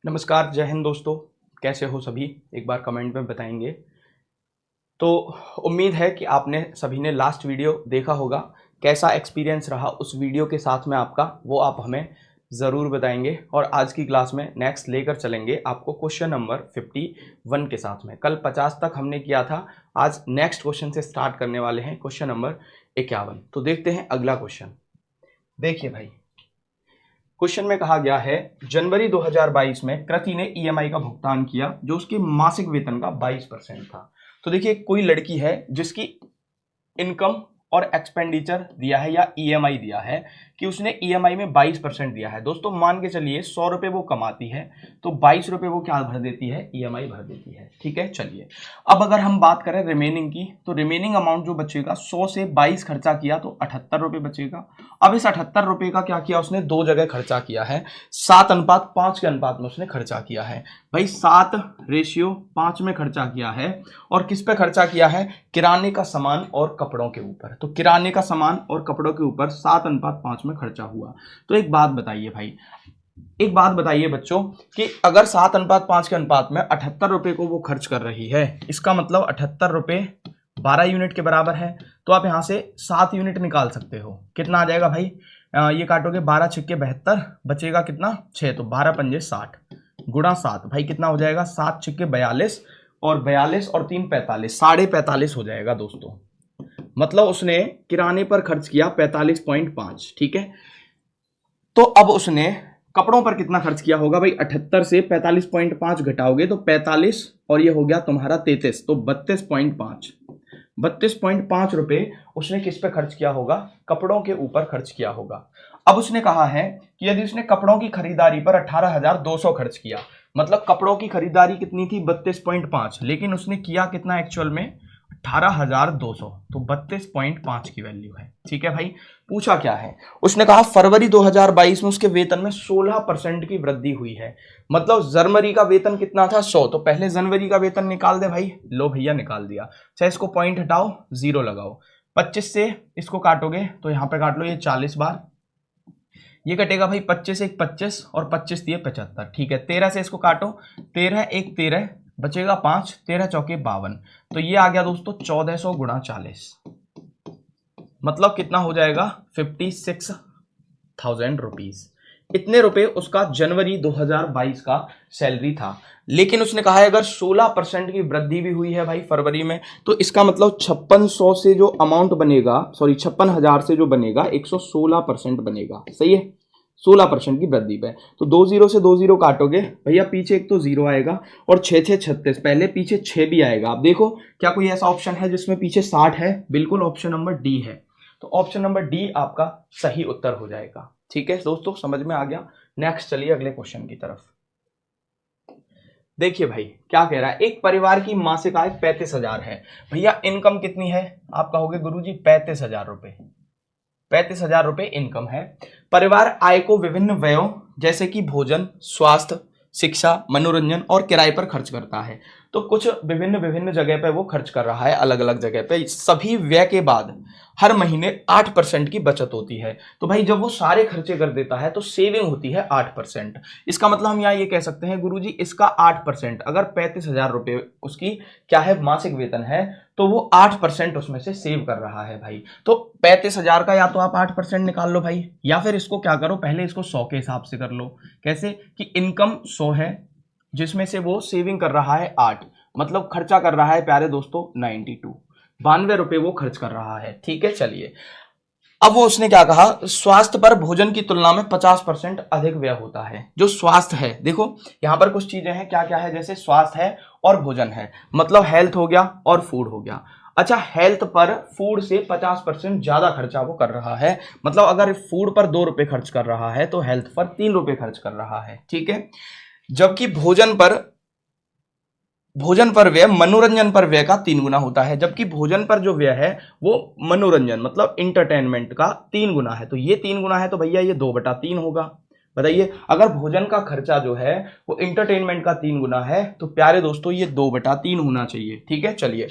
नमस्कार, जय हिंद दोस्तों। कैसे हो सभी? एक बार कमेंट में बताएंगे। तो उम्मीद है कि आपने सभी ने लास्ट वीडियो देखा होगा। कैसा एक्सपीरियंस रहा उस वीडियो के साथ में आपका, वो आप हमें ज़रूर बताएंगे। और आज की क्लास में नेक्स्ट लेकर चलेंगे आपको क्वेश्चन नंबर 51 के साथ में। कल 50 तक हमने किया था, आज नेक्स्ट क्वेश्चन से स्टार्ट करने वाले हैं, क्वेश्चन नंबर 51। तो देखते हैं अगला क्वेश्चन। देखिए भाई, क्वेश्चन में कहा गया है जनवरी 2022 में कृति ने ईएमआई का भुगतान किया जो उसके मासिक वेतन का 22% था। तो देखिए, कोई लड़की है जिसकी इनकम और एक्सपेंडिचर दिया है या ईएमआई दिया है कि उसने ईएमआई में 22% दिया है। दोस्तों मान के चलिए 100 रुपये वो कमाती है तो 22 रुपये वो क्या भर देती है? ईएमआई भर देती है। ठीक है, चलिए अब अगर हम बात करें रिमेनिंग की, तो रिमेनिंग अमाउंट जो बचेगा, 100 से 22 खर्चा किया तो 78 रुपये बचेगा। अब इस 78 रुपये का क्या किया उसने? दो जगह खर्चा किया है, 7:5 के अनुपात में उसने खर्चा किया है। भाई 7:5 में खर्चा किया है। और किस पे खर्चा किया है? किराने का सामान और कपड़ों के ऊपर। तो किराने का सामान और कपड़ों के ऊपर 7:5 में खर्चा हुआ। तो एक बात बताइए भाई, एक बात बताइए बच्चों, कि अगर 7:5 के अनुपात में 78 रुपए को वो खर्च कर रही है, इसका मतलब 78 रुपए 12 यूनिट के बराबर है। तो आप यहां से 7 यूनिट निकाल सकते हो। कितना आ जाएगा भाई? ये काटोगे 12 छिक्के 72, बचेगा कितना? 6। तो 12 पंजे 60 गुणा 7, भाई कितना हो जाएगा? 7 छिक्के 42 और 42 और 3 45, 45.5 हो जाएगा दोस्तों। मतलब उसने किराने पर खर्च किया 45.5। ठीक है, तो अब उसने कपड़ों पर कितना खर्च किया होगा? भाई 78 से 45.5 घटाओगे तो 45 और ये हो गया तुम्हारा 33, तो 32.5। 32.5 रुपए उसने किस पे खर्च किया होगा? कपड़ों के ऊपर खर्च किया होगा। अब उसने कहा है कि यदि उसने कपड़ों की खरीदारी पर 18,200 खर्च किया, मतलब कपड़ों की खरीदारी कितनी थी? 32.5, लेकिन उसने किया कितना एक्चुअल में? 18,200। तो 32.5 की वैल्यू है। ठीक है भाई, पूछा क्या है? उसने कहा फरवरी 2022 में उसके वेतन में 16% की वृद्धि हुई है। मतलब जनवरी का वेतन कितना था? 100। तो पहले जनवरी का वेतन निकाल दे भाई। लो भैया निकाल दिया। चाहे इसको पॉइंट हटाओ, 0 लगाओ। 25 से इसको काटोगे तो यहां पे काट लो, ये 40 बार, ये कटेगा भाई 25 एक 25 और 25 दिए 75। ठीक है, 13 से इसको काटो, 13 एक 13, बचेगा 5, 13 चौके 52। तो ये आ गया दोस्तों 1400 गुणा 40, मतलब कितना हो जाएगा? 56,000 रुपीज। इतने रुपए उसका जनवरी 2022 का सैलरी था। लेकिन उसने कहा है अगर 16% की वृद्धि भी हुई है भाई फरवरी में, तो इसका मतलब 5600 से जो अमाउंट बनेगा, सॉरी 56,000 से जो बनेगा 116% बनेगा। सही है, 16% की वृद्धि पे। तो 2 0 से 2 0 काटोगे भैया, पीछे एक तो 0 आएगा और 6 6 36, पहले पीछे 6 भी आएगा। आप देखो क्या कोई ऐसा ऑप्शन है जिसमें पीछे 60 है? बिल्कुल, ऑप्शन नंबर डी है। तो ऑप्शन नंबर डी आपका सही उत्तर हो जाएगा। ठीक है दोस्तों, समझ में आ गया। नेक्स्ट चलिए अगले क्वेश्चन की तरफ। देखिए भाई क्या कह रहा है, एक परिवार की मासिक आय 35,000 है। भैया इनकम कितनी है? आप कहोगे गुरुजी 35,000 रुपए। 35,000 रुपए इनकम है। परिवार आय को विभिन्न व्ययों जैसे कि भोजन, स्वास्थ्य, शिक्षा, मनोरंजन और किराए पर खर्च करता है। तो कुछ विभिन्न विभिन्न जगह पे वो खर्च कर रहा है, अलग अलग जगह पे। सभी व्यय के बाद हर महीने 8% की बचत होती है। तो भाई जब वो सारे खर्चे कर देता है तो सेविंग होती है 8%। इसका मतलब हम यहाँ ये कह सकते हैं गुरुजी इसका 8%, अगर 35,000 रुपए उसकी क्या है? मासिक वेतन है, तो वो 8% उसमें से सेव कर रहा है भाई। तो 35,000 का या तो आप 8% निकाल लो भाई, या फिर इसको क्या करो, पहले इसको 100 के हिसाब से कर लो। कैसे? कि इनकम 100 है जिसमें से वो सेविंग कर रहा है 8, मतलब खर्चा कर रहा है प्यारे दोस्तों 92 रुपए वो खर्च कर रहा है। ठीक है, चलिए अब वो उसने क्या कहा, स्वास्थ्य पर भोजन की तुलना में 50% अधिक व्यय होता है। जो स्वास्थ्य है, देखो यहां पर कुछ चीजें हैं, क्या क्या है? जैसे स्वास्थ्य है और भोजन है, मतलब हेल्थ हो गया और फूड हो गया। अच्छा, हेल्थ पर फूड से 50% ज्यादा खर्चा वो कर रहा है। मतलब अगर फूड पर 2 रुपए खर्च कर रहा है तो हेल्थ पर 3 रुपए खर्च कर रहा है। ठीक है, जबकि भोजन पर व्यय मनोरंजन पर व्यय का 3 गुना होता है। जबकि भोजन पर जो व्यय है वो मनोरंजन मतलब इंटरटेनमेंट का 3 गुना है। तो ये 3 गुना है तो भैया ये 2/3 होगा। बताइए, अगर भोजन का खर्चा जो है वो इंटरटेनमेंट का 3 गुना है तो प्यारे दोस्तों ये 2/3 होना चाहिए। ठीक है, चलिए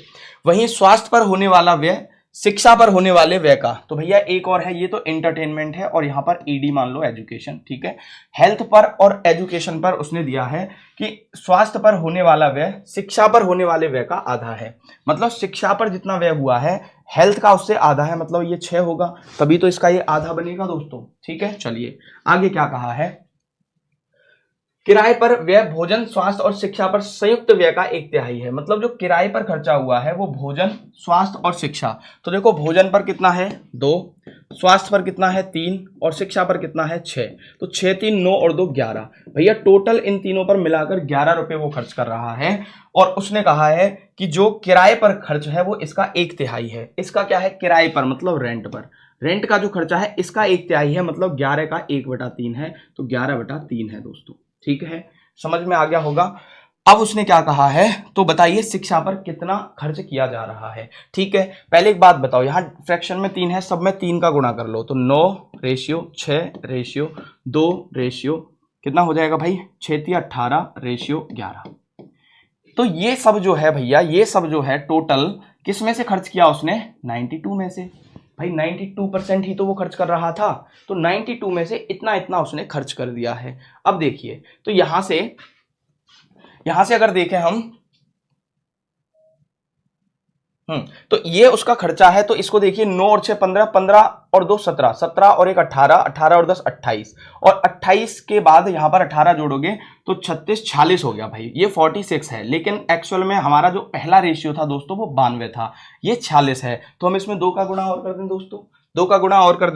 वहीं स्वास्थ्य पर होने वाला व्यय शिक्षा पर होने वाले व्यय का, तो भैया एक और है, ये तो एंटरटेनमेंट है और यहाँ पर ईडी मान लो एजुकेशन, ठीक है। हेल्थ पर और एजुकेशन पर उसने दिया है कि स्वास्थ्य पर होने वाला व्यय शिक्षा पर होने वाले व्यय का आधा है। मतलब शिक्षा पर जितना व्यय हुआ है हेल्थ का उससे आधा है, मतलब ये 6 होगा, तभी तो इसका ये आधा बनेगा दोस्तों, ठीक है। चलिए आगे क्या कहा है, किराए पर व्यय भोजन स्वास्थ्य और शिक्षा पर संयुक्त व्यय का 1/3 है। मतलब जो किराए पर खर्चा हुआ है वो भोजन स्वास्थ्य और शिक्षा, तो देखो भोजन पर कितना है 2, स्वास्थ्य पर कितना है 3 और शिक्षा पर कितना है 6, तो 6 3 9 और 2 11, भैया टोटल इन तीनों पर मिलाकर 11 रुपए वो खर्च कर रहा है। और उसने कहा है कि जो किराए पर खर्च है वो इसका 1/3 है। इसका क्या है, किराए पर मतलब रेंट पर, रेंट का जो खर्चा है इसका 1/3 है, मतलब 11 का 1/3 है, तो 11/3 है दोस्तों, ठीक है। समझ में आ गया होगा। अब उसने क्या कहा है, तो बताइए शिक्षा पर कितना खर्च किया जा रहा है, ठीक है। पहले एक बात बताओ, यहाँ फ्रैक्शन में 3 है, सब में 3 का गुणा कर लो, तो 9:6:2 कितना हो जाएगा भाई, 6×18:11। तो ये सब जो है भैया, ये सब जो है टोटल किस में से खर्च किया उसने, 92 में से। भाई 92% ही तो वो खर्च कर रहा था, तो 92 में से इतना इतना उसने खर्च कर दिया है। अब देखिए, तो यहां से अगर देखें हम, तो ये उसका खर्चा है, तो इसको देखिए 9 और 6 15, 15 और 2 17, 17 और 1 18, 18 और 10 28, और 28 के बाद यहां पर 18 जोड़ोगे तो 36 46 हो गया भाई, ये 46 है, लेकिन एक्चुअल में हमारा जो पहला रेशियो था दोस्तों वो 92 था, ये 46 है, तो हम इसमें 2 का गुणा और कर दें दोस्तों, 2 का गुणा और कर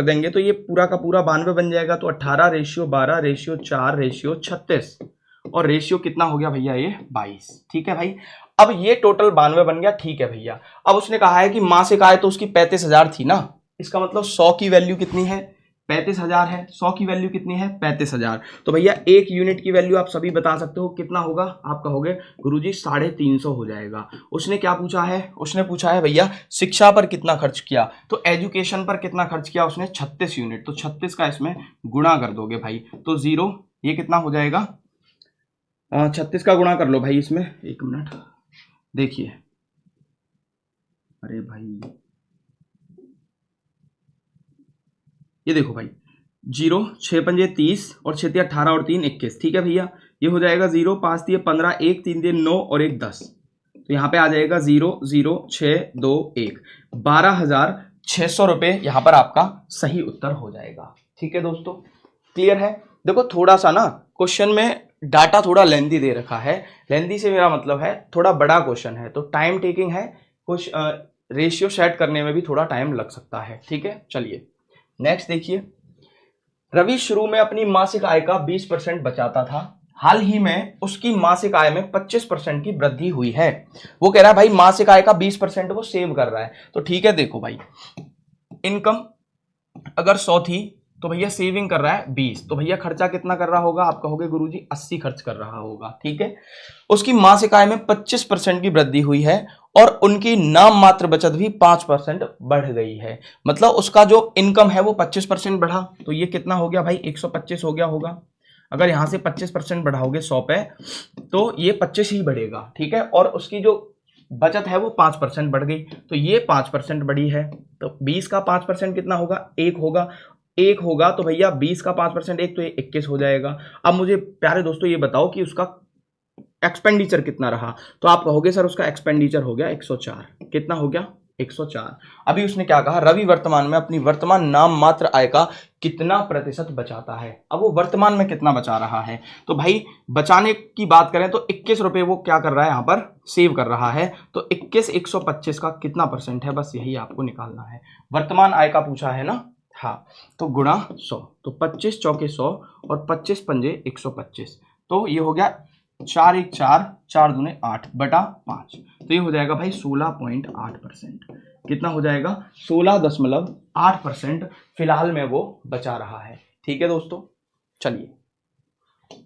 देंगे तो ये पूरा का पूरा 92 बन जाएगा, तो 18:12:4:36 और रेशियो कितना हो गया भैया, ये 22, ठीक है भाई। अब ये टोटल 92 बन गया, ठीक है भैया। अब उसने कहा है कि मासिक आय तो उसकी 35,000 थी ना, इसका मतलब 100 की वैल्यू कितनी है, 35,000 है, 100 की वैल्यू कितनी है 35,000, तो भैया एक यूनिट की वैल्यू आप सभी बता सकते हो कितना होगा, आप कहोगे गुरुजी 350 हो जाएगा। उसने क्या पूछा है, उसने पूछा है भैया शिक्षा पर कितना खर्च किया, तो एजुकेशन पर कितना खर्च किया उसने 36 यूनिट, तो 36 का इसमें गुणा कर दोगे भाई, तो 0, ये कितना हो जाएगा, 36 का गुणा कर लो भाई इसमें, एक मिनट देखिए, अरे भाई ये देखो भाई, 0 6 पंजे 30 और 6 18 और 3 21, ठीक है भैया। ये हो जाएगा 0 5 दिए 15, 1 3 दिए 9 और 1 10, तो यहाँ पे आ जाएगा 0 0 6 2 1, 12,600 रुपये यहाँ पर आपका सही उत्तर हो जाएगा, ठीक है दोस्तों, क्लियर है। देखो थोड़ा सा ना क्वेश्चन में डाटा थोड़ा लेंदी दे रखा है, लेंदी से मेरा मतलब है थोड़ा बड़ा क्वेश्चन है, तो टाइम टेकिंग है, कुछ रेशियो सेट करने में भी थोड़ा टाइम लग सकता है, ठीक है। चलिए नेक्स्ट देखिए, रवि शुरू में अपनी मासिक आय का 20% बचाता था, हाल ही में उसकी मासिक आय में 25% की वृद्धि हुई है। वो कह रहा है भाई मासिक आय का 20% वो सेव कर रहा है, तो ठीक है। देखो भाई इनकम अगर 100 थी तो भैया सेविंग कर रहा है 20, तो भैया खर्चा कितना कर रहा होगा, आप कहोगे गुरुजी 80 खर्च कर रहा होगा, ठीक है। उसकी मासिक आय में 25% की वृद्धि हुई है और उनकी नाम मात्र बचत भी 5% बढ़ गई है। मतलब उसका जो इनकम है वो 25% बढ़ा, तो ये कितना हो गया भाई 125 हो गया होगा। अगर यहां से 25% बढ़ाओगे 100 पे तो ये 25 ही बढ़ेगा, ठीक है। और उसकी जो बचत है वो 5% बढ़ गई, तो ये 5% बढ़ी है, तो 20 का 5% कितना होगा, 1 होगा, 1 होगा, तो भैया 20 का 5% 1, तो ये 21 हो जाएगा। अब मुझे प्यारे दोस्तों ये बताओ कि उसका एक्सपेंडिचर कितना रहा, तो आप कहोगे सर उसका एक्सपेंडिचर हो गया 104, कितना हो गया 104। अभी उसने क्या कहा, रवि वर्तमान में अपनी वर्तमान नाम मात्र आय का कितना प्रतिशत बचाता है। अब वो वर्तमान में कितना बचा रहा है, तो भाई बचाने की बात करें तो 21 रुपए वो क्या कर रहा है, यहाँ पर सेव कर रहा है, तो 21 125 का कितना परसेंट है, बस यही आपको निकालना है। वर्तमान आय का पूछा है ना, हाँ, तो गुणा 100, तो 25 चौके 100 और 25 पंजे 125, तो ये हो गया 4 1 4 4 दूने 8 बटा 5, तो ये हो जाएगा भाई 16.8%, कितना हो जाएगा 16.8% फिलहाल में वो बचा रहा है, ठीक है दोस्तों। चलिए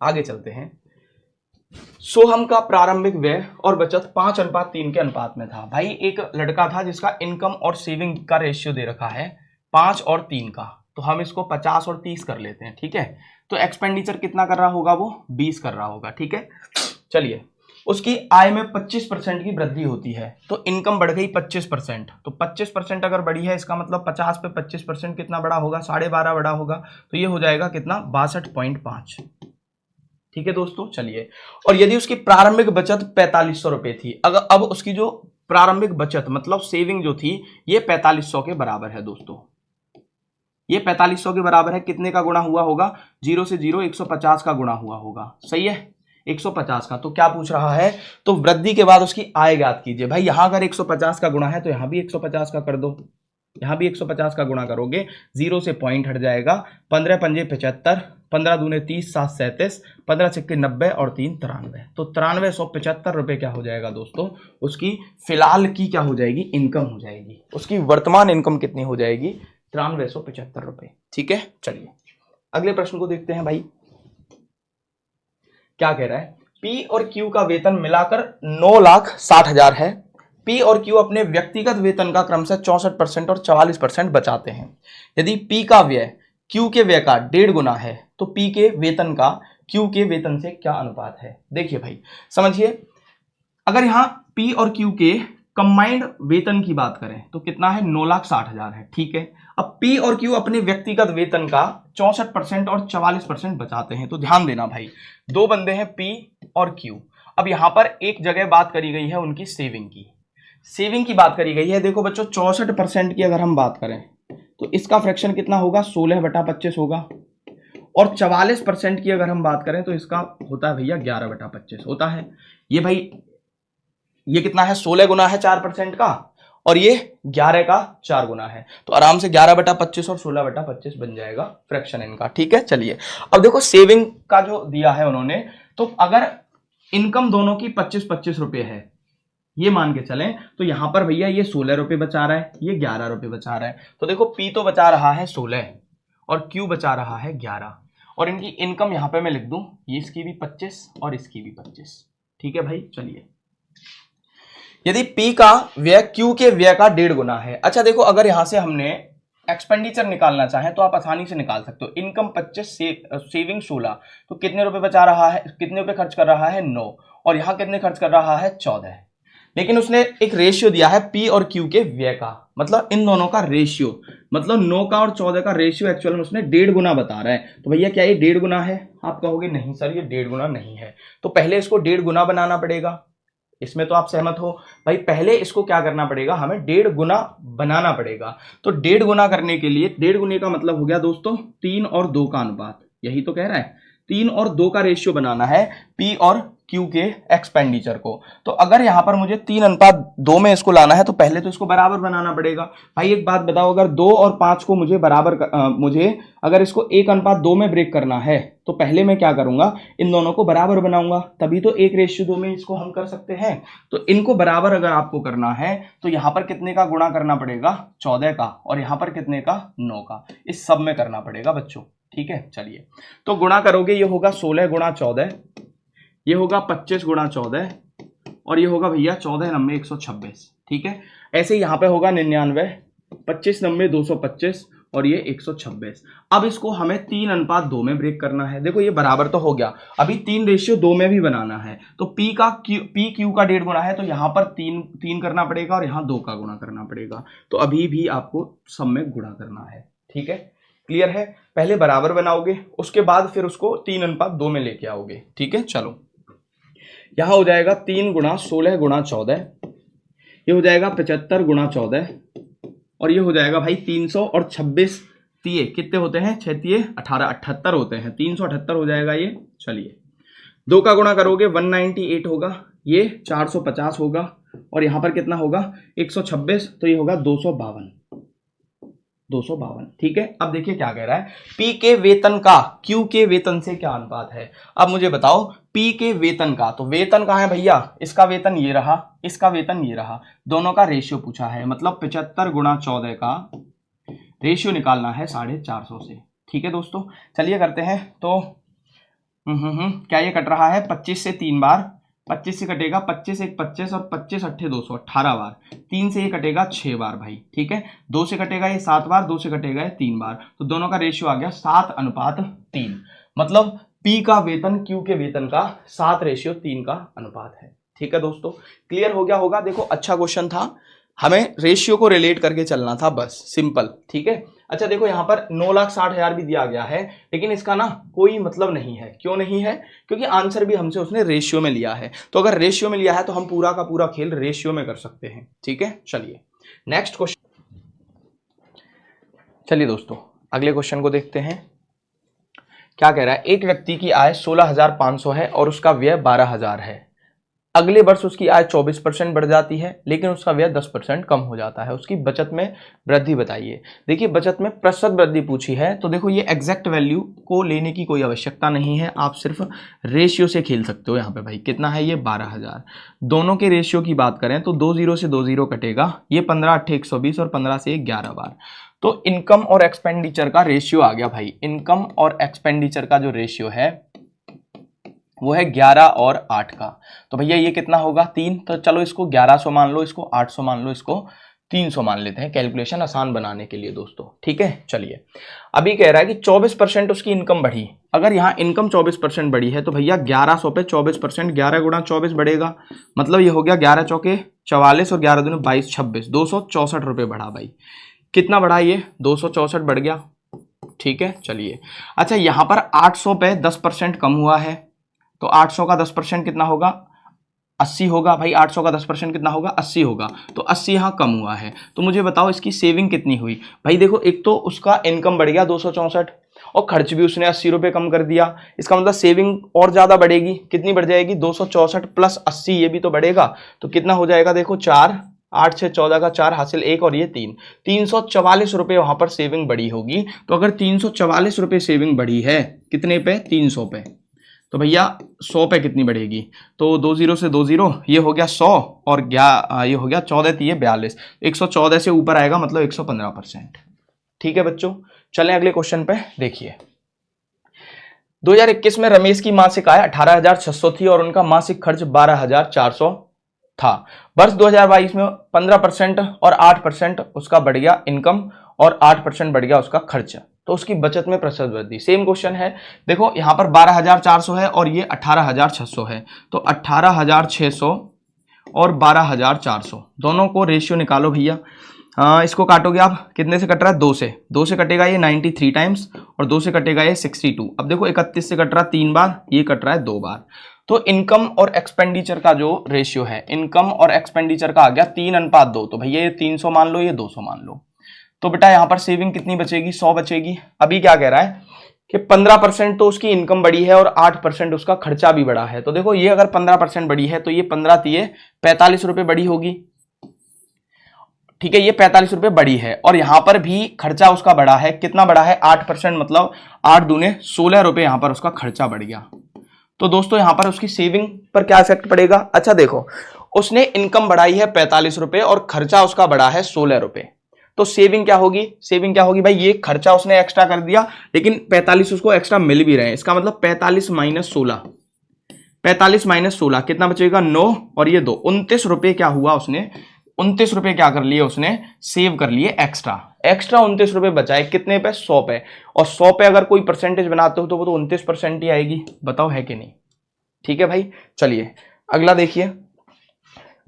आगे चलते हैं। सोहम का प्रारंभिक व्यय और बचत 5:3 के अनुपात में था। भाई एक लड़का था जिसका इनकम और सेविंग का रेशियो दे रखा है 5 और 3 का, तो हम इसको 50 और 30 कर लेते हैं, ठीक है। तो एक्सपेंडिचर कितना कर रहा होगा, वो 20 कर रहा होगा, ठीक है। चलिए उसकी आय में 25% की वृद्धि होती है, तो इनकम बढ़ गई 25%। तो 25% अगर बढ़ी है, इसका मतलब 50 पे 25% कितना बड़ा होगा, 12.5 बड़ा होगा, तो ये हो जाएगा कितना, 62.5। ठीक है दोस्तों, चलिए। और यदि उसकी प्रारंभिक बचत 4500 रुपए थी, अगर अब उसकी जो प्रारंभिक बचत मतलब सेविंग जो थी, ये 4500 के बराबर है दोस्तों, ये 4500 के बराबर है। कितने का गुणा हुआ होगा, 0 से 0 150 का गुणा हुआ होगा, सही है, 150 का। तो क्या पूछ रहा है, तो वृद्धि के बाद उसकी आय ज्ञात कीजिए। भाई यहां अगर 150 का गुणा है तो यहां भी 150 का कर दो, यहां भी 150 का गुणा करोगे, 0 से पॉइंट हट जाएगा, 15 पंजे 75, 15 दूने 30, 7 37, 15 सिक्के 90 और 3 93। तो 9375 रुपए क्या हो जाएगा दोस्तों, उसकी फिलहाल की क्या हो जाएगी, इनकम हो जाएगी। उसकी वर्तमान इनकम कितनी हो जाएगी, 9375 रुपए। ठीक है, चलिए अगले प्रश्न को देखते हैं। भाई क्या कह रहा है, पी और क्यू का वेतन मिलाकर 9,60,000 है। पी और क्यू अपने व्यक्तिगत वेतन का क्रमशः 64% और 44% बचाते हैं। यदि पी का व्यय क्यू के व्यय का 1.5 गुना है, तो पी के वेतन का क्यू के वेतन से क्या अनुपात है। देखिए भाई समझिए, अगर यहां पी और क्यू के कंबाइंड वेतन की बात करें तो कितना है, 9,60,000 है। ठीक है, अब पी और क्यू अपने व्यक्तिगत वेतन का 64% और 44% बचाते हैं। तो ध्यान देना भाई, दो बंदे हैं पी और क्यू। अब यहां पर एक जगह बात करी गई है उनकी सेविंग की, सेविंग की बात करी गई है। देखो बच्चों 64% की अगर हम बात करें तो इसका फ्रैक्शन कितना होगा, 16/25 होगा। और 44% की अगर हम बात करें तो इसका होता है भैया 11/25 होता है। ये भाई ये कितना है, 16 गुना है 4% का, और ये 11 का 4 गुना है, तो आराम से 11/25 और 16/25 बन जाएगा फ्रैक्शन इनका। ठीक है, चलिए अब देखो सेविंग का जो दिया है उन्होंने, तो अगर इनकम दोनों की 25-25 रुपए है, ये मान के चलें, तो यहां पर भैया ये 16 रुपए बचा रहा है, ये 11 रुपए बचा रहा है। तो देखो पी तो बचा रहा है 16 और क्यू बचा रहा है 11, और इनकी इनकम यहां पे मैं लिख दूं, ये इसकी भी 25 और इसकी भी 25। ठीक है भाई, चलिए। यदि P का व्यय Q के व्यय का 1.5 गुना है। अच्छा देखो, अगर यहां से हमने एक्सपेंडिचर निकालना चाहें तो आप आसानी से निकाल सकते हो। इनकम 25, सेविंग 16, तो कितने रुपए बचा रहा है, कितने रुपए खर्च कर रहा है, 9, और यहां कितने खर्च कर रहा है, 14। लेकिन उसने एक रेशियो दिया है P और Q के व्यय का, मतलब इन दोनों का रेशियो, मतलब 9 का और 14 का रेशियो एक्चुअल में उसने 1.5 गुना बता रहा है। तो भैया क्या ये 1.5 गुना है, आप कहोगे नहीं सर ये 1.5 गुना नहीं है, तो पहले इसको 1.5 गुना बनाना पड़ेगा। इसमें तो आप सहमत हो भाई, पहले इसको क्या करना पड़ेगा, हमें 1.5 गुना बनाना पड़ेगा। तो 1.5 गुना करने के लिए 1.5 गुने का मतलब हो गया दोस्तों 3 और 2 का अनुपात, यही तो कह रहा है, 3 और 2 का रेशियो बनाना है पी और क्यू के एक्सपेंडिचर को। तो अगर यहां पर मुझे 3:2 में इसको लाना है तो पहले तो इसको बराबर बनाना पड़ेगा। भाई एक बात बताओ, अगर 2 और 5 को मुझे बराबर मुझे अगर इसको 1:2 में ब्रेक करना है तो पहले मैं क्या करूंगा, इन दोनों को बराबर बनाऊंगा, तभी तो 1:2 में इसको हम कर सकते हैं। तो इनको बराबर अगर आपको करना है तो यहां पर कितने का गुणा करना पड़ेगा, 14 का, और यहां पर कितने का, 9 का, इस सब में करना पड़ेगा बच्चों। ठीक है, चलिए तो गुणा करोगे, ये होगा 16 गुणा 14, ये होगा 25 गुणा 14, और ये होगा भैया 14 9 126। ठीक है, ऐसे ही यहां पे होगा 99, 25 90 225, और ये 126। अब इसको हमें 3:2 में ब्रेक करना है। देखो ये बराबर तो हो गया, अभी 3:2 में भी बनाना है। तो P Q का 1.5 गुना है, तो यहां पर 3 करना पड़ेगा और यहां 2 का गुणा करना पड़ेगा। तो अभी भी आपको सब में गुणा करना है। ठीक है, क्लियर है, पहले बराबर बनाओगे, उसके बाद फिर उसको 3:2 में लेके आओगे। ठीक है, चलो यहां हो जाएगा 3 गुणा 16 गुणा 14, ये हो जाएगा 75 गुणा 14, और ये हो जाएगा भाई 300 और 26 तिये कितने होते हैं, 6 तिये 18, 78 होते हैं, 378 हो जाएगा ये। चलिए 2 का गुणा करोगे 198 होगा, ये 450 होगा, और यहां पर कितना होगा 126, तो ये होगा 252। ठीक है, अब देखिए क्या कह रहा है, पी के वेतन का क्यू के वेतन से क्या अनुपात है। अब मुझे बताओ पी के वेतन का, तो वेतन कहां है भैया, इसका वेतन ये रहा, इसका वेतन ये रहा, दोनों का रेशियो पूछा है, मतलब 75 गुणा 14 का रेशियो निकालना है 450 से। ठीक है दोस्तों, चलिए करते हैं। तो क्या ये कट रहा है, 25 से 3 बार, 25 से कटेगा 25 1 25, और 25 8 200, 18 बार, 3 से ये कटेगा 6 बार भाई। ठीक है, 2 से कटेगा ये 7 बार, 2 से कटेगा ये 3 बार, तो दोनों का रेशियो आ गया 7:3। मतलब P का वेतन Q के वेतन का 7:3 का अनुपात है। ठीक है दोस्तों, क्लियर हो गया होगा। देखो अच्छा क्वेश्चन था, हमें रेशियो को रिलेट करके चलना था, बस सिंपल। ठीक है, अच्छा देखो यहाँ पर 9,60,000 भी दिया गया है, लेकिन इसका ना कोई मतलब नहीं है। क्यों नहीं है? क्योंकि आंसर भी हमसे उसने रेशियो में लिया है। तो अगर रेशियो में लिया है तो हम पूरा का पूरा खेल रेशियो में कर सकते हैं। ठीक है, चलिए नेक्स्ट क्वेश्चन। चलिए दोस्तों अगले क्वेश्चन को देखते हैं। क्या कह रहा है, एक व्यक्ति की आय 16,500 है और उसका व्यय 12,000 है। अगले वर्ष उसकी आय 24% बढ़ जाती है, लेकिन उसका व्यय 10% कम हो जाता है। उसकी बचत में वृद्धि बताइए। देखिए बचत में प्रतिशत वृद्धि पूछी है, तो देखो ये एग्जैक्ट वैल्यू को लेने की कोई आवश्यकता नहीं है, आप सिर्फ रेशियो से खेल सकते हो। यहाँ पे भाई कितना है, ये 12,000। दोनों के रेशियो की बात करें तो 2 0 से 2 0 कटेगा, ये 15 8 120 और 15 से 11 बार। तो इनकम और एक्सपेंडिचर का रेशियो आ गया भाई। इनकम और एक्सपेंडिचर का जो रेशियो है वो है 11 और 8 का। तो भैया ये कितना होगा, 3। तो चलो इसको 1100 मान लो, इसको 800 मान लो, इसको 300 मान लेते हैं कैलकुलेशन आसान बनाने के लिए दोस्तों। ठीक है, चलिए अभी कह रहा है कि 24% उसकी इनकम बढ़ी। अगर यहाँ इनकम 24% बढ़ी है तो भैया 1100 पे 24%, 11 गुणा 24 बढ़ेगा, मतलब ये हो गया 11 चौके 44 और 11 दूनी 22 26, 264 रुपये बढ़ा भाई। कितना बढ़ा, ये 264 बढ़ गया। ठीक है, चलिए अच्छा यहाँ पर 800 पे 10% कम हुआ है, तो 800 का 10% कितना होगा, 80 होगा भाई। 800 का 10% कितना होगा, 80 होगा। तो 80 यहाँ कम हुआ है, तो मुझे बताओ इसकी सेविंग कितनी हुई। भाई देखो एक तो उसका इनकम बढ़ गया 264 और खर्च भी उसने 80 रुपये कम कर दिया, इसका मतलब सेविंग और ज़्यादा बढ़ेगी। कितनी बढ़ जाएगी, 264 प्लस 80, ये भी तो बढ़ेगा। तो कितना हो जाएगा, देखो 4 8 6 14 का 4 हासिल 1 और ये 3, 344 रुपये वहाँ पर सेविंग बढ़ी होगी। तो अगर 344 रुपये सेविंग बढ़ी है, कितने पे, 300 पे, तो भैया 100 पे कितनी बढ़ेगी, तो 2 0 से 2 0, ये हो गया 100 और ये हो गया 14 3 42, 114 से ऊपर आएगा, मतलब 115%। ठीक है बच्चों, चलें अगले क्वेश्चन पे। देखिए 2021 में रमेश की मासिक आय 18,600 थी और उनका मासिक खर्च 12,400 था। वर्ष 2022 में 15% और 8% उसका बढ़ गया इनकम और 8% बढ़ गया उसका खर्च, तो उसकी बचत में प्रतिशत वृद्धि। सेम क्वेश्चन है, देखो यहाँ पर 12,400 है और ये 18,600 है, तो 18,600 और 12,400 दोनों को रेशियो निकालो भैया। इसको काटोगे आप, कितने से कट रहा है, 2 से कटेगा ये 93 टाइम्स और 2 से कटेगा ये 62। अब देखो 31 से कट रहा है 3 बार, ये कट रहा है 2 बार। तो इनकम और एक्सपेंडिचर का जो रेशियो है, इनकम और एक्सपेंडिचर का आ गया 3:2। तो भैया ये 300 मान लो, ये 200 मान लो। तो बेटा यहाँ पर सेविंग कितनी बचेगी, 100 बचेगी। अभी क्या कह रहा है कि 15% तो उसकी इनकम बढ़ी है और 8% उसका खर्चा भी बढ़ा है। तो देखो ये अगर 15% बढ़ी है तो ये 15 तिये 45 रुपये बढ़ी होगी। ठीक है, ये 45 रुपये बढ़ी है और यहाँ पर भी खर्चा उसका बढ़ा है। कितना बढ़ा है, 8%, मतलब 8 दूने 16 रुपये यहाँ पर उसका खर्चा बढ़ गया। तो दोस्तों यहाँ पर उसकी सेविंग पर क्या इफेक्ट पड़ेगा। अच्छा देखो, उसने इनकम बढ़ाई है 45 रुपये और खर्चा उसका बढ़ा है 16 रुपये, तो सेविंग क्या होगी, सेविंग क्या होगी भाई, ये खर्चा उसने एक्स्ट्रा कर दिया लेकिन 45 उसको एक्स्ट्रा मिल भी रहे हैं। इसका मतलब 45 माइनस 16 कितना बचेगा, 9 और ये 2, 29 रुपये क्या हुआ, उसने 29 रुपये क्या कर लिए, उसने सेव कर लिए एक्स्ट्रा 29 रुपये बचाए। कितने पे, 100 पे। और 100 पे अगर कोई परसेंटेज बनाते हो तो वो तो 29% ही आएगी, बताओ है कि नहीं। ठीक है भाई, चलिए अगला देखिए।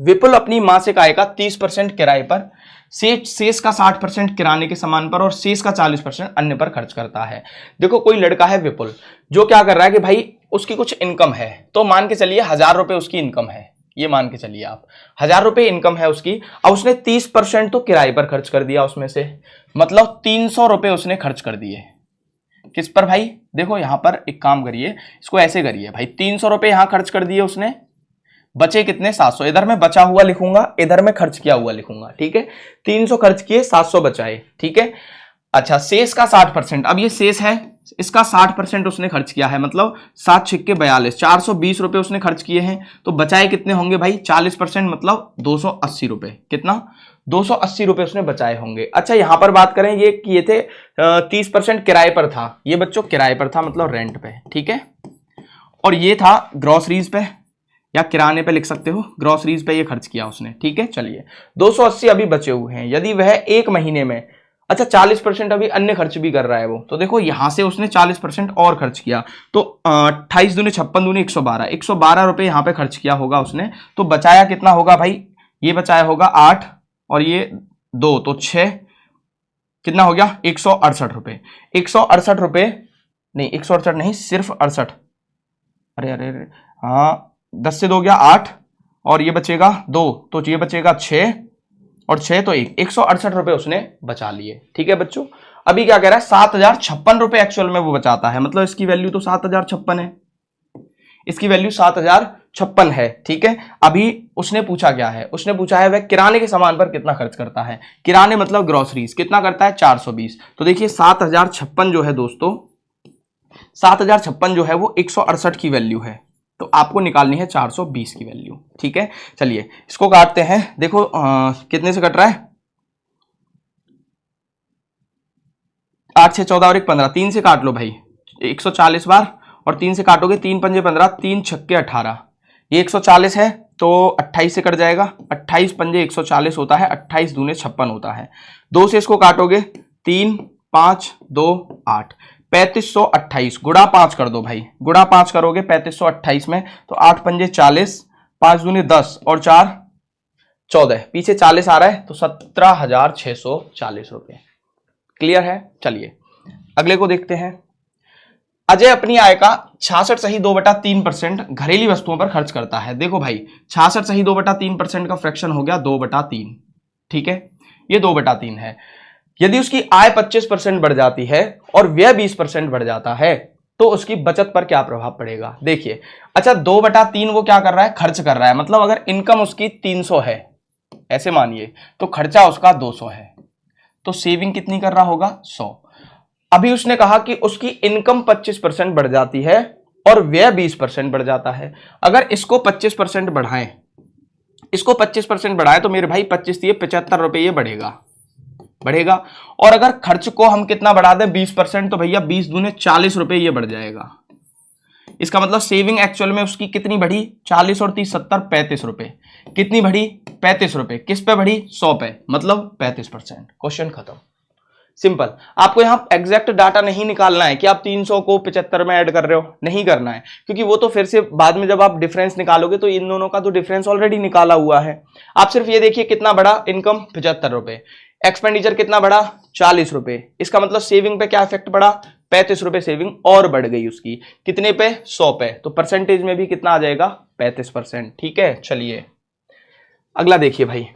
विपुल अपनी मासिक आय का 30% किराए पर, शेष का 60% किराने के सामान पर और शेष का 40% अन्य पर खर्च करता है। देखो कोई लड़का है विपुल, जो क्या कर रहा है कि भाई उसकी कुछ इनकम है, तो मान के चलिए 1000 रुपये उसकी इनकम है, ये मान के चलिए आप 1000 रुपये इनकम है उसकी। अब उसने 30% तो किराए पर खर्च कर दिया उसमें से, मतलब 300 रुपये उसने खर्च कर दिए। किस पर भाई, देखो यहां पर एक काम करिए, इसको ऐसे करिए भाई, 300 रुपये यहां खर्च कर दिए उसने, बचे कितने, 700। इधर मैं बचा हुआ लिखूंगा, इधर मैं खर्च किया हुआ लिखूंगा। ठीक है, 300 खर्च किए, 700 बचाए। ठीक है, अच्छा शेष का 60%, अब ये शेष है, इसका 60% उसने खर्च किया है, मतलब 7 छिक्के 42, 420 रुपए उसने खर्च किए हैं। तो बचाए कितने होंगे भाई, 40%, मतलब 280 रुपए। कितना, 280 रुपए उसने बचाए होंगे। अच्छा यहां पर बात करें, ये किए थे 30% किराए पर था, ये बच्चों किराए पर था, मतलब रेंट पे। ठीक है, और ये था ग्रोसरीज पे या किराने पे लिख सकते हो, ग्रोसरीज पे ये खर्च किया उसने। ठीक है, चलिए 280 अभी बचे हुए हैं। यदि वह एक महीने में अच्छा 40% अभी अन्य खर्च भी कर रहा है वो, तो देखो यहां से उसने 40% और खर्च किया, तो 28 दूनी 56 दूनी 112, 112 रुपए यहां पे खर्च किया होगा उसने। तो बचाया कितना होगा भाई, ये बचाया होगा 8 और ये 2, तो 6, कितना हो गया 168 रुपए। 168 रुपए नहीं, 168 नहीं, सिर्फ 68, अरे अरे अरे, हाँ 10 से 2 गया 8 और ये बचेगा 2, तो ये बचेगा 6 और 6 तो 168 रुपए उसने बचा लिए। ठीक है बच्चों, अभी क्या कह रहा है 7056 रुपए एक्चुअल में वो बचाता है, मतलब इसकी वैल्यू तो 7056 है, इसकी वैल्यू 7056 है। ठीक है, अभी उसने पूछा क्या है, उसने पूछा है वह किराने के सामान पर कितना खर्च करता है। किराने मतलब ग्रोसरीज, कितना करता है 420। तो देखिए 7056 जो है दोस्तों, 7056 जो है वो 168 की वैल्यू है, तो आपको निकालनी है 420 की वैल्यू। ठीक है, चलिए इसको काटते हैं, देखो कितने से कट रहा है, 8 से 14 और 1 15, 3 से काट लो भाई 140 बार, और 3 से काटोगे 3 पंजे 15, 3 छक्के 18, ये 140 है तो 28 से कट जाएगा, 28 पंजे 140 होता है, 28 दूने 56 होता है। 2 से इसको काटोगे 3 5 2 8, 3528, गुणा 5 कर दो भाई, गुणा 5 करोगे 3528 में, तो 8 पंजे 40, 5 दूने 10 और 4 14, पीछे 40 आ रहा है, तो 17,640 रुपए। क्लियर है, चलिए अगले को देखते हैं। अजय अपनी आय का 66.2/3% घरेलू वस्तुओं पर खर्च करता है। देखो भाई 66.2/3% का फ्रैक्शन हो गया 2/3। ठीक है, ये 2/3 है। यदि उसकी आय 25% बढ़ जाती है और व्यय 20% बढ़ जाता है तो उसकी बचत पर क्या प्रभाव पड़ेगा। देखिए, अच्छा 2/3 वो क्या कर रहा है, खर्च कर रहा है, मतलब अगर इनकम उसकी 300 है ऐसे मानिए, तो खर्चा उसका 200 है, तो सेविंग कितनी कर रहा होगा 100। अभी उसने कहा कि उसकी इनकम 25% बढ़ जाती है और व्यय 20% बढ़ जाता है। अगर इसको 25% बढ़ाएं, इसको 25% बढ़ाएं तो मेरे भाई 25 दिए 75 रुपए ये बढ़ेगा, बढ़ेगा। और अगर खर्च को हम कितना बढ़ा दें 20%, तो भैया 20 दूने 40 रुपए ये बढ़ जाएगा। इसका मतलब सेविंग एक्चुअल में उसकी कितनी बढ़ी, 40 और 30 70 35 रुपए, कितनी बढ़ी 35 रुपए, किस पे बढ़ी 100 पे, मतलब 35%। क्वेश्चन खत्म, सिंपल। आपको यहां एग्जैक्ट डाटा नहीं निकालना है कि आप 300 को 75 में ऐड कर रहे हो, नहीं करना है, क्योंकि वो तो फिर से बाद में जब आप डिफरेंस निकालोगे तो इन दोनों का तो डिफरेंस ऑलरेडी निकाला हुआ है। आप सिर्फ ये देखिए कितना बड़ा, इनकम 75 रुपए, एक्सपेंडिचर कितना बड़ा 40 रुपए, इसका मतलब सेविंग पे क्या इफेक्ट पड़ा 35 रुपए सेविंग और बढ़ गई उसकी, कितने पे 100 पे, तो परसेंटेज में भी कितना आ जाएगा 35%। ठीक है, चलिए अगला देखिए भाई।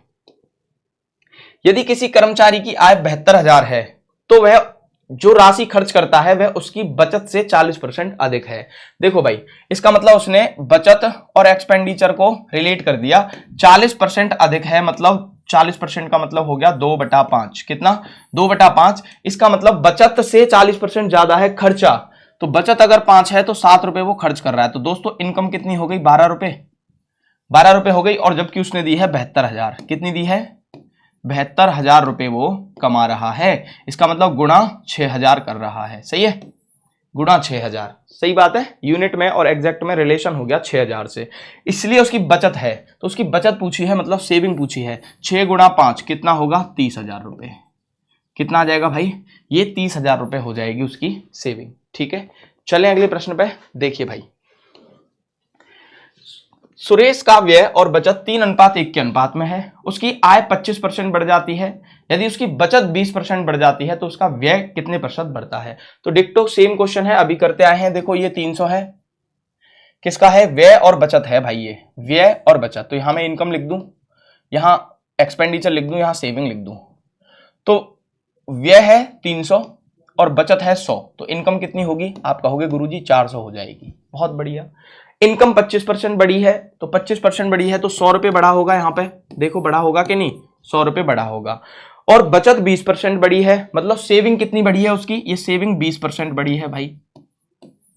यदि किसी कर्मचारी की आय 72,000 है तो वह जो राशि खर्च करता है वह उसकी बचत से 40% अधिक है। देखो भाई, इसका मतलब उसने बचत और एक्सपेंडिचर को रिलेट कर दिया, 40% अधिक है, मतलब 40% का मतलब हो गया 2/5, कितना 2/5। इसका मतलब बचत से 40% ज्यादा है खर्चा, तो बचत अगर 5 है तो 7 रुपए वो खर्च कर रहा है, तो दोस्तों इनकम कितनी हो गई 12 रुपए, 12 रुपए हो गई। और जबकि उसने दी है 72,000, कितनी दी है 72,000 रुपए वो कमा रहा है, इसका मतलब गुणा 6,000 कर रहा है, सही है, गुणा 6,000, सही बात है। यूनिट में और एग्जैक्ट में रिलेशन हो गया 6,000 से, इसलिए उसकी बचत है, तो उसकी बचत पूछी है मतलब सेविंग पूछी है। 6 गुणा 5 कितना होगा 30,000 रुपए, कितना आ जाएगा भाई, ये 30,000 रुपए हो जाएगी उसकी सेविंग। ठीक है, चलें अगले प्रश्न पे। देखिए भाई, सुरेश का व्यय और बचत 3:1 के अनुपात में है, उसकी आय 25% बढ़ जाती है, यदि उसकी बचत 20% बढ़ जाती है तो उसका व्यय कितने प्रतिशत बढ़ता है। तो डिक्टो सेम क्वेश्चन है, अभी करते आए हैं। देखो ये 300 है, किसका है, व्यय और बचत है भाई, ये व्यय और बचत, तो यहां मैं इनकम लिख दूं, यहां एक्सपेंडिचर लिख दूं, यहां सेविंग लिख दूं। तो व्यय है 300 और बचत है 100, तो इनकम कितनी होगी, आप कहोगे गुरुजी 400 हो जाएगी। बहुत बढ़िया, इनकम 25% बढ़ी है, तो 25% बढ़ी है तो 100 रुपए बढ़ा होगा, यहां पे देखो बढ़ा होगा कि नहीं, 100 रुपए बढ़ा होगा। और बचत 20% बढ़ी है, मतलब सेविंग कितनी बढ़ी है उसकी, ये सेविंग 20% बढ़ी है भाई,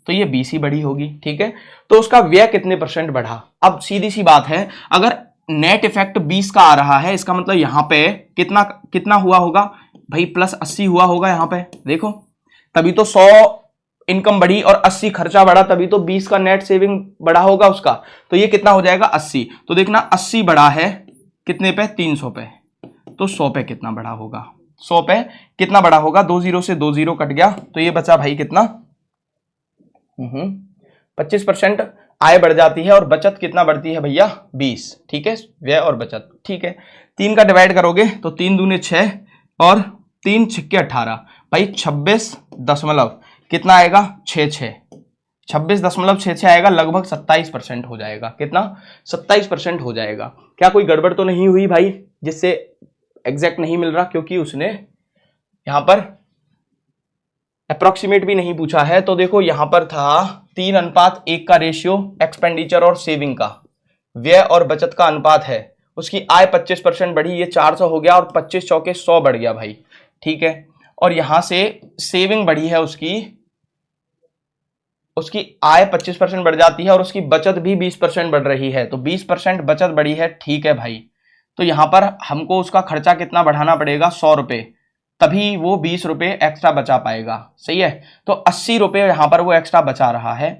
तो ये 20 ही बढ़ी होगी। ठीक है, तो उसका व्यय कितने परसेंट बढ़ा। अब सीधी सी बात है, अगर नेट इफेक्ट 20 का आ रहा है, इसका मतलब यहां पे कितना कितना हुआ होगा भाई, +80 हुआ होगा यहां पे, देखो तभी तो 100 इनकम बढ़ी और 80 खर्चा बढ़ा, तभी तो 20 का नेट सेविंग बढ़ा होगा उसका, तो ये कितना हो जाएगा 80। तो देखना 80 बढ़ा है कितने पे 300 पे, तो 100 पे कितना बढ़ा होगा, 100 पे कितना बड़ा होगा, 2 जीरो से 2 जीरो कट गया तो ये बचा भाई कितना 25%। आय बढ़ जाती है और बचत कितना बढ़ती है भैया 20। ठीक है, व्यय और बचत। ठीक है, 3 का डिवाइड करोगे तो 3 दूने 6 और 3 छिक्के 18 भाई 26 दशमलव कितना आएगा 66, 26.66 आएगा, लगभग 27% हो जाएगा। कितना 27% हो जाएगा। क्या कोई गड़बड़ तो नहीं हुई भाई जिससे एग्जैक्ट नहीं मिल रहा, क्योंकि उसने यहां पर अप्रोक्सीमेट भी नहीं पूछा है। तो देखो यहां पर था 3:1 का रेशियो एक्सपेंडिचर और सेविंग का, व्यय और बचत का अनुपात है। उसकी आय 25% बढ़ी, ये 400 हो गया और 25 चौके 100 बढ़ गया भाई। ठीक है, और यहां से सेविंग बढ़ी है, उसकी आय 25% बढ़ जाती है और उसकी बचत भी 20% बढ़ रही है, तो 20% बचत बढ़ी है। ठीक है भाई, तो यहां पर हमको उसका खर्चा कितना बढ़ाना पड़ेगा 100 रुपए, तभी वो 20 रुपए एक्स्ट्रा बचा पाएगा। सही है, तो 80 रुपए यहां पर वो एक्स्ट्रा बचा रहा है।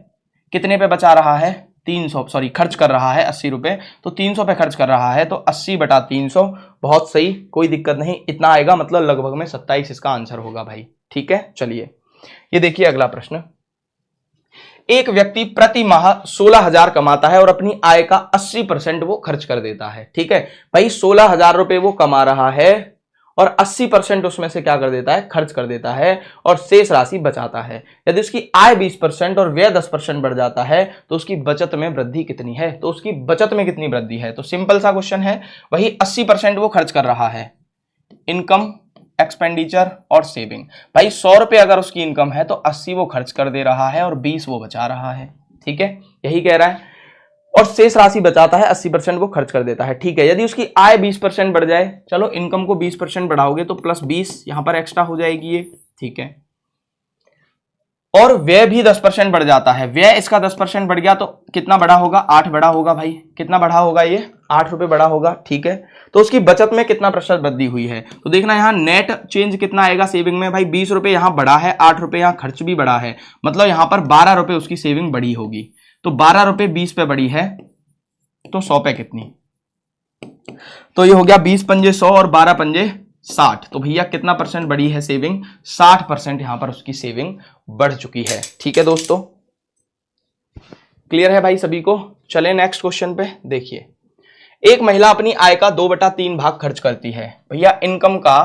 कितने पे बचा रहा है 300, सॉरी खर्च कर रहा है 80 रुपए, तो 300 पे खर्च कर रहा है, तो 80/300। बहुत सही, कोई दिक्कत नहीं, इतना आएगा, मतलब लगभग में 27 इसका आंसर होगा भाई। ठीक है, चलिए ये देखिए अगला प्रश्न। एक व्यक्ति प्रति माह 16,000 कमाता है और अपनी आय का 80% वो खर्च कर देता है। ठीक है भाई, 16,000 रुपए वो कमा रहा है और 80% उसमें से क्या कर देता है, खर्च कर देता है और शेष राशि बचाता है। यदि उसकी आय 20% और व्यय 10% बढ़ जाता है तो उसकी बचत में वृद्धि कितनी है, तो उसकी बचत में कितनी वृद्धि है। तो सिंपल सा क्वेश्चन है, वही 80% वो खर्च कर रहा है, इनकम, एक्सपेंडिचर और सेविंग। भाई 100 रुपए अगर उसकी इनकम है तो 80 वो खर्च कर दे रहा है और 20 वो बचा रहा है। ठीक है, यही कह रहा है, और शेष राशि बचाता है, 80% वो खर्च कर देता है। ठीक है, यदि उसकी आय 20% बढ़ जाए, चलो इनकम को 20% बढ़ाओगे तो प्लस 20 यहां पर एक्स्ट्रा हो जाएगी ये। ठीक है, और व्यय भी 10% बढ़ जाता है, व्यय इसका 10% बढ़ गया तो कितना बढ़ा होगा, 8 बढ़ा होगा भाई। कितना बढ़ा होगा ये, 8 रुपए बढ़ा होगा। ठीक है, तो उसकी बचत में कितना प्रतिशत वृद्धि हुई है, तो देखना यहाँ नेट चेंज कितना आएगा सेविंग में। भाई 20 रुपए यहाँ बढ़ा है, 8 रुपए यहाँ खर्च भी बढ़ा है, मतलब यहाँ पर 12 रुपए उसकी सेविंग बढ़ी होगी। तो 12 रुपए 20 पे बढ़ी है तो 100 पे कितनी, तो ये हो गया 20 पंजे 100 और 12 पंजे 60। तो भैया कितना परसेंट बढ़ी है सेविंग, 60% यहां पर उसकी सेविंग बढ़ चुकी है। ठीक है दोस्तों, क्लियर है भाई सभी को। चले नेक्स्ट क्वेश्चन पे। देखिए, एक महिला अपनी आय का 2/3 भाग खर्च करती है। भैया इनकम का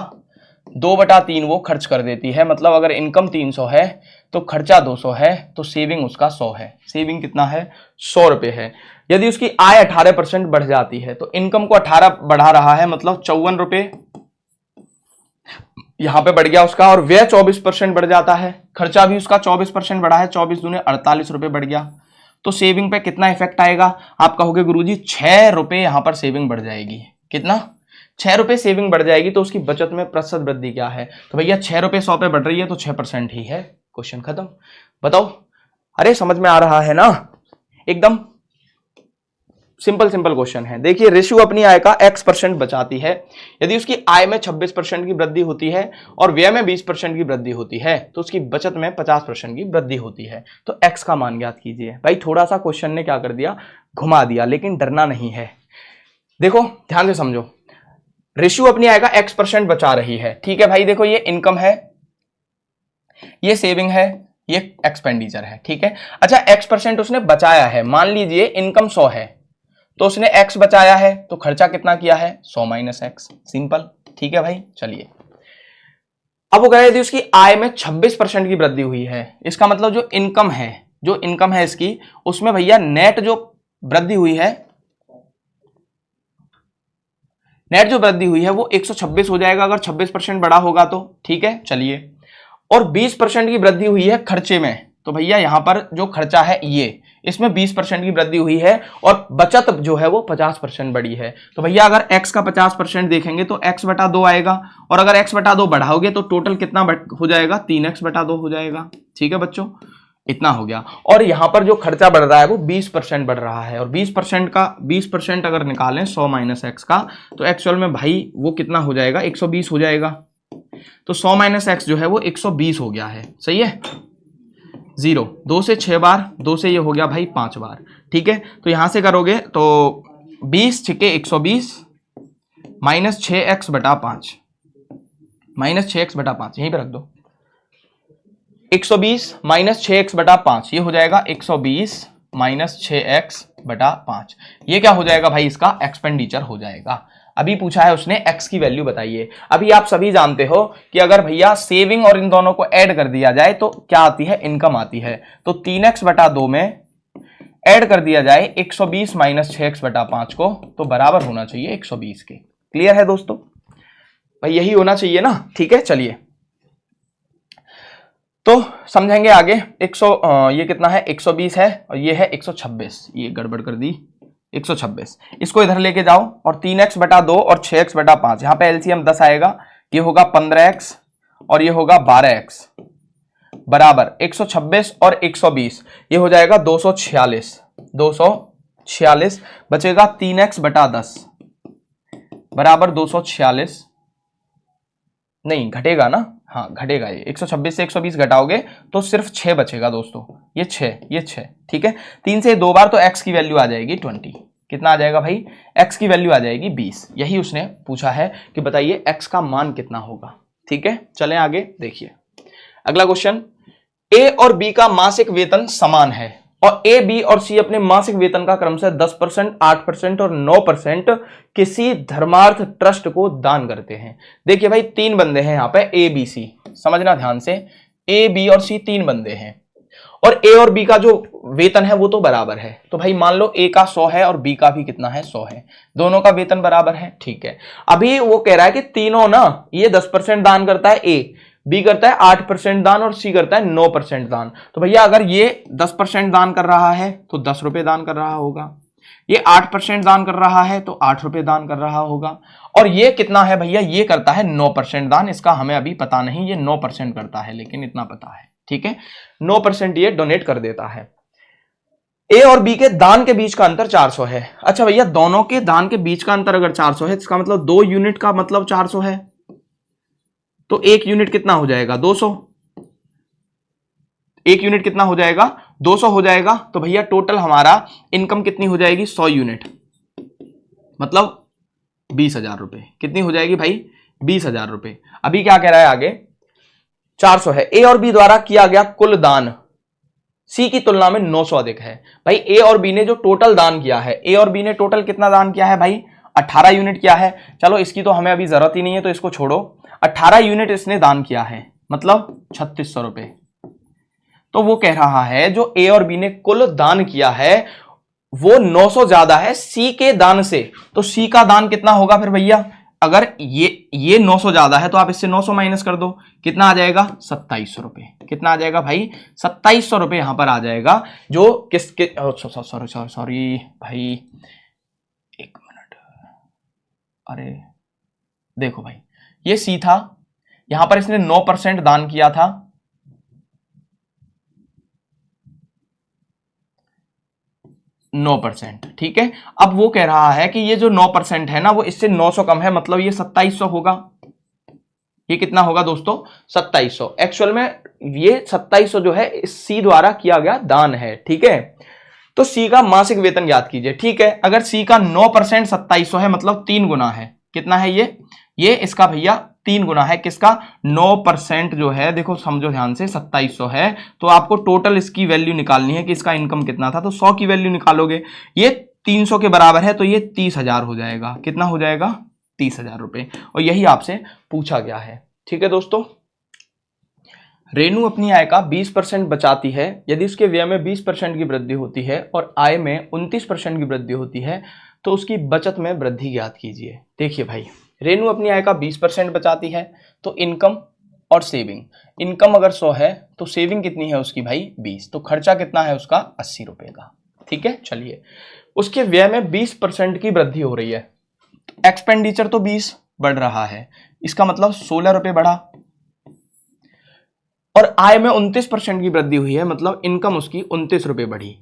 2/3 वो खर्च कर देती है, मतलब अगर इनकम 300 है तो खर्चा 200 है, तो सेविंग उसका 100 है। सेविंग कितना है, 100 रुपए है। यदि उसकी आय 18% बढ़ जाती है, तो इनकम को 18 बढ़ा रहा है, मतलब 54 रुपए यहां पे बढ़ गया उसका, और व्यय 24% बढ़ जाता है, खर्चा भी उसका 24% बढ़ा है, 24 दूने 48 रुपए बढ़ गया। तो सेविंग पे कितना इफेक्ट आएगा, आप कहोगे गुरुजी 6 रुपए यहां पर सेविंग बढ़ जाएगी। कितना, 6 रुपए सेविंग बढ़ जाएगी, तो उसकी बचत में प्रतिशत वृद्धि क्या है, तो भैया 6 रुपए 100 पे बढ़ रही है तो 6% ही है। क्वेश्चन खत्म। बताओ, अरे समझ में आ रहा है ना, एकदम सिंपल क्वेश्चन है। देखिए, रेशियो अपनी आय का x% बचाती है। यदि उसकी आय में 26% की वृद्धि होती है और व्यय में 20% की वृद्धि होती है, तो उसकी बचत में 50% की वृद्धि होती है। तो x का मान ज्ञात कीजिए। भाई थोड़ा सा क्वेश्चन ने क्या कर दिया, घुमा दिया, लेकिन डरना नहीं है। देखो ध्यान से समझो, रेशियो अपनी आय का x% बचा रही है। ठीक है भाई, देखो ये इनकम है, ये सेविंग है, ये एक्सपेंडिचर है। ठीक है, अच्छा x% उसने बचाया है। मान लीजिए इनकम 100 है तो उसने x बचाया है, तो खर्चा कितना किया है, 100 - x। सिंपल। ठीक है भाई, चलिए अब वो कह रहे थे उसकी आय में 26% की वृद्धि हुई है। इसका मतलब जो इनकम है इसकी, उसमें भैया नेट जो वृद्धि हुई है, नेट जो वृद्धि हुई है वो 126 हो जाएगा अगर 26% बढ़ा होगा तो। ठीक है, चलिए, और 20% की वृद्धि हुई है खर्चे में, तो भैया यहां पर जो खर्चा है ये, इसमें 20% की वृद्धि हुई है और बचत जो है वो 50% बढ़ी है। तो भैया अगर x का 50% देखेंगे तो x/2 आएगा, और अगर x/2 बढ़ाओगे तो टोटल कितना हो जाएगा, 3x/2 हो जाएगा। ठीक है बच्चों, इतना हो गया। और यहां पर जो खर्चा बढ़ रहा है वो 20% बढ़ रहा है, और 20% अगर निकालें 100 - x का, तो एक्चुअल में भाई वो कितना हो जाएगा, 120 हो जाएगा। तो 100 - x जो है वो 120 हो गया है। सही है, 0 2 से 6 बार, 2 से ये हो गया भाई 5 बार। ठीक है, तो यहां से करोगे तो 20 × 120 - 6x/5, माइनस 6x/5, यहीं पे रख दो। 120 माइनस 6x/5, ये हो जाएगा 120 माइनस 6x/5। ये क्या हो जाएगा भाई, इसका एक्सपेंडिचर हो जाएगा। अभी पूछा है उसने x की वैल्यू बताइए। अभी आप सभी जानते हो कि अगर भैया सेविंग और इन दोनों को ऐड कर दिया जाए तो क्या आती है, इनकम आती है। तो 3x/2 में ऐड कर दिया जाए 120 माइनस 6x/5 को, तो बराबर होना चाहिए 120 के। क्लियर है दोस्तों, भाई यही होना चाहिए ना। ठीक है, चलिए तो समझेंगे आगे। ये कितना है, 120 है और ये है 126, ये गड़बड़ कर दी, 126। इसको इधर लेके जाओ और 3x/2 और 6x/5, यहां पे एलसीएम 10 आएगा, ये होगा 15x और ये होगा 12x, बराबर 126 और 120, ये हो जाएगा 246 बचेगा 3x/10 बराबर 246, नहीं घटेगा ना, हाँ घटेगा, ये 126 से 120 घटाओगे तो सिर्फ 6 बचेगा दोस्तों, ये 6। ठीक है, 3 से 2 बार तो x की वैल्यू आ जाएगी 20। कितना आ जाएगा भाई, x की वैल्यू आ जाएगी 20। यही उसने पूछा है कि बताइए x का मान कितना होगा। ठीक है, चलें आगे देखिए अगला क्वेश्चन। ए और बी का मासिक वेतन समान है और ए, बी और सी अपने मासिक वेतन का क्रमशः 10%, 8% और 9% किसी धर्मार्थ ट्रस्ट को दान करते हैं। देखिए भाई 3 बंदे हैं यहाँ पे, ए बी सी, समझना ध्यान से, ए बी और सी 3 बंदे हैं और ए और बी का जो वेतन है वो तो बराबर है। तो भाई मान लो ए का 100 है और बी का भी कितना है, 100 है, दोनों का वेतन बराबर है। ठीक है, अभी वो कह रहा है कि तीनों ना, ये 10% दान करता है ए, बी करता है 8% दान और सी करता है 9% दान। तो भैया अगर ये 10% दान कर रहा है तो 10 रुपए दान कर रहा होगा, ये 8% दान कर रहा है तो 8 रुपए दान कर रहा होगा, और ये कितना है भैया, ये करता है 9% दान। इसका हमें अभी पता नहीं, ये 9% करता है, लेकिन इतना पता है। ठीक है, 9% ये डोनेट कर देता है। ए और बी के दान के बीच का अंतर 400 है। अच्छा भैया, दोनों के दान के बीच का अंतर अगर 400 है, इसका मतलब 2 यूनिट का मतलब 400 है, तो 1 यूनिट कितना हो जाएगा, 200। 1 यूनिट कितना हो जाएगा, 200 हो जाएगा। तो भैया टोटल हमारा इनकम कितनी हो जाएगी, 100 यूनिट, मतलब 20,000 रुपए। कितनी हो जाएगी भाई, 20,000 रुपए। अभी क्या कह रहा है आगे, 400 है। ए और बी द्वारा किया गया कुल दान सी की तुलना में 900 अधिक है। भाई ए और बी ने जो टोटल दान किया है, ए और बी ने टोटल कितना दान किया है भाई, 18 यूनिट किया है। चलो इसकी तो हमें अभी जरूरत ही नहीं है, तो इसको छोड़ो। 18 यूनिट इसने दान किया है, मतलब 3600 रुपए। तो वो कह रहा है जो ए और बी ने कुल दान किया है वो 900 ज्यादा है सी के दान से। तो सी का दान कितना होगा फिर भैया, अगर ये 900 ज्यादा है तो आप इससे 900 माइनस कर दो, कितना आ जाएगा, 2700 रुपए। कितना आ जाएगा भाई, 2700 रुपए यहां पर आ जाएगा, जो किसके, सॉरी भाई, एक मिनट, अरे देखो भाई, ये सी था, यहां पर इसने 9% दान किया था, 9%। ठीक है, अब वो कह रहा है कि ये जो 9% है ना, वो इससे 900 कम है, मतलब ये 2700 होगा। ये कितना होगा दोस्तों, 2700। एक्चुअल में ये 2700 जो है इस सी द्वारा किया गया दान है। ठीक है, तो सी का मासिक वेतन ज्ञात कीजिए। ठीक है, अगर सी का 9% 2700 है, मतलब 3 गुना है। कितना है ये इसका भैया 3 गुना है। किसका, 9% जो है, देखो समझो ध्यान से, 2700 है, तो आपको टोटल इसकी वैल्यू निकालनी है कि इसका इनकम कितना था, तो 100 की वैल्यू निकालोगे, ये 300 के बराबर है, तो ये 30,000 हो जाएगा। कितना हो जाएगा, 30,000 रुपए। और यही आपसे पूछा गया है। ठीक है दोस्तों, रेनू अपनी आय का 20% बचाती है। यदि उसके व्यय में 20% की वृद्धि होती है और आय में 29% की वृद्धि होती है, तो उसकी बचत में वृद्धि ज्ञात कीजिए। देखिए भाई, रेनू अपनी आय का 20% बचाती है, तो इनकम और सेविंग, इनकम अगर 100 है तो सेविंग कितनी है उसकी भाई, 20, तो खर्चा कितना है उसका, 80 रुपए का। ठीक है, चलिए, उसके व्यय में 20% की वृद्धि हो रही है, तो एक्सपेंडिचर तो 20 बढ़ रहा है, इसका मतलब 16 रुपए बढ़ा, और आय में 29% की वृद्धि हुई है, मतलब इनकम उसकी 29 रुपए बढ़ी।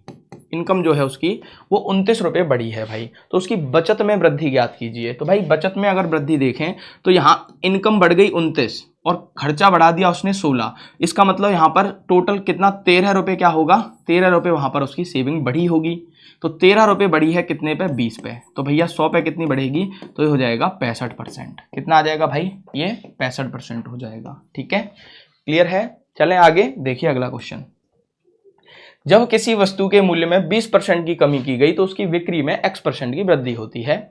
इनकम जो है उसकी वो 29 रुपए बढ़ी है भाई, तो उसकी बचत में वृद्धि ज्ञात कीजिए। तो भाई बचत में अगर वृद्धि देखें तो यहाँ इनकम बढ़ गई 29, और खर्चा बढ़ा दिया उसने 16, इसका मतलब यहाँ पर टोटल कितना 13 रुपये क्या होगा, 13 रुपये वहाँ पर उसकी सेविंग बढ़ी होगी। तो 13 रुपये बढ़ी है कितने पे, 20 पे, तो भैया 100 पे कितनी बढ़ेगी, तो ये हो जाएगा 65%। कितना आ जाएगा भाई, ये 65% हो जाएगा। ठीक है, क्लियर है। चलें आगे, देखिए अगला क्वेश्चन। जब किसी वस्तु के मूल्य में 20% की कमी की गई तो उसकी बिक्री में x% की वृद्धि होती है।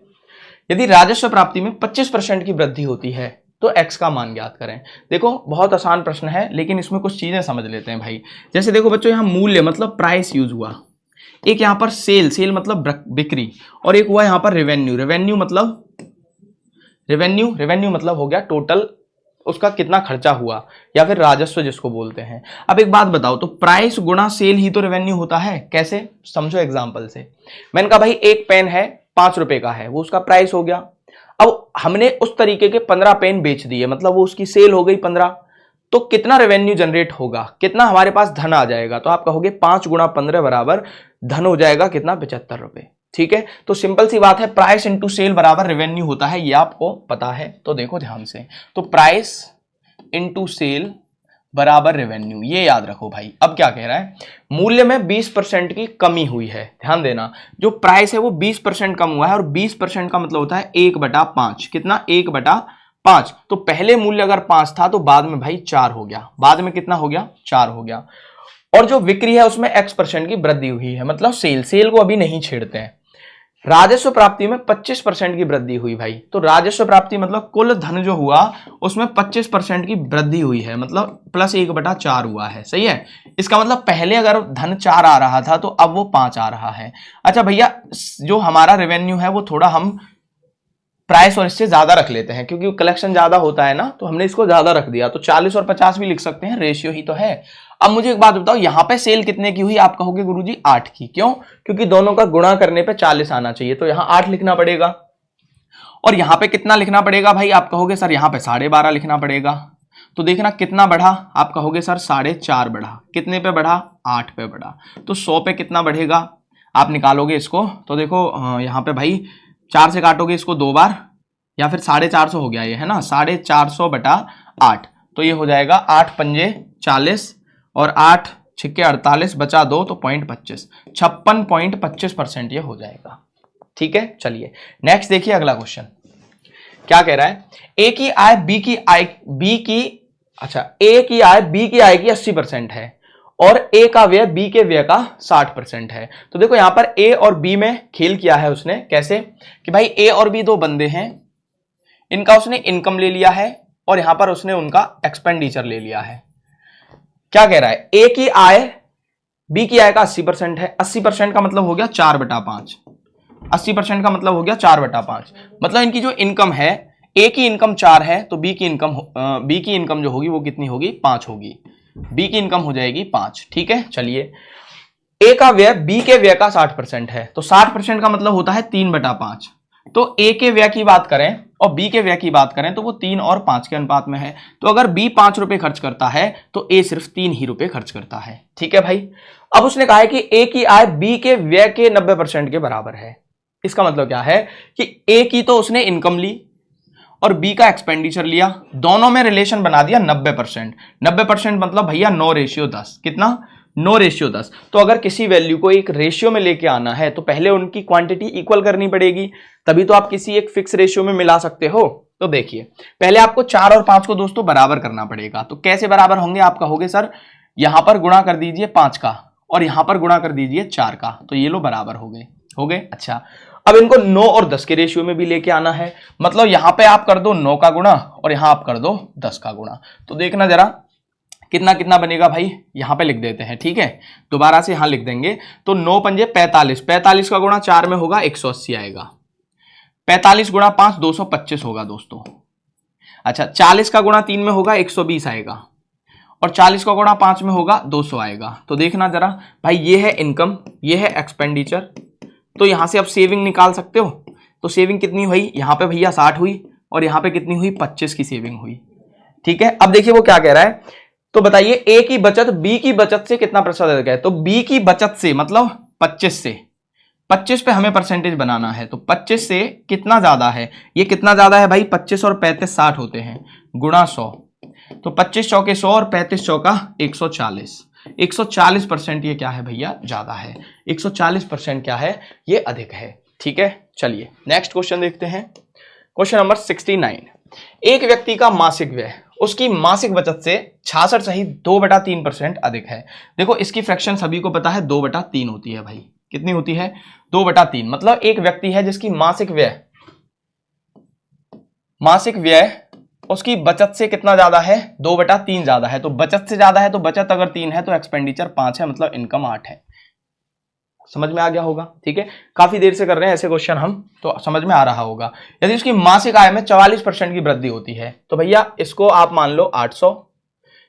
यदि राजस्व प्राप्ति में 25% की वृद्धि होती है तो x का मान ज्ञात करें। देखो बहुत आसान प्रश्न है, लेकिन इसमें कुछ चीजें समझ लेते हैं भाई। जैसे देखो बच्चों, यहाँ मूल्य मतलब प्राइस यूज हुआ, एक यहाँ पर सेल मतलब बिक्री, और एक हुआ यहाँ पर रेवेन्यू मतलब हो गया टोटल उसका कितना खर्चा हुआ, या फिर राजस्व जिसको बोलते हैं। अब एक बात बताओ, तो प्राइस गुणा सेल ही तो रेवेन्यू होता है। कैसे, समझो एग्जांपल से। मैंने कहा भाई एक पेन है 5 रुपए का है, वो उसका प्राइस हो गया। अब हमने उस तरीके के 15 पेन बेच दिए, मतलब वो उसकी सेल हो गई 15, तो कितना रेवेन्यू जनरेट होगा, कितना हमारे पास धन आ जाएगा। तो आप कहोगे 5 गुणा 15 बराबर धन हो जाएगा कितना, 75 रुपए। ठीक है, तो सिंपल सी बात है, प्राइस इंटू सेल बराबर रेवेन्यू होता है, ये आपको पता है। तो देखो ध्यान से, तो प्राइस इंटू सेल बराबर रेवेन्यू, ये याद रखो भाई। अब क्या कह रहा है, मूल्य में 20% की कमी हुई है। ध्यान देना, जो प्राइस है वो 20% कम हुआ है, और 20% का मतलब होता है 1/5। कितना, 1/5। तो पहले मूल्य अगर 5 था तो बाद में भाई 4 हो गया, बाद में कितना हो गया, 4 हो गया। और जो बिक्री है उसमें x% की वृद्धि हुई है, मतलब सेल को अभी नहीं छेड़ते हैं। राजस्व प्राप्ति में 25% की वृद्धि हुई भाई। तो राजस्व प्राप्ति मतलब कुल धन जो हुआ उसमें 25% की वृद्धि हुई है, मतलब प्लस 1/4 हुआ है। सही है, इसका मतलब पहले अगर धन 4 आ रहा था तो अब वो 5 आ रहा है। अच्छा भैया, जो हमारा रेवेन्यू है वो थोड़ा हम प्राइस और इससे ज्यादा रख लेते हैं, क्योंकि कलेक्शन ज्यादा होता है ना, तो हमने इसको ज्यादा रख दिया। तो 40 और 50 भी लिख सकते हैं, रेशियो ही तो है। अब मुझे एक बात बताओ, यहां पे सेल कितने की हुई, आप कहोगे गुरुजी 8 की। क्यों, क्योंकि दोनों का गुणा करने पे 40 आना चाहिए, तो यहां 8 लिखना पड़ेगा। और यहां पे कितना लिखना पड़ेगा भाई, आप कहोगे सर यहां पे 12.5 लिखना पड़ेगा। तो देखना कितना बढ़ा, आप कहोगे सर 4.5 बढ़ा। कितने पे बढ़ा, 8 पे बढ़ा। तो 100 पे कितना बढ़ेगा, आप निकालोगे इसको, तो देखो यहाँ पे भाई 4 से काटोगे इसको 2 बार, या फिर 450 हो गया ये, है ना, 450/8। तो ये हो जाएगा 8 पंजे 40 और 8 छिक्के 48, बचा 2 तो 0.25, 56.25% ये हो जाएगा। ठीक है, चलिए नेक्स्ट देखिए अगला क्वेश्चन क्या कह रहा है। ए की आय बी की आय की 80% है और ए का व्यय बी के व्यय का 60% है। तो देखो यहां पर ए और बी में खेल किया है उसने। कैसे कि भाई ए और बी दो बंदे हैं, इनका उसने इनकम ले लिया है और यहां पर उसने उनका एक्सपेंडिचर ले लिया है। क्या कह रहा है, ए की आय बी की आय का 80% है। 80% का मतलब हो गया 4/5। 80% का मतलब हो गया 4/5। मतलब इनकी जो इनकम है, ए की इनकम 4 है तो बी की इनकम जो होगी वो कितनी होगी, 5 होगी। बी की इनकम हो जाएगी 5। ठीक है, चलिए ए का व्यय बी के व्यय का 60% है, तो 60% का मतलब होता है 3/5। तो ए के व्यय की बात करें और बी के व्यय की बात करें तो वो 3 और 5 के अनुपात में है। तो अगर बी 5 रुपए खर्च करता है तो ए सिर्फ 3 ही रुपए खर्च करता है। ठीक है भाई, अब उसने कहा है कि ए की आय बी के व्यय के 90% के बराबर है। इसका मतलब क्या है कि ए की तो उसने इनकम ली और बी का एक्सपेंडिचर लिया, दोनों में रिलेशन बना दिया 90%। 90% मतलब भैया 9:10। कितना, 9:10। तो अगर किसी वैल्यू को एक रेशियो में लेके आना है तो पहले उनकी क्वांटिटी इक्वल करनी पड़ेगी, तभी तो आप किसी एक फिक्स रेशियो में मिला सकते हो। तो देखिए पहले आपको 4 और 5 को दोस्तों बराबर करना पड़ेगा। तो कैसे बराबर होंगे, आप कहोगे सर यहां पर गुणा कर दीजिए 5 का और यहां पर गुणा कर दीजिए 4 का, तो ये लो बराबर हो गए। अच्छा, अब इनको 9 और 10 के रेशियो में भी लेके आना है। मतलब यहां पे आप कर दो 9 का गुणा और यहां आप कर दो 10 का गुणा। तो देखना जरा कितना कितना बनेगा भाई, यहां पे लिख देते हैं। ठीक है, दोबारा से यहां लिख देंगे। तो 9 पंजे 45, 45 का गुणा 4 में होगा 180 आएगा। 45 गुणा 5 225 होगा दोस्तों। अच्छा, 40 का गुणा 3 में होगा 120 आएगा और 40 का गुणा 5 में होगा 200 आएगा। तो देखना जरा भाई, ये है इनकम, ये है एक्सपेंडिचर। तो यहां से आप सेविंग निकाल सकते हो। तो सेविंग कितनी हुई, यहां पे भैया 60 हुई और यहां पे कितनी हुई, 25 की सेविंग हुई। ठीक है, अब देखिए वो क्या कह रहा है। तो बताइए ए की बचत बी की बचत से कितना प्रतिशत अधिक है। तो बी की बचत से मतलब 25 से, 25 पे हमें परसेंटेज बनाना है। तो 25 से कितना ज्यादा है, ये कितना ज्यादा है भाई, 25 और 35 60 होते हैं, गुणा 100। तो 25 चौके 100 और 35 चौका 140। 140% ये क्या है भैया, ज्यादा है। 140% क्या है, ये अधिक है। ठीक है, चलिए नेक्स्ट क्वेश्चन देखते हैं। Question number 69। एक व्यक्ति का मासिक व्यय उसकी मासिक बचत से 66 सहित 2/3% अधिक है। देखो इसकी फ्रैक्शन सभी को पता है 2/3 होती है भाई। कितनी होती है, 2/3। मतलब एक व्यक्ति है जिसकी मासिक व्यय उसकी बचत से कितना ज्यादा है, 2/3 ज्यादा है। तो बचत से ज्यादा है तो बचत अगर 3 है तो एक्सपेंडिचर 5 है, मतलब इनकम 8 है। समझ में आ गया होगा। ठीक है, काफी देर से कर रहे हैं ऐसे क्वेश्चन हम, तो समझ में आ रहा होगा। यदि उसकी मासिक आय में 44% की वृद्धि होती है तो भैया इसको आप मान लो 800,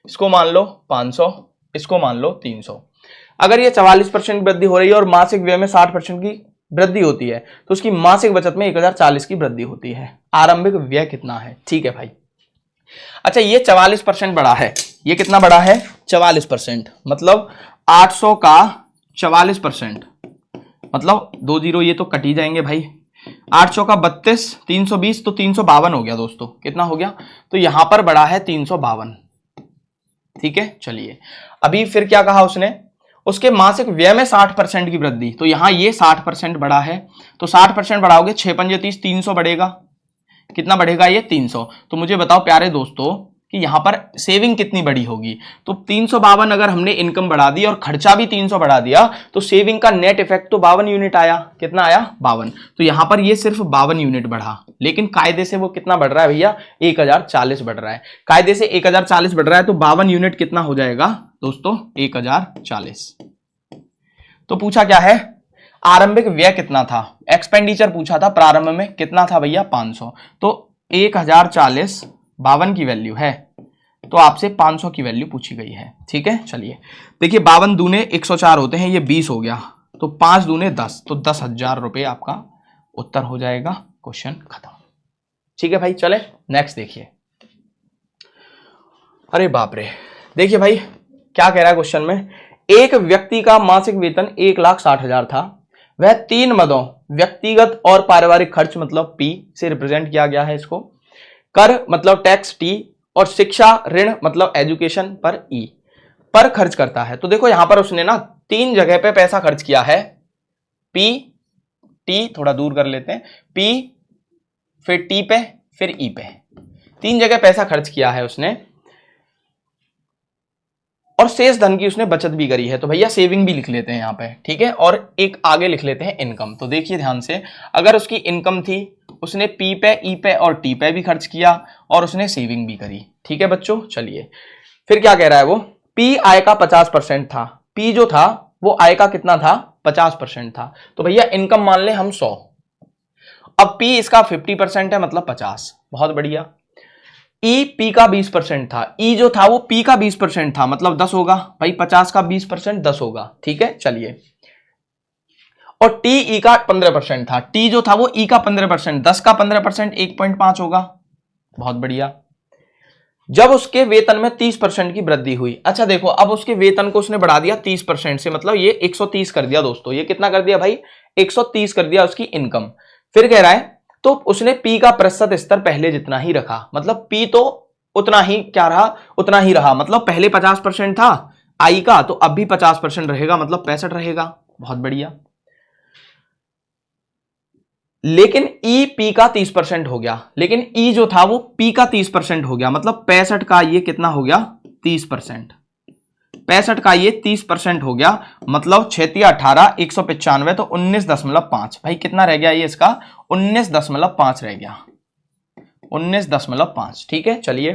इसको मान लो 500, इसको मान लो 300। अगर ये 44% की वृद्धि हो रही है और मासिक व्यय में 60% की वृद्धि होती है तो उसकी मासिक बचत में 1040 की वृद्धि होती है। आरंभिक व्यय कितना है? ठीक है भाई। अच्छा, ये 44% बढ़ा है, ये कितना बढ़ा है, 44%। मतलब 800 का 44%, मतलब 2 जीरो ये तो कट ही जाएंगे भाई। 800 का 32, 320 तो 352 हो गया दोस्तों। कितना हो गया, तो यहां पर बढ़ा है 352। ठीक है, चलिए अभी फिर क्या कहा उसने, उसके मासिक व्यय में 60% की वृद्धि, तो यहां ये 60% बढ़ा है। तो 60% बढ़ाओगे 6 पंजे 30, 300 बढ़ेगा। कितना बढ़ेगा ये, 300। तो मुझे बताओ प्यारे दोस्तों कि यहां पर सेविंग कितनी बड़ी होगी। तो 352 अगर हमने इनकम बढ़ा दी और खर्चा भी 300 बढ़ा दिया तो सेविंग का नेट इफेक्ट तो 52 यूनिट आया। कितना आया, 52। तो यहां पर ये सिर्फ 52 यूनिट बढ़ा, लेकिन कायदे से वो कितना बढ़ रहा है भैया, 1040 बढ़ रहा है। कायदे से 1040 बढ़ रहा है तो 52 यूनिट कितना हो जाएगा दोस्तों, 1040। तो पूछा क्या है, आरंभिक व्यय कितना था, एक्सपेंडिचर पूछा था प्रारंभ में, कितना था भैया 500। तो 1040 52 की वैल्यू है तो आपसे 500 की वैल्यू पूछी गई है। ठीक है, चलिए देखिए 52 दूने 104 होते हैं, ये 20 हो गया, तो 5 दूने 10, तो 10,000 रुपए आपका उत्तर हो जाएगा। क्वेश्चन खत्म। ठीक है भाई, चले नेक्स्ट देखिए। अरे बाप रे, देखिए भाई क्या कह रहा है क्वेश्चन में, एक व्यक्ति का मासिक वेतन 1,60,000 था। वह 3 मदों व्यक्तिगत और पारिवारिक खर्च मतलब P से रिप्रेजेंट किया गया है इसको, कर मतलब टैक्स T, और शिक्षा ऋण मतलब एजुकेशन पर E पर खर्च करता है। तो देखो यहां पर उसने ना 3 जगह पे पैसा खर्च किया है, P T थोड़ा दूर कर लेते हैं, P फिर T पे फिर E पे, 3 जगह पैसा खर्च किया है उसने, और शेष धन की उसने बचत भी करी है। तो भैया सेविंग भी लिख लेते हैं यहाँ पे। ठीक है, और एक आगे लिख लेते हैं इनकम। तो देखिए ध्यान से, अगर उसकी इनकम थी, उसने P पे E पे और T पे भी खर्च किया और उसने सेविंग भी करी। ठीक है बच्चों, चलिए फिर क्या कह रहा है वो, P आय का 50% था। P जो था वो आय का कितना था, 50% था। तो भैया इनकम मान ले हम 100, अब P इसका 50% है मतलब 50। बहुत बढ़िया। ई पी का 20% था, ई जो था वो पी का 20% था मतलब 10 होगा भाई, 50 का 20% 10 होगा। ठीक है, चलिए, और टी ई का 15% था, टी जो था वो ई का 15%, 10 का 15% 1.5 होगा। बहुत बढ़िया। जब उसके वेतन में 30% की वृद्धि हुई, अच्छा देखो अब उसके वेतन को उसने बढ़ा दिया 30% से, मतलब ये 130 कर दिया दोस्तों। ये कितना कर दिया भाई, 130 कर दिया उसकी इनकम। फिर कह रहा है तो उसने पी का प्रतिशत स्तर पहले जितना ही रखा, मतलब पी तो उतना ही क्या रहा, उतना ही रहा। मतलब पहले 50% था आई का, तो अब भी 50% रहेगा, मतलब 65 रहेगा। बहुत बढ़िया। लेकिन ई पी का 30% हो गया, लेकिन ई जो था वो पी का 30% हो गया, मतलब 65 का ये कितना हो गया, 30%। 65 का ये 30% हो गया, मतलब 6 18 195, तो 19.5 भाई कितना रह गया ये इसका, 19.5 रह गया, 19.5। ठीक है, चलिए,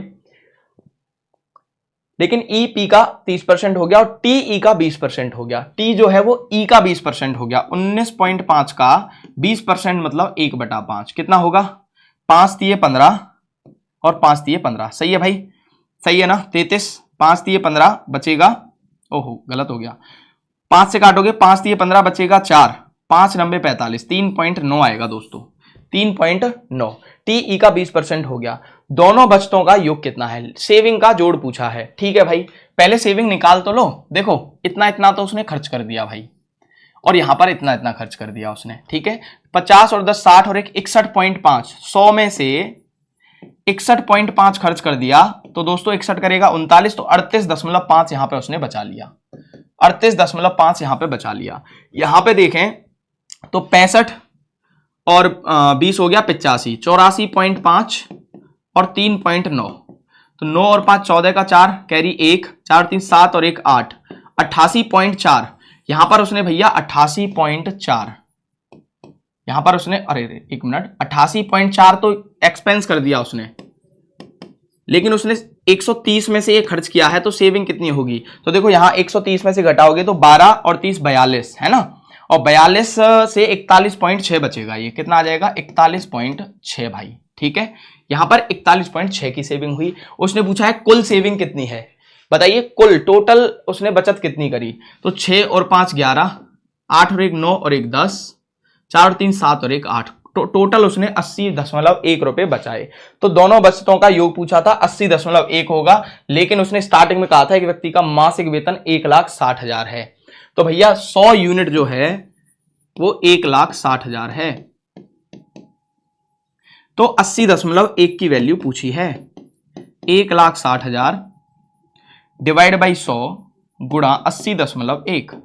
लेकिन ई पी का 30% हो गया और टी ई का 20% हो गया। टी जो है वो ई का 20% हो गया, 19.5 का 20% मतलब 1/5 कितना होगा, 5 तिये 15 और 5 तिये 15। सही है भाई, सही है ना, 33, 5 तिये 15 बचेगा, ओहो गलत हो गया, 5 से काटोगे 5 तिये 15 बचेगा 4, 5 9 45, 3.9 आएगा दोस्तों, 3.9। टी ई का 20% हो गया। दोनों बचतों का योग कितना है, सेविंग का जोड़ पूछा है। ठीक है भाई, पहले सेविंग निकाल तो लो। देखो इतना इतना तो उसने खर्च कर दिया भाई, और यहां पर इतना इतना खर्च कर दिया उसने। ठीक है, 50 और 10 60 और एक 61.5, 100 में से 61.5 खर्च कर दिया तो दोस्तों 61 करेगा 39, तो 38.5 यहां पे उसने बचा लिया, 38.5 यहां पे बचा लिया। यहां पे देखें तो 65 और 20 हो गया 85, 84.5 और 3.9, तो 9 और 5 14 का 4 कैरी 1, 4 3 7 और 1 8, 88.4 यहां पर उसने भैया 88.4 यहां पर उसने, अरे एक मिनट, 88.4 तो एक्सपेंस कर दिया उसने, लेकिन उसने 130 में से ये खर्च किया है, तो सेविंग कितनी होगी? तो देखो यहां 130 में से घटाओगे तो 12 और 30 42 है ना, और 42 से 41.6 बचेगा, ये कितना आ जाएगा 41.6 भाई। ठीक है, यहां पर 41.6 की सेविंग हुई। उसने पूछा है कुल सेविंग कितनी है, बताइए कुल टोटल उसने बचत कितनी करी? तो 6 और 5 11, 8 और 1 9 और 1 10, 4 और 3 7 और 1 8, टोटल उसने 80.1 रुपए बचाए। तो दोनों बचतों का योग पूछा था, 80.1 होगा, लेकिन उसने स्टार्टिंग में कहा था एक व्यक्ति का मासिक वेतन 1,60,000 है, तो भैया 100 यूनिट जो है वो 1,60,000 है, तो 80.1 की वैल्यू पूछी है, 1,60,000 डिवाइड बाई 100 गुणा 80.1,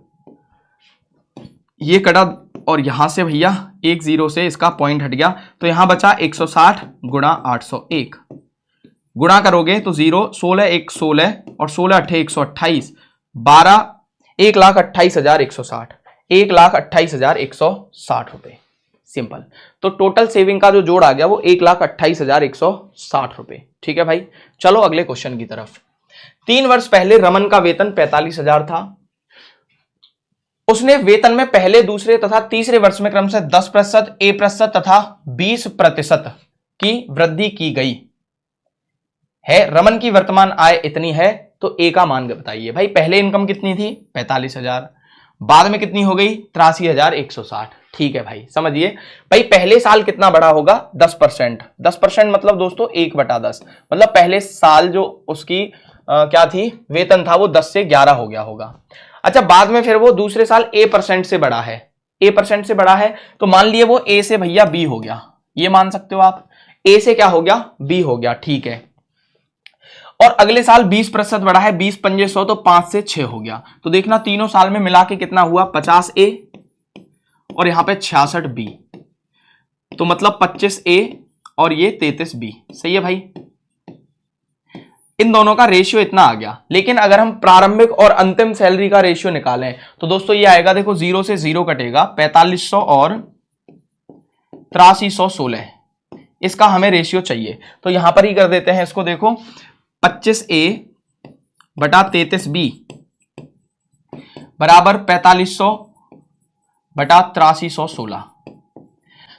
ये कटा और यहां से भैया 1 0 से इसका पॉइंट हट गया, तो यहां बचा 160 गुणा 801, गुणा करोगे तो 0 16 1 16 और 16 8 128, 12 1,28,160, 1,28,160 रुपए, सिंपल। तो टोटल सेविंग का जो जोड़ आ गया वो 1,28,160 रुपए। ठीक है भाई, चलो अगले क्वेश्चन की तरफ। 3 वर्ष पहले रमन का वेतन 45,000 था, उसने वेतन में पहले दूसरे तथा तीसरे वर्ष में क्रमशः 10%, A% तथा 20% की वृद्धि की गई है। रमन की वर्तमान आय इतनी है, तो ए का मान बताइए। भाई पहले इनकम कितनी थी 45,000, बाद में कितनी हो गई 83,160। ठीक है भाई, समझिए भाई पहले साल कितना बढ़ा होगा 10%, 10% मतलब दोस्तों 1/10, मतलब पहले साल जो उसकी क्या थी वेतन था वो 10 से 11 हो गया होगा। अच्छा, बाद में फिर वो दूसरे साल A% से बढ़ा है, A% से बढ़ा है, तो मान लिए वो A से भैया B हो गया, ये मान सकते हो आप, A से क्या हो गया B हो गया। ठीक है, और अगले साल 20% बढ़ा है, 20 पंजे 100, तो 5 से 6 हो गया। तो देखना तीनों साल में मिला के कितना हुआ 50A और यहां पे 66B, तो मतलब 25A और ये 33B। सही है भाई, इन दोनों का रेशियो इतना आ गया। लेकिन अगर हम प्रारंभिक और अंतिम सैलरी का रेशियो निकालें तो दोस्तों ये आएगा, देखो 0 से 0 कटेगा, 4500 और 8316, इसका हमें रेशियो चाहिए। तो यहां पर ही कर देते हैं इसको, देखो 25A बटा 33B बराबर 4500 बटा 8316,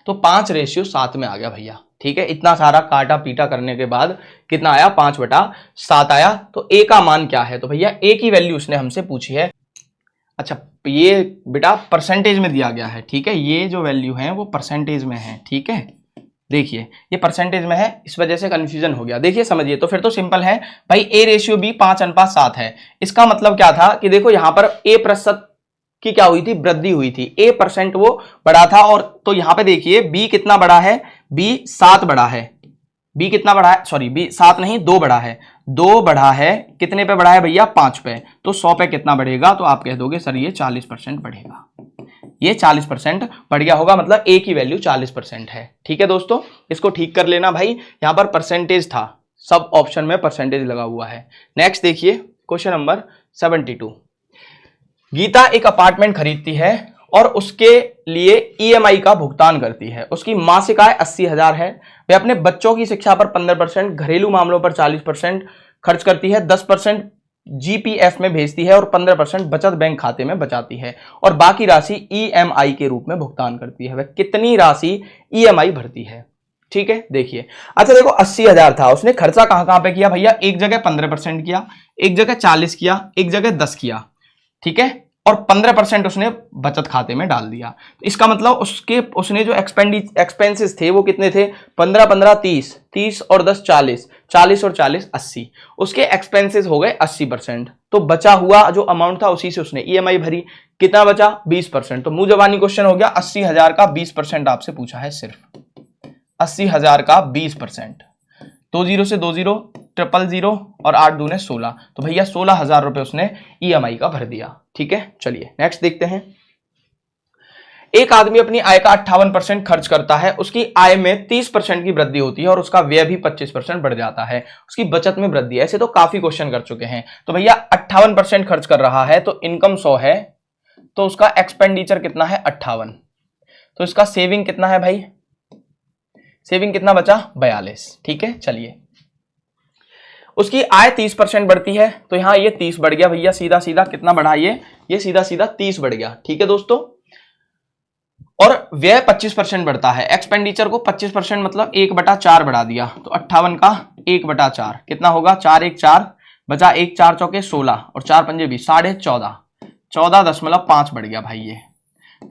तो 5:7 में आ गया भैया। ठीक है, इतना सारा काटा पीटा करने के बाद कितना आया 5/7 आया। तो ए का मान क्या है, तो भैया ए की वैल्यू उसने हमसे पूछी है। अच्छा, ये बेटा परसेंटेज में दिया गया है। ठीक है, ये जो वैल्यू है वो परसेंटेज में है। ठीक है, देखिए ये परसेंटेज में है, इस वजह से कंफ्यूजन हो गया। देखिए समझिए, तो फिर तो सिंपल है भाई, A/B 5:7 है। इसका मतलब क्या था कि देखो यहां पर A% की क्या हुई थी, वृद्धि हुई थी, A% वो बढ़ा था, और तो यहां पे देखिए B कितना बढ़ा है, B 7 बढ़ा है, B कितना बढ़ा है, सॉरी B 7 नहीं 2 बढ़ा है, 2 बढ़ा है, कितने पे बढ़ा है भैया 5 पे, तो 100 पे कितना बढ़ेगा, तो आप कह दोगे सर ये 40% बढ़ेगा, ये 40% बढ़ गया होगा, मतलब A की वैल्यू 40% है। ठीक है दोस्तों, इसको ठीक कर लेना भाई, यहां पर परसेंटेज था, सब ऑप्शन में परसेंटेज लगा हुआ है। नेक्स्ट देखिए क्वेश्चन नंबर 72। गीता एक अपार्टमेंट खरीदती है और उसके लिए EMI का भुगतान करती है। उसकी मासिक आय 80,000 है। वह अपने बच्चों की शिक्षा पर 15%, घरेलू मामलों पर 40% खर्च करती है, 10% GPF में भेजती है और 15% बचत बैंक खाते में बचाती है, और बाकी राशि EMI के रूप में भुगतान करती है। वह कितनी राशि EMI भरती है? ठीक है, देखिए। अच्छा देखो 80,000 था, उसने खर्चा कहां पे किया भैया, एक जगह 15% किया, एक जगह 40 किया, एक जगह 10 किया। ठीक है, और 15% उसने बचत खाते में डाल दिया। तो इसका मतलब उसने जो एक्सपेंसेस थे वो कितने थे, 15 15 30, 30 और 10 40, 40 और 40 80, उसके एक्सपेंसेस हो गए 80%। तो बचा हुआ जो अमाउंट था उसी से उसने EMI भरी, कितना बचा 20%। तो मुंह जबानी क्वेश्चन हो गया, 80,000 का 20% आपसे पूछा है, सिर्फ 80,000 का 20%। 2 0 से 2 0, 000 और 8 दूने 16, तो भैया 16,000 रुपए उसने EMI का भर दिया। ठीक है, चलिए नेक्स्ट देखते हैं। एक आदमी अपनी आय का 58% खर्च करता है, उसकी आय में 30% की वृद्धि होती है और उसका व्यय भी 25% बढ़ जाता है, उसकी बचत में वृद्धि। ऐसे तो काफी क्वेश्चन कर चुके हैं। तो भैया 58% खर्च कर रहा है तो इनकम 100 है, तो उसका एक्सपेंडिचर कितना है 58, तो इसका सेविंग कितना है भाई, सेविंग कितना बचा 42। ठीक है, चलिए उसकी आय 30% बढ़ती है, तो यहां ये 30 बढ़ गया भैया, सीधा सीधा कितना बढ़ा ये सीधा सीधा 30 बढ़ गया। ठीक है दोस्तों, और व्यय 25% बढ़ता है, एक्सपेंडिचर को 25% मतलब 1/4 बढ़ा दिया, तो 58 का 1/4 कितना होगा, 4 1 4 बचा 1 4 चौके 16 और 4 पंजे 20, 14.5, 14.5 बढ़ गया भाई ये।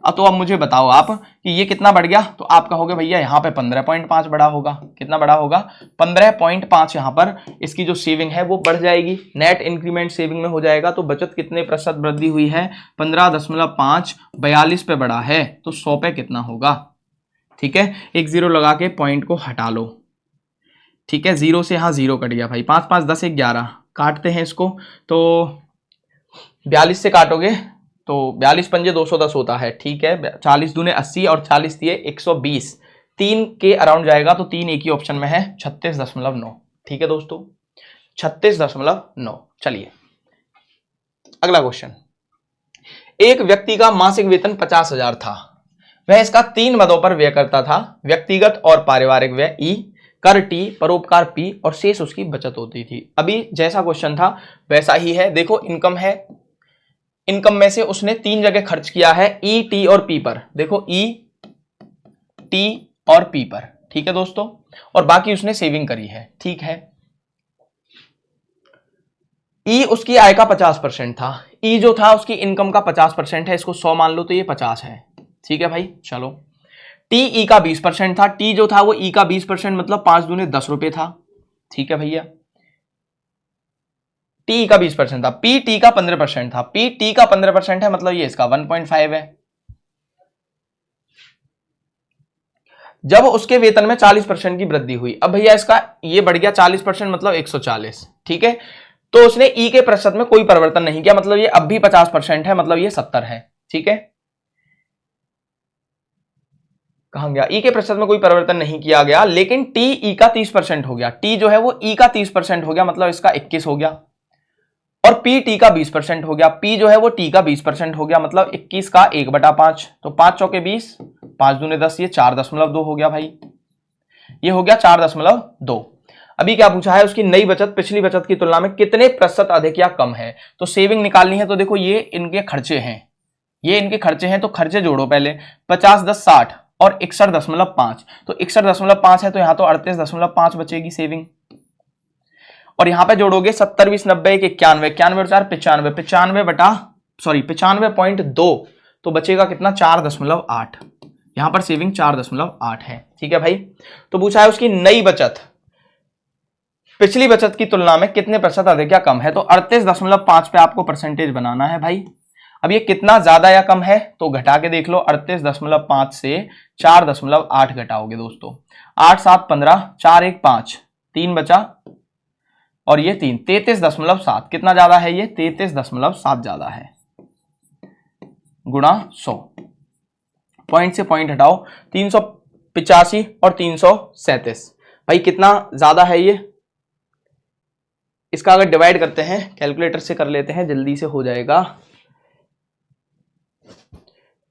तो अब मुझे बताओ आप कि ये कितना बढ़ गया, तो आप कहोगे भैया यहाँ पे 15.5 बढ़ा होगा। कितना बढ़ा होगा 15.5, यहाँ पर इसकी जो सेविंग है वो बढ़ जाएगी, नेट इंक्रीमेंट सेविंग में हो जाएगा। तो बचत कितने प्रतिशत वृद्धि हुई है 15.5, 42 पे बढ़ा है, तो 100 पे कितना होगा। ठीक है, एक 0 लगा के पॉइंट को हटा लो। ठीक है, 0 से यहाँ 0 कट गया भाई, 5 5 10 11 काटते हैं इसको, तो 42 से काटोगे तो 42 पंजे 210 होता है। ठीक है, 40 दूने 80 और 40 दिए 120, 3 के अराउंड जाएगा, तो 3 एक ही ऑप्शन में है, 36.9। ठीक है दोस्तों, 36.9। चलिए अगला क्वेश्चन। एक व्यक्ति का मासिक वेतन 50,000 था, वह इसका 3 मदों पर व्यय करता था, व्यक्तिगत और पारिवारिक व्यय E, कर T, परोपकार P और शेष उसकी बचत होती थी। अभी जैसा क्वेश्चन था वैसा ही है। देखो इनकम है, इनकम में से उसने 3 जगह खर्च किया है, E, T और P पर। देखो E, T और P पर। ठीक है दोस्तों, और बाकी उसने सेविंग करी है। ठीक है, E उसकी आय का 50% था, E जो था उसकी इनकम का 50% है, इसको 100 मान लो तो ये 50 है। ठीक है भाई, चलो T E का 20% था, T जो था वो E का 20% मतलब 5 दूने 10 रुपए था। ठीक है भैया, T का 20% था, P T का 15% था, P T का 15% है मतलब ये इसका 1.5 है। जब उसके वेतन में 40% की वृद्धि हुई, अब भैया इसका ये बढ़ गया 40% मतलब 140। ठीक है, तो उसने E के प्रतिशत में कोई परिवर्तन नहीं किया, मतलब ये अब भी 50% है, मतलब ये 70 है। ठीक है, कहां गया, E के प्रतिशत में कोई परिवर्तन नहीं किया गया, लेकिन T E का 30% हो गया, T जो है वो E का 30% हो गया, मतलब इसका 21 हो गया, और P T का 20% हो गया, P जो है वो T का 20% हो गया, मतलब 21 का 1/5, तो 5 चौके 20, 5 दूने 10, ये 4.2 हो गया भाई, ये हो गया 4.2। अभी क्या पूछा है, उसकी नई बचत पिछली बचत की तुलना में कितने प्रतिशत अधिक या कम है। तो सेविंग निकालनी है, तो देखो ये इनके खर्चे हैं, ये इनके खर्चे हैं, तो खर्चे जोड़ो पहले, 50 10 60 और 61.5, तो 61.5 है, तो यहां तो 38.5 बचेगी सेविंग। और यहां पे जोड़ोगे 70 20 90 91, 91 और 4 95, 95.2, तो बचेगा कितना 4.8। यहां पर सेविंग 4.8 है। ठीक है भाई, तो पूछा है उसकी नई बचत पिछली बचत की तुलना में कितने प्रतिशत अधिक या कम है, तो 38.5 पे आपको परसेंटेज बनाना है भाई। अब ये कितना ज्यादा या कम है, तो घटा के देख लो, 38.5 से 4.8 घटाओगे दोस्तों, 8 7 15, 4 1 5, 3 बचा और ये 3, 33.7। कितना ज्यादा है ये 33.7 ज्यादा है, गुणा 100, पॉइंट से पॉइंट हटाओ, 385 और 337। भाई कितना ज्यादा है ये, इसका अगर डिवाइड करते हैं, कैलकुलेटर से कर लेते हैं, जल्दी से हो जाएगा।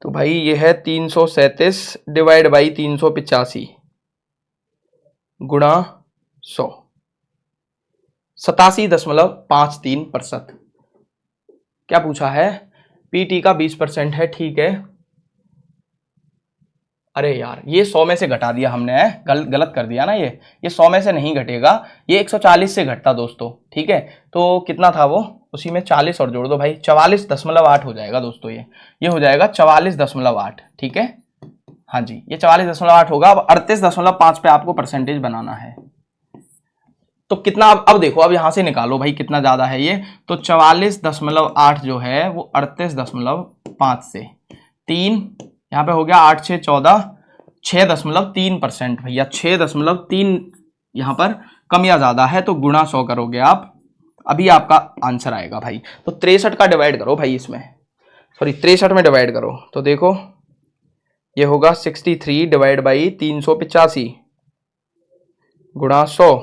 तो भाई ये है 337 डिवाइड बाई 385 गुणा 100, 87.53%। क्या पूछा है, पीटी का 20% है। ठीक है, अरे यार ये 100 में से घटा दिया हमने, गलत कर दिया ना, ये 100 में से नहीं घटेगा, ये 140 से घटता दोस्तों। ठीक है, तो कितना था वो, उसी में 40 और जोड़ दो भाई, 44.8 हो जाएगा दोस्तों, ये हो जाएगा 44.8। ठीक है, हाँ जी, ये 44.8 होगा। अब 38.5 पे आपको परसेंटेज बनाना है, तो कितना, अब देखो, अब यहां से निकालो भाई कितना ज्यादा है ये, तो 44.8 जो है वो 38.5 से 3, यहां पे हो गया 8 6 14, 6.3% भैया, 6.3 यहां पर कम या ज्यादा है तो गुणा 100 करोगे आप, अभी आपका आंसर आएगा भाई। तो 63 का डिवाइड करो भाई, इसमें सॉरी 63 में डिवाइड करो तो देखो ये होगा 63 डिवाइड बाई 385 गुणा 100,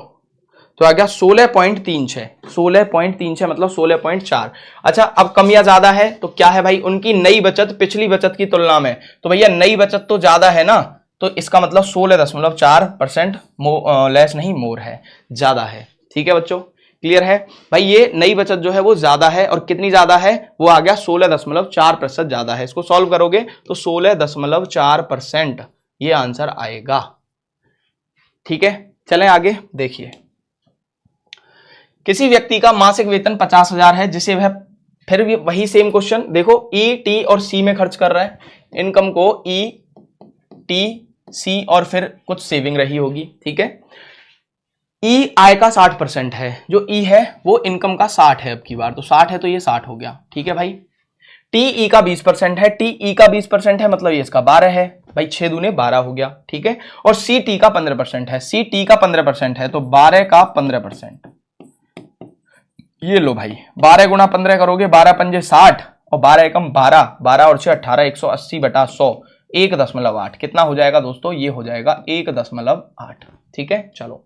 तो आ गया 16.36, 16.36 मतलब 16.4। अच्छा अब कम या ज्यादा है तो क्या है भाई, उनकी नई बचत पिछली बचत की तुलना में, तो भैया नई बचत तो ज्यादा है ना, तो इसका मतलब 16.4% लेस नहीं मोर है, ज्यादा है। ठीक है बच्चों, क्लियर है भाई, ये नई बचत जो है वो ज्यादा है, और कितनी ज्यादा है वो आ गया 16.4% ज्यादा है। इसको सॉल्व करोगे तो 16.4% ये आंसर आएगा। ठीक है, चलें आगे। देखिए किसी व्यक्ति का मासिक वेतन 50,000 है जिसे वह, फिर भी वही सेम क्वेश्चन देखो, ई टी और सी में खर्च कर रहा है, इनकम को ई टी सी और फिर कुछ सेविंग रही होगी। ठीक है, ई आय का 60% है, जो ई है वो इनकम का 60 है, अब की बार तो 60 है तो ये 60 हो गया। ठीक है भाई, टी ई का 20% है, टी ई का 20% है मतलब ये इसका 12 है भाई, 6 दूने 12 हो गया। ठीक है, और सी टी का 15% है, सी टी का 15% है तो 12 का 15%, ये लो भाई 12 गुणा 15 करोगे, 12 पंजे 60 और 12 एकम 12, 12 और 6 18, 180 बटा 100, 1.8 कितना हो जाएगा दोस्तों, ये हो जाएगा 1.8। ठीक है, चलो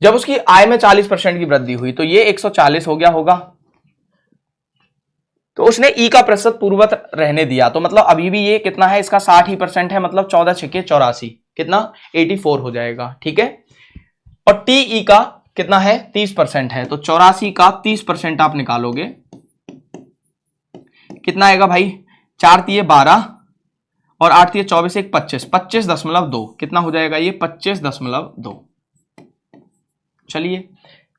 जब उसकी आय में 40% की वृद्धि हुई तो ये 140 हो गया होगा, तो उसने ई का प्रतिशत पूर्ववत रहने दिया, तो मतलब अभी भी ये कितना है, इसका 60% है, मतलब 14 छक्के 84, कितना 84 हो जाएगा। ठीक है, और टी ई का कितना है 30% है, तो 84 का 30% आप निकालोगे, कितना आएगा भाई, 4 तिये 12 और 8 तिये 24, 1 25, 25.2 कितना हो जाएगा ये 25.2। चलिए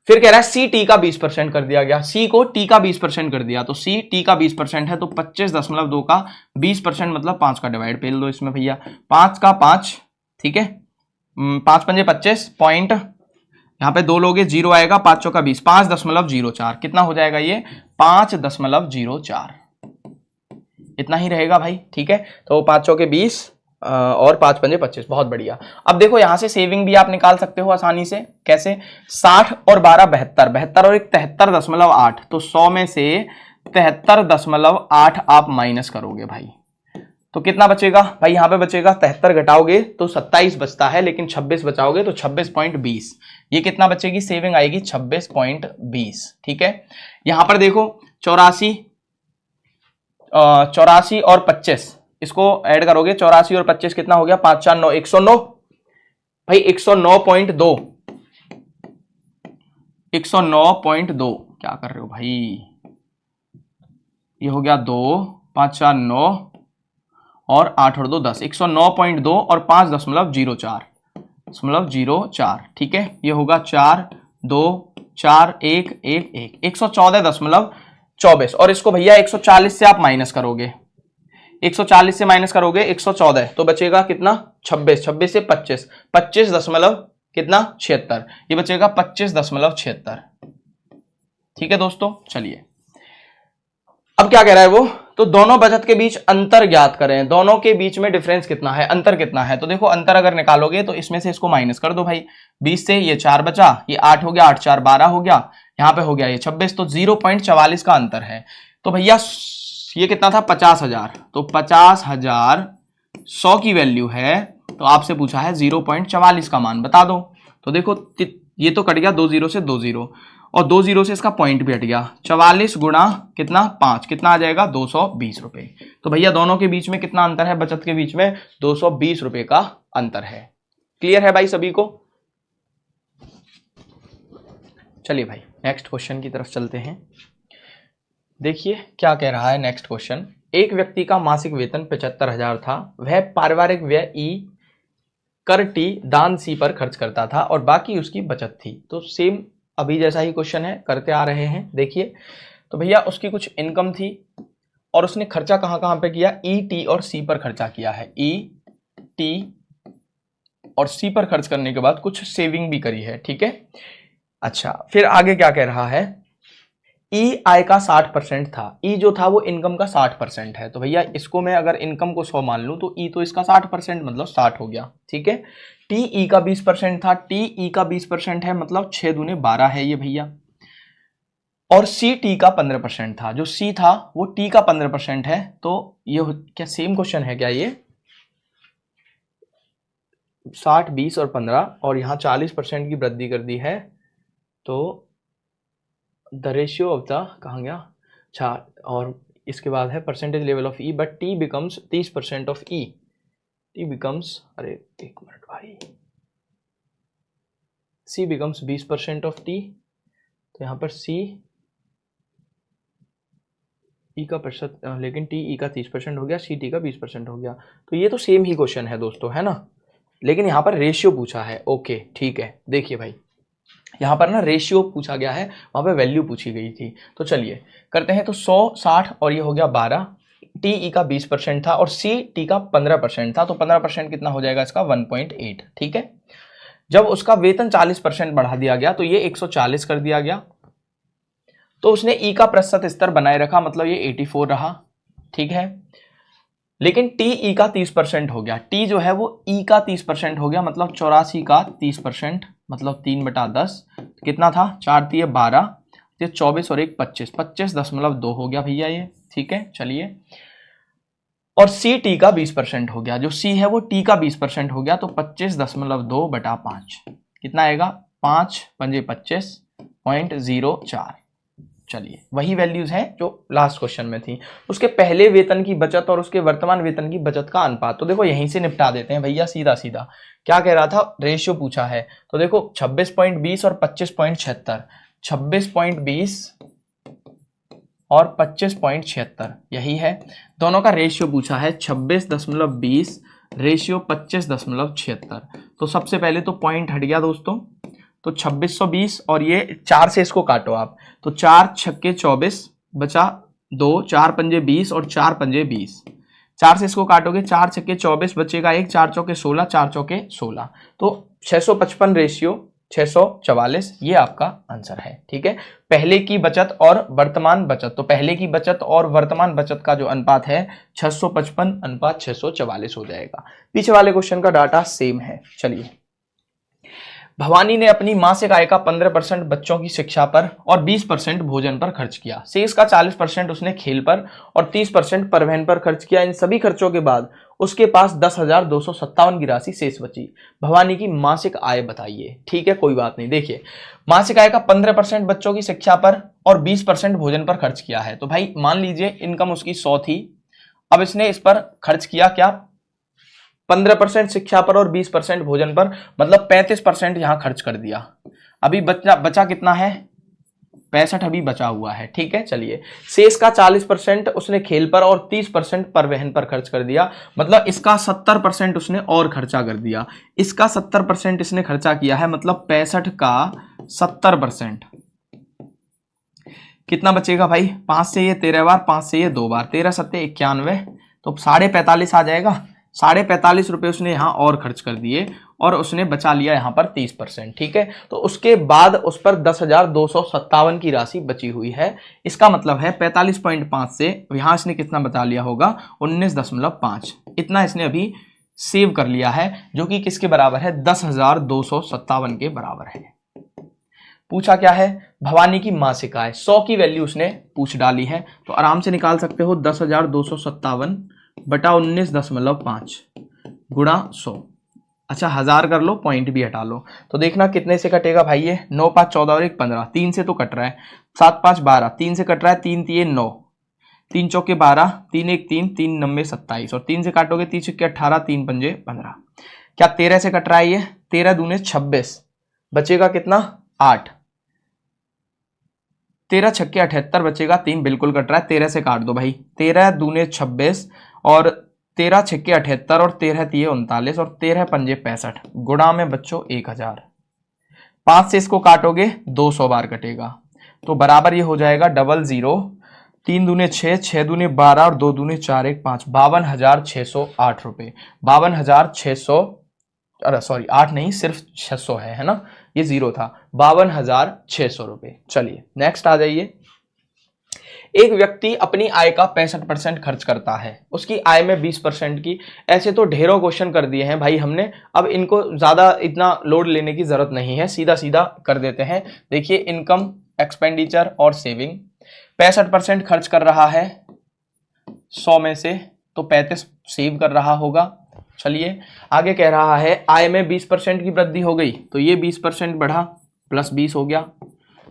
फिर कह रहा है सी टी का 20% कर दिया गया, सी को टी का 20% कर दिया, तो सी टी का 20% है तो 25.2 का 20% मतलब 5 का डिवाइड पेल दो इसमें भैया, 5 का 5। ठीक है, 5 पंजे 25 पॉइंट, यहां पे 2 लोगे 0 आएगा, 5 चौका 20, 5.04 कितना हो जाएगा ये 5.04, इतना ही रहेगा भाई। ठीक है, तो 5 चौके 20 और 5 पंजे 25, बहुत बढ़िया। अब देखो यहां से सेविंग भी आप निकाल सकते हो आसानी से, कैसे, 60 और 12 72, 72 और 1 73.8, तो 100 में से 73.8 आप माइनस करोगे भाई, तो कितना बचेगा भाई, यहां पे बचेगा 73 घटाओगे तो 27 बचता है, लेकिन 26 बचाओगे तो 26.20, ये कितना बचेगी सेविंग आएगी 26.20। ठीक है, यहां पर देखो 84 और 25, इसको ऐड करोगे 84 और 25 कितना हो गया 5 4 9, 109 भाई, 109.2, 109.2, क्या कर रहे हो भाई, ये हो गया 2 5 4 9 और 8 और 2 10, 109.2 और 5.04। ठीक है, ये होगा 4 2 4 1 1 1, 114.24, और इसको भैया 140 से आप माइनस करोगे, 140 से माइनस करोगे 114, तो बचेगा कितना 26, 26 से 25, 25 दशमलव कितना 76, ये बचेगा 25.76। ठीक है दोस्तों, चलिए अब क्या कह रहा है वो, तो दोनों बचत के बीच अंतर ज्ञात करें, दोनों के बीच में डिफरेंस कितना है, अंतर कितना है, तो देखो अंतर अगर निकालोगे तो इसमें से इसको माइनस कर दो भाई, 20 से ये 4 बचा, ये 8 हो गया, 8 4 12 हो गया, यहां पे हो गया ये 26, तो 0.44 का अंतर है। तो भैया ये कितना था 50,000, तो 50,000 100 की वैल्यू है, तो आपसे पूछा है 0.44 का मान बता दो, तो देखो ये तो कट गया 2 0 से 2 0 और 2 0 से इसका पॉइंट भी हट गया, 44 गुणा कितना 5, कितना आ जाएगा 220 रुपए। तो भैया दोनों के बीच में कितना अंतर है, बचत के बीच में 220 रुपए का अंतर है। क्लियर है भाई सभी को? चलिए भाई नेक्स्ट क्वेश्चन की तरफ चलते हैं। देखिए क्या कह रहा है नेक्स्ट क्वेश्चन, एक व्यक्ति का मासिक वेतन 75,000 था, वह पारिवारिक व्यय ई कर टी दान सी पर खर्च करता था और बाकी उसकी बचत थी। तो सेम अभी जैसा ही क्वेश्चन है, करते आ रहे हैं। देखिए तो भैया उसकी कुछ इनकम थी और उसने खर्चा कहां कहां पे किया, ई टी और सी पर खर्चा किया है, ई टी और सी पर खर्च करने के बाद कुछ सेविंग भी करी है। ठीक है, अच्छा फिर आगे क्या कह रहा है, ई आय का 60% था, ई जो था वो इनकम का 60% है, तो भैया इसको मैं अगर इनकम को 100 मान लूं तो ई तो इसका 60% मतलब 60 हो गया, ठीक है। टी ई का 20% था, टी ई का 20% है मतलब 6 दूने 12 है ये भैया, और सी टी का 15% था, जो सी था वो टी का 15% है, तो ये क्या सेम क्वेश्चन है क्या ये? 60, 20 और 15 और यहाँ 40% की वृद्धि कर दी है, तो द रेशियो ऑफ द कहाँ गया, अच्छा, और इसके बाद है percentage level of E but T becomes 30% of E, T becomes, अरे एक मिनट भाई, सी बिकम्स 20% ऑफ टी, तो यहाँ पर सी ई का प्रतिशत, लेकिन टी ई का 30% हो गया, सी टी का 20% हो गया, तो ये तो सेम ही क्वेश्चन है दोस्तों, है ना, लेकिन यहाँ पर रेशियो पूछा है। ओके ठीक है, देखिए भाई यहाँ पर ना रेशियो पूछा गया है, वहाँ पे वैल्यू पूछी गई थी, तो चलिए करते हैं। तो 100, 60 और ये हो गया 12, टी ई का 20% था और सी टी का 15% था, तो 15% कितना हो जाएगा इसका 1.8, ठीक है। जब उसका वेतन 40% बढ़ा दिया गया तो ये 140 कर दिया गया, तो उसने ई का प्रतिशत स्तर बनाए रखा, मतलब ये 84 रहा, ठीक है। लेकिन टी ई का 30% हो गया, टी जो है वो ई का 30% हो गया, मतलब 84 का 30%, मतलब 3/10, कितना था, 4 3 12, ये 24 और 1 25, 25.2 हो गया भैया ये, ठीक है। चलिए, और सी टी का 20% हो गया, जो सी है वो टी का 20% हो गया, तो 25.2/5 कितना आएगा, 5 पंजे 25.04। चलिए, वही वैल्यूज हैं जो लास्ट क्वेश्चन में थी। उसके पहले वेतन की बचत और उसके वर्तमान वेतन की बचत का अनुपात, तो देखो यहीं से निपटा देते हैं भैया सीधा सीधा। क्या कह रहा था, रेशियो पूछा है, तो देखो 26.20 और 25.76, 26.20 और 25.76 यही है, दोनों का रेशियो पूछा है, 26.20 रेशियो 25.76। तो सबसे पहले तो पॉइंट हट गया दोस्तों, तो 2620 और ये 4 से इसको काटो आप, तो 4 छक्के 24 बचा 2, 4 पंजे 20 और 4 पंजे 20, 4 से इसको काटोगे 4 छक्के 24 बचेगा 1, 4 चौके 16, 4 चौके 16, तो 655 रेशियो 644, ये आपका आंसर है, ठीक है। पहले की बचत और वर्तमान बचत, तो पहले की बचत और वर्तमान बचत का जो अनुपात है 655:644 हो जाएगा। पीछे वाले क्वेश्चन का डाटा सेम है। चलिए, भवानी ने अपनी मासिक आय का 15% बच्चों की शिक्षा पर और 20% भोजन पर खर्च किया, शेष का 40% उसने खेल पर और 30% परिवहन पर खर्च किया। इन सभी खर्चों के बाद उसके पास 10,257 की राशि शेष बची। भवानी की मासिक आय बताइए। ठीक है, कोई बात नहीं। देखिए, मासिक आय का 15% बच्चों की शिक्षा पर और 20% भोजन पर खर्च किया है। तो भाई मान लीजिए इनकम उसकी 100 थी, अब इसने इस पर खर्च किया क्या, 15% शिक्षा पर और 20% भोजन पर, मतलब 35% यहां खर्च कर दिया। अभी बचा कितना है, 65 अभी बचा हुआ है। ठीक है, चलिए, शेष का 40% उसने खेल पर और 30% परिवहन पर खर्च कर दिया, मतलब इसका 70% उसने और खर्चा कर दिया। इसका 70% इसने खर्चा किया है, मतलब 65 का 70%। कितना बचेगा भाई, 5 से ये 13 बार, 5 से ये 2 बार, 13 सत्ते 91, तो 45.5 आ जाएगा। 45.5 रुपए उसने यहां और खर्च कर दिए और उसने बचा लिया यहां पर 30%। ठीक है, तो उसके बाद उस पर 10,257 की राशि बची हुई है। इसका मतलब है 45.5 से यहां इसने कितना बचा लिया होगा, 19.5। इतना इसने अभी सेव कर लिया है, जो कि किसके बराबर है, 10,257 के बराबर है। पूछा क्या है, भवानी की मासिक आय, 100 की वैल्यू उसने पूछ डाली है, तो आराम से निकाल सकते हो 10,257 बटा 19.5 गुणा 100। अच्छा, 1000 कर लो, पॉइंट भी हटा लो, तो देखना कितने से कटेगा भाई। ये 9 5 14 और 1 15, 3 से तो कट रहा है, 7 5 12, 3 से कट रहा है, 3 3 9, 3 चौके 12, 3 1 3, 3 9 27, और 3 से काटोगे 3 छक्के 18, 3 पंजे 15। क्या 13 से कट रहा है, ये 13 दूने 26, बचेगा कितना 8, 13 छक्के 78 बचेगा, 3 बिल्कुल कट रहा है, 13 से काट दो भाई, 13 दूने 26 और 13 छक्के 78 और 13 तिये 39 और 13 पंजे 65, गुणा में बच्चों 1000। 5 से इसको काटोगे 200 बार कटेगा, तो बराबर ये हो जाएगा 00, 3 दूने 6, 6 दूने 12 और 2 दूने 4 1 5, 52,608 रुपए। 52,600, अरे सॉरी 8 नहीं, सिर्फ 600 है ना, ये 0 था, 52,600 रुपए। चलिए नेक्स्ट आ जाइए। एक व्यक्ति अपनी आय का 65% खर्च करता है, उसकी आय में 20% की। ऐसे तो ढेरों क्वेश्चन कर दिए हैं भाई हमने, अब इनको ज्यादा इतना लोड लेने की जरूरत नहीं है, सीधा सीधा कर देते हैं। देखिए इनकम, एक्सपेंडिचर और सेविंग। 65% खर्च कर रहा है 100 में से, तो 35 सेव कर रहा होगा। चलिए आगे कह रहा है आय में 20% की वृद्धि हो गई, तो ये 20% बढ़ा, प्लस 20 हो गया,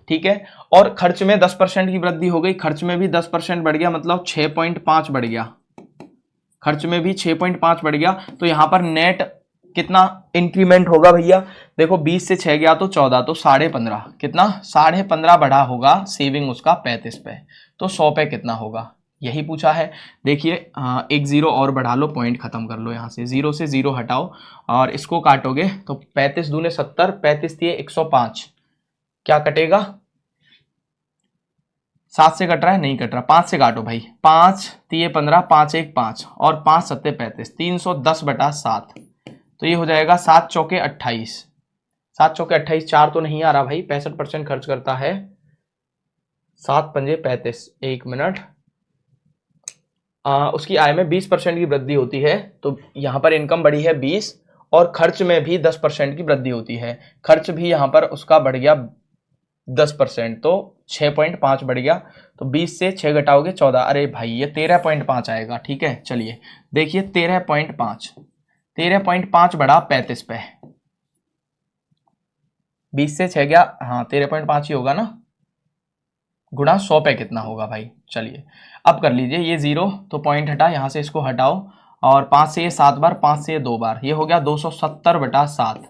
ठीक है। और खर्च में 10% की वृद्धि हो गई, खर्च में भी 10% बढ़ गया, मतलब 6.5 बढ़ गया, खर्च में भी 6.5 बढ़ गया। तो यहां पर नेट कितना इंक्रीमेंट होगा भैया? देखो 20 से 6 गया तो 14, तो 15.5, कितना? 15.5 बढ़ा होगा सेविंग उसका 35 पे, तो 100 पे कितना होगा, यही पूछा है। देखिए एक जीरो और बढ़ा लो, पॉइंट खत्म कर लो, यहाँ से जीरो से जीरो हटाओ और इसको काटोगे तो 35 दूने 70, 35 दिए 105, क्या कटेगा? 7 से कट रहा है? नहीं कट रहा, 5 से काटो भाई, 5 तिये 15, 5 1 5 और 5 सत्ते 35, 310/7, तो ये हो जाएगा 7 चौके 28, 7 चौके 28, 4 तो नहीं आ रहा भाई, 65% खर्च करता है, 7 पंजे 35, 1 मिनट। उसकी आय में 20% की वृद्धि होती है, तो यहां पर इनकम बढ़ी है 20 और खर्च में भी 10% की वृद्धि होती है, खर्च भी यहां पर उसका बढ़ गया 10%, तो 6.5 बढ़ गया, तो 20 से 6 घटाओगे 14, अरे भाई ये 13.5 आएगा, ठीक है। चलिए देखिए 13.5 बढ़ा 35 पे, 20 से 6 गया, हाँ 13.5 ही होगा ना, गुणा 100 पे कितना होगा भाई? चलिए अब कर लीजिए, ये जीरो तो पॉइंट हटा, यहां से इसको हटाओ और 5 से ये 7 बार, 5 से ये 2 बार, ये हो गया 270/7,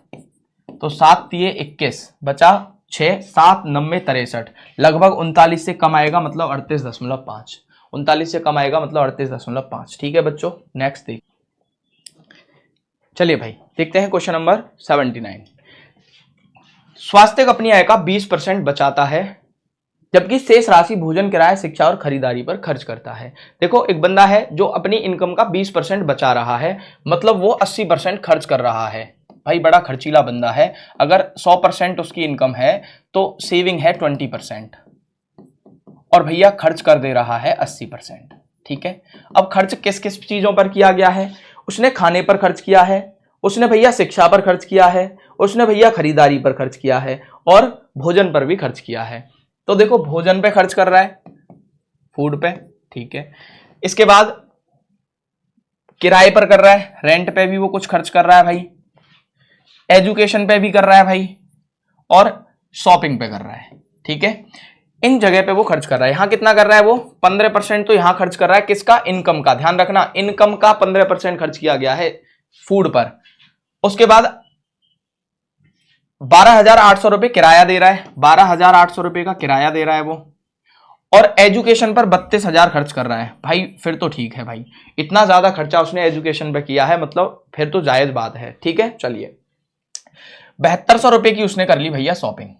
तो 7 तिये 21, बचा 6, 7 90 63, लगभग 39 से कम आएगा, मतलब 38.5, 39 से कम आएगा मतलब 38.5, ठीक है बच्चों। नेक्स्ट देख, चलिए भाई देखते हैं क्वेश्चन नंबर 79। स्वास्थ्य अपनी आय का 20% बचाता है, जबकि शेष राशि भोजन, किराया, शिक्षा और खरीदारी पर खर्च करता है। देखो एक बंदा है जो अपनी इनकम का 20% बचा रहा है, मतलब वो 80% खर्च कर रहा है, भाई बड़ा खर्चीला बंदा है। अगर 100% उसकी इनकम है तो सेविंग है 20% और भैया खर्च कर दे रहा है 80%, ठीक है। अब खर्च किस किस चीजों पर किया गया है? उसने खाने पर खर्च किया है, उसने भैया शिक्षा पर खर्च किया है, उसने भैया खरीदारी पर खर्च किया है और भोजन पर भी खर्च किया है। तो देखो भोजन पे खर्च कर रहा है, फूड पे, ठीक है। इसके बाद किराए पर कर रहा है, रेंट पे भी वो कुछ खर्च कर रहा है भाई, एजुकेशन पे भी कर रहा है भाई, और शॉपिंग पे कर रहा है, ठीक है। इन जगह पे वो खर्च कर रहा है। यहां कितना कर रहा है वो? 15% तो यहां खर्च कर रहा है, किसका? इनकम का। ध्यान रखना इनकम का 15% खर्च किया गया है फूड पर। उसके बाद 12,800 रुपए किराया दे रहा है, 12,800 रुपए का किराया दे रहा है वो, और एजुकेशन पर 32,000 खर्च कर रहा है। भाई फिर तो ठीक है भाई, इतना ज्यादा खर्चा उसने एजुकेशन पे किया है, मतलब फिर तो जायज बात है, ठीक है। चलिए 7200 रुपए की उसने कर ली भैया शॉपिंग।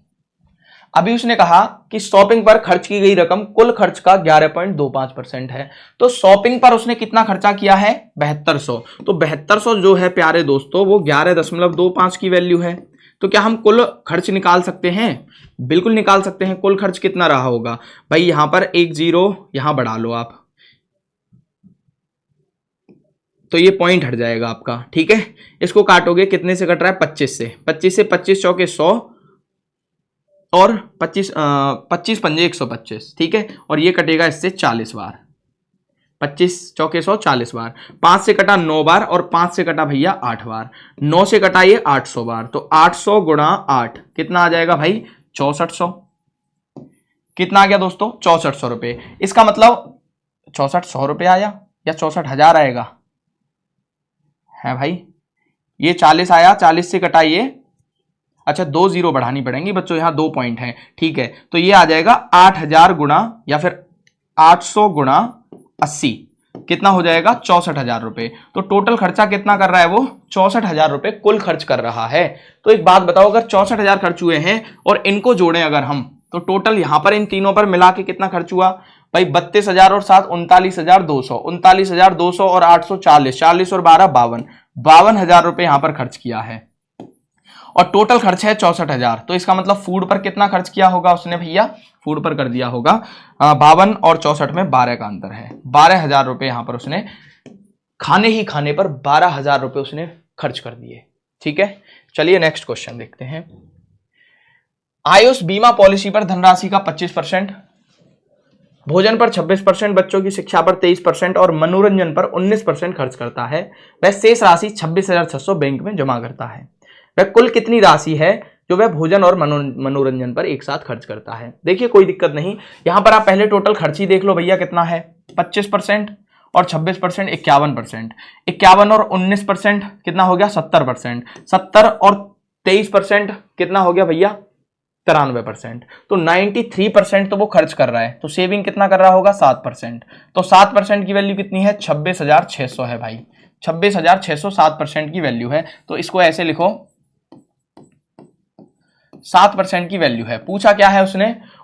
अभी उसने कहा कि शॉपिंग पर खर्च की गई रकम कुल खर्च का 11.25% है, तो शॉपिंग पर उसने कितना खर्चा किया है? 7200। तो 7200 जो है प्यारे दोस्तों वो 11.25 की वैल्यू है। तो क्या हम कुल खर्च निकाल सकते हैं? बिल्कुल निकाल सकते हैं। कुल खर्च कितना रहा होगा भाई? यहां पर एक जीरो यहां बढ़ा लो आप, तो ये पॉइंट हट जाएगा आपका, ठीक है। इसको काटोगे, कितने से कट रहा है? 25 से, 25 से 25 चौके 100 और 25 पंजे 125, ठीक है। और ये कटेगा इससे 40 बार, 25 चौके 100, 40 बार। 5 से कटा 9 बार और 5 से कटा भैया 8 बार, 9 से कटा ये 800 बार, तो 800 गुणा 8 कितना आ जाएगा भाई? 6400। कितना आ गया दोस्तों? 6400 रुपए। इसका मतलब 6400 रुपए आया या 64,000 आएगा? है भाई, ये 40 आया, 40 से कटाइए, अच्छा 2 जीरो बढ़ानी पड़ेंगी बच्चों, यहां 2 पॉइंट है, ठीक है। तो ये आ जाएगा 8000 गुणा या फिर 800 गुणा 80, कितना हो जाएगा? 64,000 रुपए। तो टोटल खर्चा कितना कर रहा है वो? 64,000 रुपए कुल खर्च कर रहा है। तो एक बात बताओ, अगर 64,000 खर्च हुए हैं और इनको जोड़ें अगर हम, तो टोटल यहां पर इन तीनों पर मिला के कितना खर्च हुआ भाई? 32,000 और 7 39,200, 39,200 और 840, 40 और 12 52, 52,000 रुपए यहां पर खर्च किया है। और टोटल खर्च है 64,000। तो इसका मतलब फूड पर कितना खर्च किया होगा उसने भैया, फूड पर कर दिया होगा 52 और 64 में 12 का अंतर है, 12,000 रुपए यहां पर उसने खाने ही खाने पर 12,000 रुपए उसने खर्च कर दिए। ठीक है, चलिए नेक्स्ट क्वेश्चन देखते हैं। आयुष बीमा पॉलिसी पर धनराशि का 25%, भोजन पर 26%, बच्चों की शिक्षा पर 23% और मनोरंजन पर 19% खर्च करता है। वह शेष राशि 26,600 बैंक में जमा करता है। वह कुल कितनी राशि है जो वह भोजन और मनोरंजन पर एक साथ खर्च करता है? देखिए कोई दिक्कत नहीं, यहां पर आप पहले टोटल खर्च ही देख लो भैया कितना है, 25% और 26% 51%, 51 और 19% कितना हो गया 70%, 70 और 23% कितना हो गया भैया 93%। तो 93% तो वो खर्च कर रहा है, तो सेविंग कितना कर रहा होगा 7%। तो 7% की वैल्यू कितनी है 26,600 है भाई, 26,600 7% की वैल्यू है। तो इसको ऐसे लिखो 7% की वैल्यू है। पूछा क्या है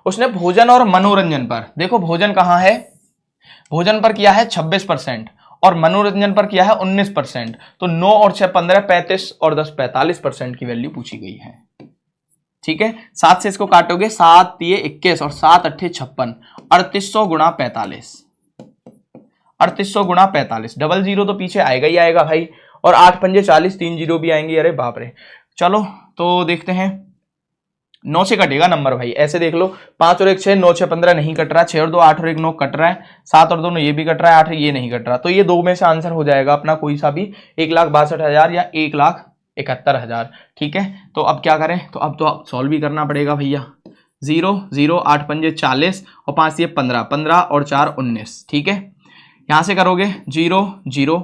उसने भोजन और मनोरंजन पर, देखो भोजन कहां है, भोजन पर किया है 26% और मनोरंजन पर किया है 19%। तो 9 और 6 15 35 और 10 45% की वैल्यू पूछी गई है। ठीक है, 7 से इसको काटोगे 7 ये 21 और 7 अट्ठे 56, 3800 गुणा 45, 3800 गुणा 45, डबल जीरो तो पीछे आएगा ही आएगा भाई, और 8 पंजे 40, 3 जीरो भी आएंगे, अरे बाप रे। चलो तो देखते हैं, 9 से कटेगा नंबर भाई, ऐसे देख लो 5 और 1 6, 9 6 15 नहीं कट रहा, 6 और 2 8 और 1 9 कट रहा है, 7 और 2 ये भी कट रहा है, 8 ये नहीं कट रहा। तो ये 2 में से आंसर हो जाएगा अपना कोई सा भी, 1,62,000 या 1,71,000। ठीक है, तो अब क्या करें, तो अब तो सॉल्व भी करना पड़ेगा भैया। 0 0 8 पंजे 40 और 5 ये 15, 15 और 4 19। ठीक है, यहां से करोगे 0 0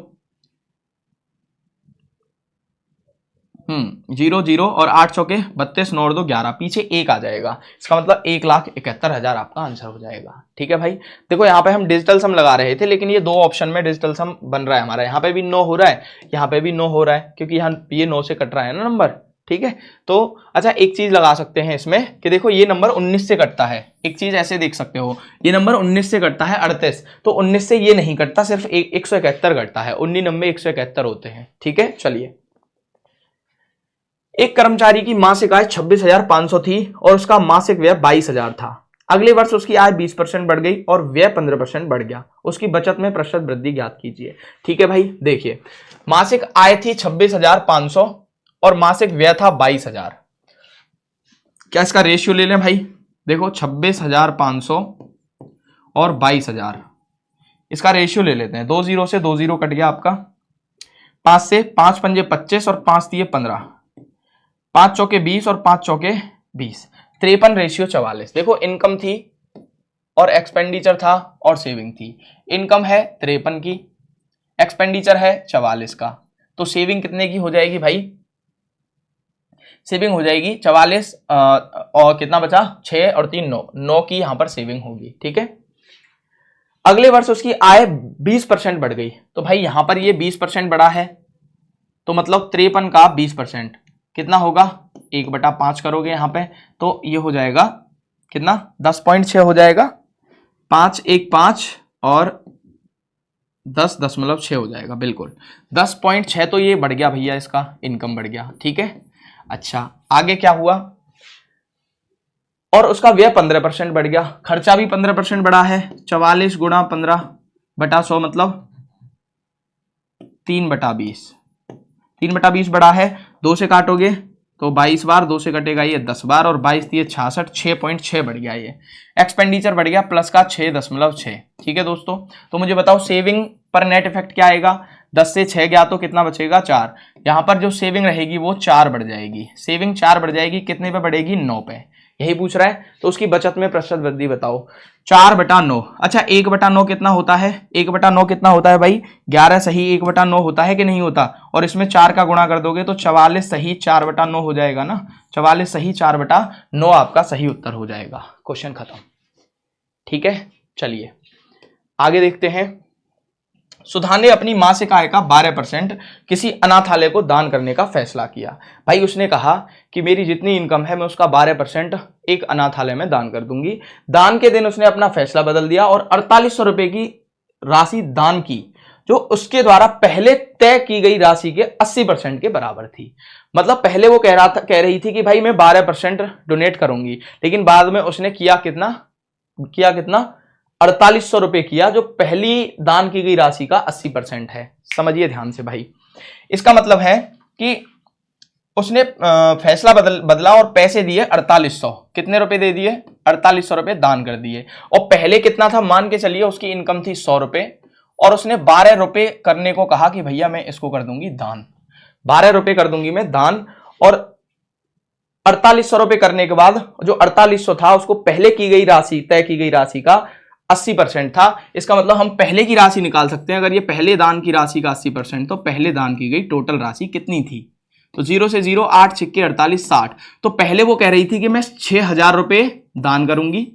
0 0 और 8 चौके 32, 9 और 2 11, पीछे 1 आ जाएगा, इसका मतलब 1,71,000 आपका आंसर हो जाएगा। ठीक है भाई, देखो यहाँ पे हम डिजिटल सम लगा रहे थे, लेकिन ये 2 ऑप्शन में डिजिटल सम बन रहा है हमारा, यहाँ पे भी 9 हो रहा है, यहाँ पे भी 9 हो रहा है, क्योंकि यहाँ ये 9 से कट रहा है ना नंबर। ठीक है, तो अच्छा एक चीज लगा सकते हैं इसमें कि देखो ये नंबर 19 से कटता है, एक चीज ऐसे देख सकते हो, ये नंबर 19 से कटता है 38, तो 19 से ये नहीं कटता, सिर्फ 171 कटता है, 19 90 171 होते हैं। ठीक है, चलिए, एक कर्मचारी की मासिक आय 26,500 थी और उसका मासिक व्यय 22,000 था। अगले वर्ष उसकी आय 20% बढ़ गई और व्यय 15% बढ़ गया। उसकी बचत में प्रतिशत वृद्धि ज्ञात कीजिए। ठीक है भाई, देखिए मासिक आय थी 26,500 और मासिक व्यय था 22,000। क्या इसका रेशियो ले लें भाई, देखो 26,500 और 22,000, इसका रेशियो ले लेते हैं। 2 0 से 2 0 कट गया आपका, 5 से 5 पंजे 25 और 5 दिए 15, 5 चौके 20 और 5 चौके 20, 53 रेशियो 44। देखो इनकम थी और एक्सपेंडिचर था और सेविंग थी, इनकम है 53 की, एक्सपेंडिचर है 44 का, तो सेविंग कितने की हो जाएगी भाई, सेविंग हो जाएगी 44 और कितना बचा 6 और 3 9, 9 की यहां पर सेविंग होगी। ठीक है, अगले वर्ष उसकी आय 20% बढ़ गई, तो भाई यहां पर ये 20% बढ़ा है, तो मतलब 53 का 20% कितना होगा, 1/5 करोगे यहां पे, तो ये हो जाएगा कितना 10.6 हो जाएगा, 5 1 5 और 10.6 हो जाएगा, बिल्कुल 10.6। तो ये बढ़ गया भैया, इसका इनकम बढ़ गया। ठीक है, अच्छा आगे क्या हुआ, और उसका व्यय 15% बढ़ गया, खर्चा भी 15% बढ़ा है, 44 गुणा 15/100 मतलब 3/20, 3/20 बढ़ा है, 2 से काटोगे तो 22 बार, 2 से कटेगा ये 10 बार और 22 दिए 66, 6.6 बढ़ गया, ये एक्सपेंडिचर बढ़ गया प्लस का 6.6। ठीक है दोस्तों, तो मुझे बताओ सेविंग पर नेट इफेक्ट क्या आएगा, 10 से 6 गया तो कितना बचेगा 4, यहां पर जो सेविंग रहेगी वो 4 बढ़ जाएगी, सेविंग 4 बढ़ जाएगी, कितने पे बढ़ेगी 9 पे, यही पूछ रहा है। तो उसकी बचत में प्रतिशत वृद्धि बताओ, 4/9। अच्छा 1/9 कितना होता है, 1/9 कितना होता है भाई 11 सही 1/9 होता है कि नहीं होता, और इसमें 4 का गुणा कर दोगे तो 44 सही 4/9 हो जाएगा ना, 44 सही 4/9 आपका सही उत्तर हो जाएगा। क्वेश्चन खत्म। ठीक है, चलिए आगे देखते हैं। सुधा ने अपनी मासिक आय का 12% किसी अनाथालय को दान करने का फैसला किया। भाई उसने कहा कि मेरी जितनी इनकम है मैं उसका 12% एक अनाथालय में दान कर दूंगी। दान के दिन उसने अपना फैसला बदल दिया और 4800 रुपए की राशि दान की, जो उसके द्वारा पहले तय की गई राशि के 80% के बराबर थी। मतलब पहले वो कह रही थी कि भाई मैं 12% डोनेट करूंगी, लेकिन बाद में उसने किया कितना 4800 रुपए किया, जो पहली दान की गई राशि का 80% है। समझिए ध्यान से भाई, इसका मतलब है कि उसने फैसला बदला और पैसे दिए 4800। कितने रुपए दे दिए? 4800 रुपए दान कर दिए। और पहले कितना था? मान के चलिए उसकी इनकम थी 100 रुपए, और उसने 12 रुपए करने को कहा कि भैया मैं इसको कर दूंगी दान, 12 रुपए कर दूंगी मैं दान। और 4800 रुपए करने के बाद जो 4800 था उसको पहले की गई राशि, तय की गई राशि का 80% था। इसका मतलब हम पहले की राशि निकाल सकते हैं। अगर ये पहले दान की राशि का 80%, तो पहले दान की गई टोटल राशि कितनी थी? तो 0 से 0, 8 छिक्के 48, 60। तो पहले वो कह रही थी कि मैं 6000 रुपए दान करूंगी,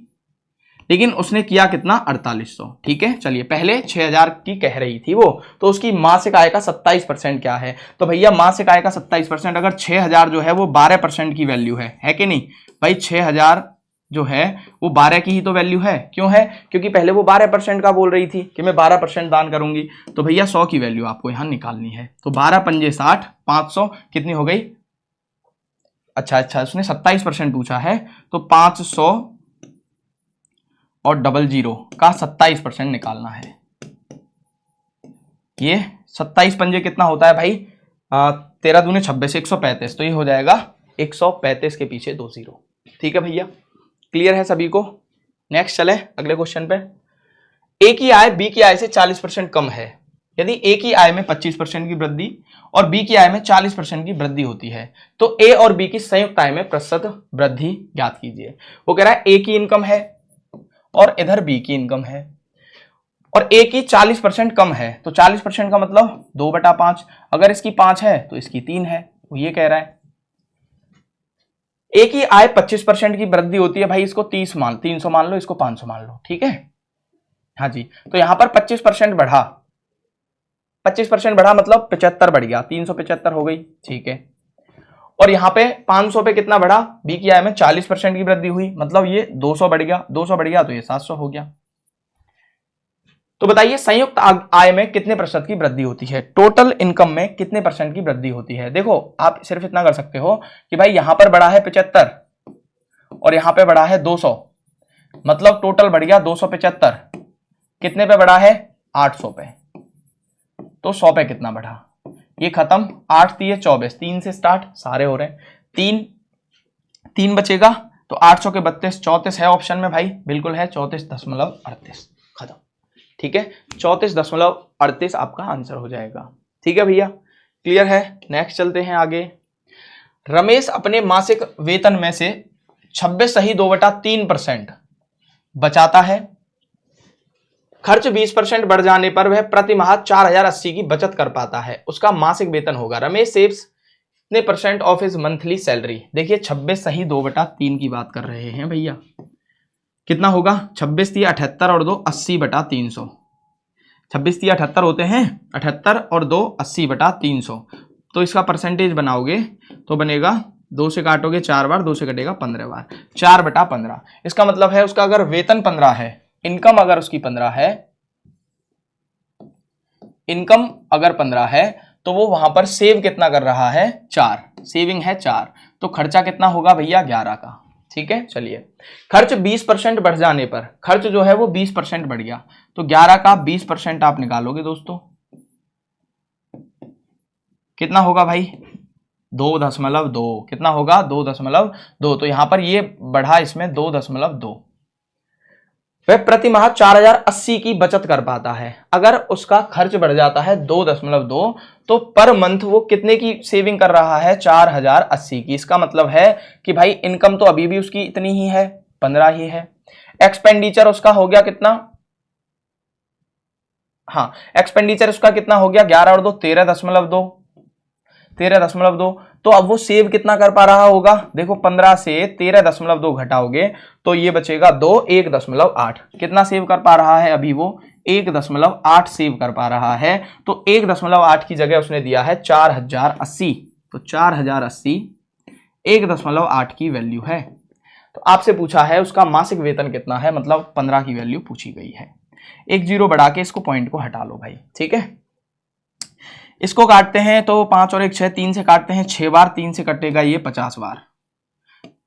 लेकिन उसने किया कितना? 4800। ठीक है, चलिए पहले 6000 की कह रही थी वो, तो उसकी मासिक आय का 27% क्या है? तो भैया मासिक आय का 27%, अगर 6000 जो है वो 12% की वैल्यू है कि नहीं भाई? 6000 जो है वो 12 की ही तो वैल्यू है। क्यों है? क्योंकि पहले वो 12% का बोल रही थी कि मैं 12% दान करूंगी। तो भैया 100 की वैल्यू आपको यहां निकालनी है। तो 12 पंजे 60, 500 कितनी हो गई? अच्छा, उसने 27% पूछा है, तो 500 और 00 का 27% निकालना है। ये 27 पंजे कितना होता है भाई? 13 दूने 26, 135। तो ये हो जाएगा 135 के पीछे 2 0। ठीक है भैया, क्लियर है सभी को? नेक्स्ट चले अगले क्वेश्चन पे। ए की आय बी की आय से 40% कम है। यदि ए की आय में 25% की वृद्धि और बी की आय में 40% की वृद्धि होती है, तो ए और बी की संयुक्त आय में प्रतिशत वृद्धि ज्ञात कीजिए। वो कह रहा है ए की इनकम है और इधर बी की इनकम है, और ए की 40% कम है। तो 40% का मतलब 2/5। अगर इसकी 5 है तो इसकी 3 है। वो ये कह रहा है ए की आय 25% की वृद्धि होती है। भाई इसको 300 मान लो, इसको 500 मान लो। ठीक है, हाँ जी। तो यहां पर 25% बढ़ा, 25% बढ़ा मतलब 75 बढ़ गया, 375 हो गई। ठीक है, और यहां पे 500 पे कितना बढ़ा? बी की आय में 40% की वृद्धि हुई, मतलब ये 200 बढ़ गया, 200 बढ़ गया तो ये 700 हो गया। तो बताइए संयुक्त आय में कितने प्रतिशत की वृद्धि होती है? टोटल इनकम में कितने परसेंट की वृद्धि होती है? देखो आप सिर्फ इतना कर सकते हो कि भाई यहां पर बढ़ा है 75 और यहां पे बढ़ा है 200, मतलब टोटल बढ़ गया 275। कितने पे बढ़ा है? 800 पे। तो 100 पे कितना बढ़ा? ये खत्म, 8 3 24, 3 से स्टार्ट, सारे हो रहे हैं। 3 बचेगा, तो 800 के 32, 34 है ऑप्शन में भाई, बिल्कुल है 34.38। खत्म। ठीक है, 34.38 आपका आंसर हो जाएगा। ठीक है भैया, क्लियर है? नेक्स्ट चलते हैं आगे। रमेश अपने मासिक वेतन में से 26.2/3% बचाता है। खर्च 20% बढ़ जाने पर वह प्रति माह 4080 की बचत कर पाता है। उसका मासिक वेतन होगा। रमेश सेव्स कितने % ऑफ हिज मंथली सैलरी? देखिए 26.2/3 की बात कर रहे हैं भैया। कितना होगा? 26 3 78 और 2 80/300। 26 3 78 होते हैं, 78 और 2 80/300। तो इसका परसेंटेज बनाओगे तो बनेगा, 2 से काटोगे 4 बार, 2 से कटेगा 15 बार, 4/15। इसका मतलब है उसका अगर वेतन 15 है, इनकम अगर उसकी 15 है, इनकम अगर 15 है, तो वो वहां पर सेव कितना कर रहा है? 4। सेविंग है 4। तो खर्चा कितना होगा भैया? 11 का। ठीक है, चलिए खर्च 20% बढ़ जाने पर, खर्च जो है वो 20% बढ़ गया, तो 11 का 20% आप निकालोगे दोस्तों, कितना होगा भाई? 2.2। कितना होगा? 2.2। तो यहां पर ये बढ़ा इसमें 2.2। वह प्रति माह 4080 की बचत कर पाता है। अगर उसका खर्च बढ़ जाता है 2.2, तो पर मंथ वो कितने की सेविंग कर रहा है? 4080 की। इसका मतलब है कि भाई इनकम तो अभी भी उसकी इतनी ही है, 15 ही है। एक्सपेंडिचर उसका हो गया कितना? हाँ, एक्सपेंडिचर उसका कितना हो गया? 11 और 2 13.2, 13.2। तो अब वो सेव कितना कर पा रहा होगा? देखो 15 से 13.2 घटाओगे तो ये बचेगा 2, 1.8। कितना सेव कर पा रहा है अभी वो? 1.8 सेव कर पा रहा है। तो 1.8 की जगह उसने दिया है 4080। तो 4080 1.8 की वैल्यू है। तो आपसे पूछा है उसका मासिक वेतन कितना है, मतलब 15 की वैल्यू पूछी गई है। 1 0 बढ़ा के इसको पॉइंट को हटा लो भाई। ठीक है, इसको काटते हैं तो 5 और 1 6, 3 से काटते हैं 6 बार, 3 से कटेगा ये 50 बार,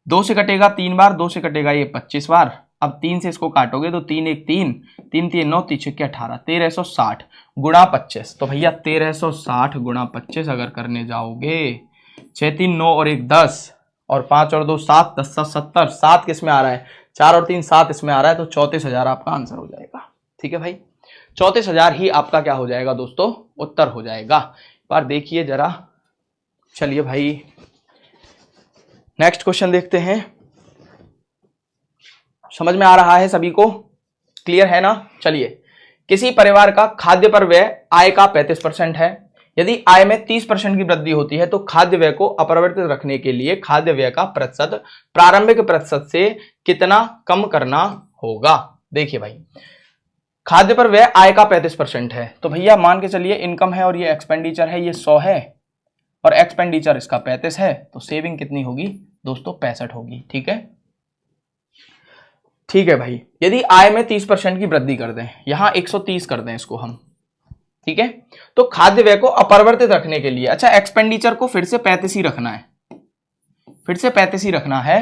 2 से कटेगा 3 बार, 2 से कटेगा ये 25 बार। अब 3 से इसको काटोगे तो 3 1 3, 3 3 9, 3 6 18, 1360 गुणा 25। तो भैया 1360 गुणा 25 अगर करने जाओगे, 6 3 9 और 1 10 और 5 और 2 7, 10 7 70, 7 किस में आ रहा है, 4 और 3 7 इसमें आ रहा है, तो 34,000 आपका आंसर हो जाएगा। ठीक है भाई, 34,000 ही आपका क्या हो जाएगा दोस्तों, उत्तर हो जाएगा। एक बार देखिए जरा। चलिए भाई नेक्स्ट क्वेश्चन देखते हैं। समझ में आ रहा है सभी को, क्लियर है ना। चलिए, किसी परिवार का खाद्य पर व्यय आय का 35% है। यदि आय में 30% की वृद्धि होती है तो खाद्य व्यय को अपरिवर्तित रखने के लिए खाद्य व्यय का प्रतिशत प्रारंभिक प्रतिशत से कितना कम करना होगा। देखिए भाई, खाद्य पर व्यय आय का 35% है, तो भैया मान के चलिए इनकम है और ये एक्सपेंडिचर है, ये 100 है और एक्सपेंडिचर इसका 35 है, तो सेविंग कितनी होगी दोस्तों, 65 होगी। ठीक है, ठीक है भाई। यदि आय में 30% की वृद्धि कर दें, यहां 130 कर दें इसको हम, ठीक है, तो खाद्य व्यय को अपरिवर्तित रखने के लिए, अच्छा एक्सपेंडिचर को फिर से 35 ही रखना है, फिर से 35 ही रखना है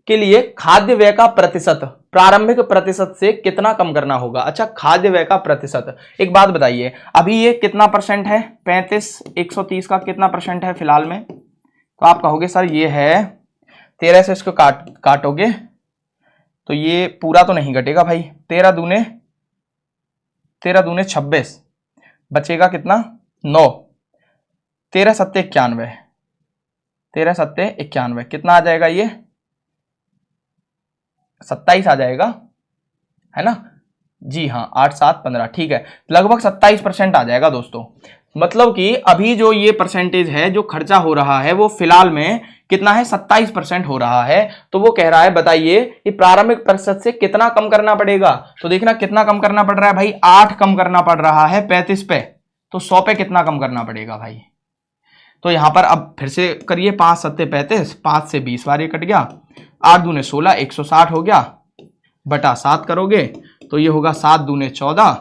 के लिए खाद्य व्यय का प्रतिशत प्रारंभिक प्रतिशत से कितना कम करना होगा। अच्छा, खाद्य व्यय का प्रतिशत, एक बात बताइए, अभी ये कितना परसेंट है, 35, 130 का कितना परसेंट है फिलहाल में, तो आप कहोगे सर ये है 13 से इसको काटोगे तो ये पूरा तो नहीं घटेगा भाई, 13 दूने 26, बचेगा कितना 9, 13 सत्ते 91, 13 सत्ते 91, कितना आ जाएगा ये 27 आ जाएगा, है ना जी हाँ, 8 7 15, ठीक है, लगभग 27% आ जाएगा दोस्तों। मतलब कि अभी जो ये परसेंटेज है जो खर्चा हो रहा है वो फिलहाल में कितना है, 27% हो रहा है। तो वो कह रहा है बताइए कि प्रारंभिक प्रतिशत से कितना कम करना पड़ेगा। तो देखना कितना कम करना पड़ रहा है भाई, 8 कम करना पड़ रहा है 35 पे, तो 100 पे कितना कम करना पड़ेगा भाई। तो यहां पर अब फिर से करिए, 5 सत्ते 35, 5 से 20 बार ये कट गया, 8 दूने 16, 160 हो गया, बटा 7 करोगे तो ये होगा 7 दूने 14,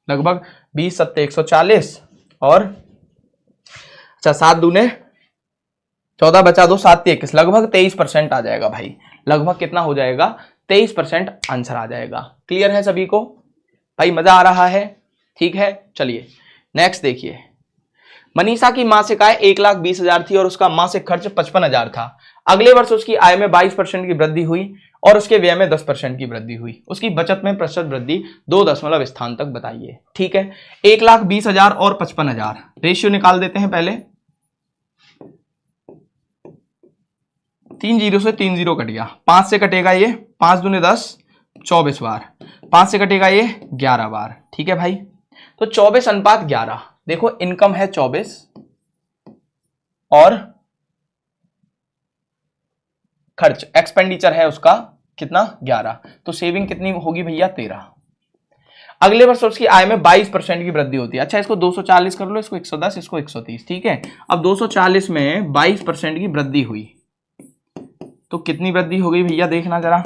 लगभग 20 सत्ते 140 और अच्छा 7 दूने 14 बचा 2 7 21, लगभग 23% आ जाएगा भाई। लगभग कितना हो जाएगा, 23% आंसर आ जाएगा। क्लियर है सभी को भाई, मजा आ रहा है, ठीक है। चलिए नेक्स्ट देखिए, मनीषा की मासिक आय 1,20,000 थी और उसका मासिक खर्च 55,000 था। अगले वर्ष उसकी आय में 22% की वृद्धि हुई और उसके व्यय में 10% की वृद्धि हुई। उसकी बचत में प्रतिशत वृद्धि 2 दशमलव स्थान तक बताइए। ठीक है, 1,20,000 और 55,000, रेशियो निकाल देते हैं पहले। 3 जीरो से 3 जीरो कट गया, 5 से कटेगा ये 5 दूने 10, 24 बार, 5 से कटेगा ये 11 बार। ठीक है भाई, तो 24:11। देखो इनकम है 24 और खर्च एक्सपेंडिचर है उसका कितना 11, तो सेविंग कितनी होगी भैया 13। अगले वर्ष उसकी आय में 22% की वृद्धि होती है। अच्छा इसको 240 कर लो, इसको 110, इसको 130। ठीक है, अब 240 में 22% की वृद्धि हुई तो कितनी वृद्धि हो गई भैया, देखना जरा,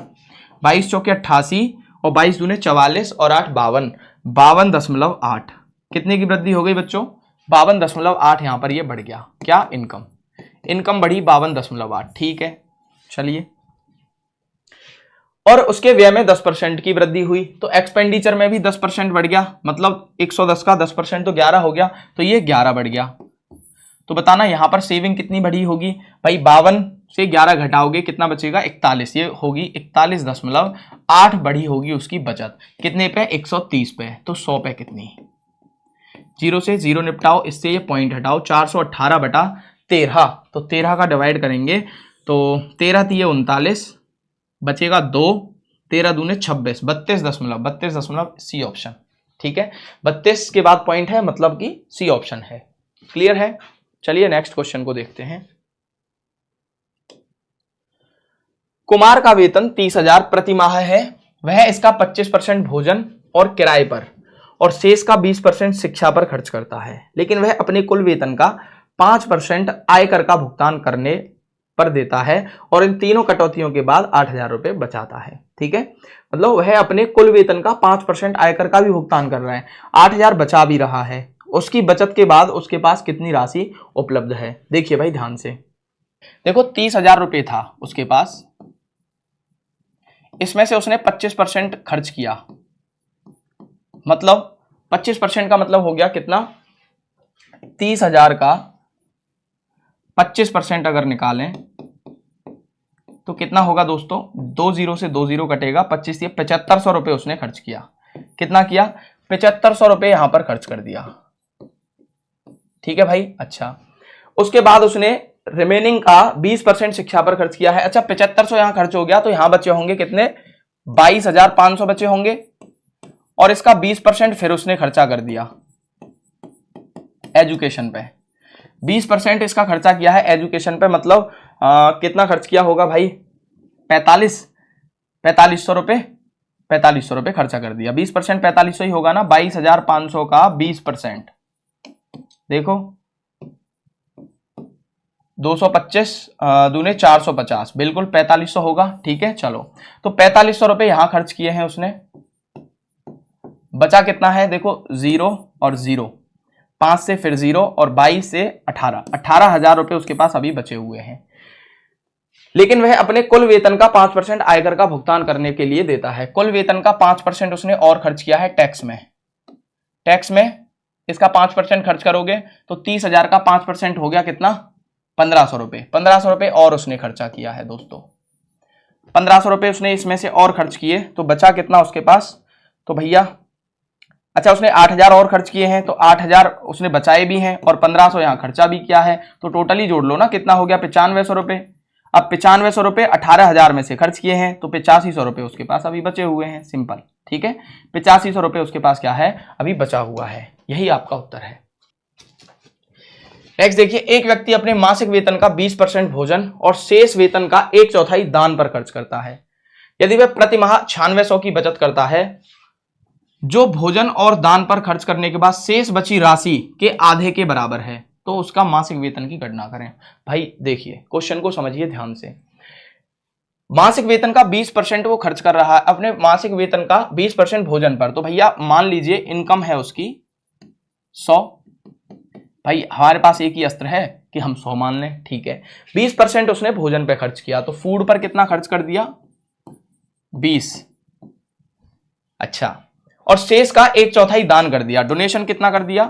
22 चौके 88 और 22 दूने 44 और 8 52, 52.8, कितने की वृद्धि हो गई बच्चों, 52.8। यहां पर ये बढ़ गया क्या, इनकम बढ़ी 52.8। ठीक है, चलिए, और उसके व्यय में 10% की वृद्धि हुई तो एक्सपेंडिचर में भी 10% बढ़ गया, मतलब 110 का 10% तो 11 हो गया, तो ये 11 बढ़ गया। तो बताना यहां पर सेविंग कितनी बढ़ी होगी भाई, 52 से 11 घटाओगे कितना बचेगा 41, ये होगी 41.8 बढ़ी होगी उसकी बचत। कितने पे, 130 पे, तो 100 पे कितनी, 0 से 0 निपटाओ, इससे ये पॉइंट हटाओ, 418 बटा 13, तो 13 का डिवाइड करेंगे तो 13 3 39, बचेगा 2, 13 दूने 26, 32.32, सी ऑप्शन। ठीक है, 32 के बाद पॉइंट है, मतलब कि सी ऑप्शन है। क्लियर है, चलिए नेक्स्ट क्वेश्चन को देखते हैं। कुमार का वेतन 30,000 प्रति माह है, वह इसका 25% भोजन और किराए पर और शेष का 20% शिक्षा पर खर्च करता है, लेकिन वह अपने कुल वेतन का 5% आयकर का भुगतान करने पर देता है और इन तीनों कटौतियों के बाद 8,000 रुपए बचाता है। ठीक है, मतलब वह अपने कुल वेतन का 5% आयकर का भी भुगतान कर रहा है, 8,000 बचा भी रहा है, उसकी बचत के बाद उसके पास कितनी राशि उपलब्ध है। देखिए भाई ध्यान से, देखो 30,000 रुपये था उसके पास, इसमें से उसने 25% खर्च किया, मतलब 25% का मतलब हो गया कितना, 30,000 का 25% अगर निकालें तो कितना होगा दोस्तों, 2 जीरो से 2 जीरो कटेगा, 25 से 7500 रुपये उसने खर्च किया। कितना किया, 7500 रुपये यहां पर खर्च कर दिया। ठीक है भाई। अच्छा, उसके बाद उसने रिमेनिंग का 20% शिक्षा पर खर्च किया है। अच्छा, 7500 यहां खर्च हो गया तो यहां बचे होंगे कितने, 22,500 बचे होंगे, और इसका 20% फिर उसने खर्चा कर दिया एजुकेशन पे। 20% इसका खर्चा किया है एजुकेशन पे, मतलब कितना खर्च किया होगा भाई, 4500 रुपये, 4500 रुपये खर्चा कर दिया। 20% 4500 ही होगा ना, 22,500 का 20%, देखो 225 दूने 450, बिल्कुल 4500 होगा। ठीक है, चलो तो 4500 रुपये यहां खर्च किए हैं उसने, बचा कितना है, देखो 0 और 0, 5 से फिर 0 और 22 से 18,000 रुपये उसके पास अभी बचे हुए हैं। लेकिन वह अपने कुल वेतन का 5% आयकर का भुगतान करने के लिए देता है। कुल वेतन का 5% उसने और खर्च किया है टैक्स में। टैक्स में इसका 5% खर्च करोगे तो 30,000 का 5% हो गया कितना, 1500 रुपये। 1500 रुपये और उसने खर्चा किया है दोस्तों, 1500 रुपये उसने इसमें से और खर्च किए, तो बचा कितना उसके पास, तो भैया अच्छा उसने 8,000 और खर्च किए हैं, तो 8,000 उसने बचाए भी हैं और 1500 यहां खर्चा भी किया है, तो टोटली जोड़ लो ना, कितना हो गया 9500 रुपये। अब 9500 रुपये 18,000 में से खर्च किए हैं तो 8500 रुपये उसके पास अभी बचे हुए हैं, सिंपल। ठीक है, 8500 रुपये उसके पास क्या है, अभी बचा हुआ है। यही आपका उत्तर है। नेक्स्ट देखिए, एक व्यक्ति अपने मासिक वेतन का 20% भोजन और शेष वेतन का 1/4 दान पर खर्च करता है। यदि वह प्रति माह 9600 की बचत करता है, जो भोजन और दान पर खर्च करने के बाद शेष बची राशि के आधे के बराबर है, तो उसका मासिक वेतन की गणना करें। भाई देखिए, क्वेश्चन को समझिए ध्यान से। मासिक वेतन का 20% वो खर्च कर रहा है, अपने मासिक वेतन का 20% भोजन पर, तो भैया मान लीजिए इनकम है उसकी 100। भाई हमारे पास एक ही अस्त्र है कि हम 100 मान लें, ठीक है। 20% उसने भोजन पे खर्च किया, तो फूड पर कितना खर्च कर दिया, 20। अच्छा, और शेष का 1/4 दान कर दिया। डोनेशन कितना कर दिया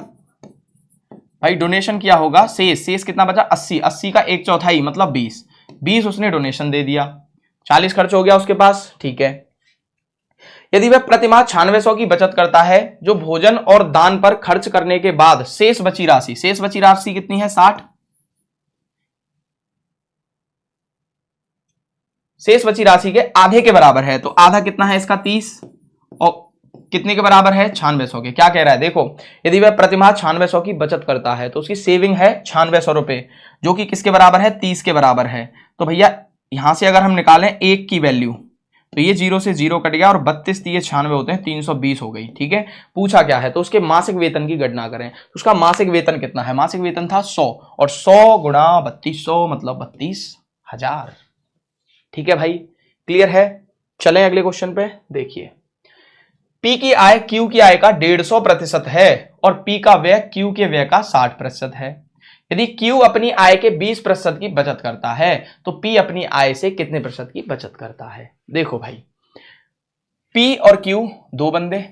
भाई, डोनेशन किया होगा, शेष कितना बचा, 80। 80 का 1/4 मतलब 20 उसने डोनेशन दे दिया, 40 खर्च हो गया उसके पास। ठीक है, यदि वह प्रतिमाह 9600 की बचत करता है, जो भोजन और दान पर खर्च करने के बाद शेष बची राशि कितनी है, 60। शेष बची राशि के आधे के बराबर है, तो आधा कितना है इसका, 30, और कितने के बराबर है, 9600 के। क्या कह रहा है, देखो यदि वह प्रतिमाह 9600 की बचत करता है तो उसकी सेविंग है 9600 रुपए, जो कि किसके बराबर है, 30 के बराबर है। तो भैया यहां से अगर हम निकालें 1 की वैल्यू, तो ये 0 से 0 कट गया और 32 दिए 96 होते हैं, 320 हो गई। ठीक है, पूछा क्या है, तो उसके मासिक वेतन की गणना करें। तो उसका मासिक वेतन कितना है, मासिक वेतन था 100, और 100 गुणा 3200 मतलब 32,000। ठीक है भाई, क्लियर है। चलें अगले क्वेश्चन पे। देखिए, P की आय Q की आय का 150% है और P का व्यय Q के व्यय का 60% है। यदि Q अपनी आय के 20% की बचत करता है, तो P अपनी आय से कितने प्रतिशत की बचत करता है। देखो भाई, P और Q दो बंदे,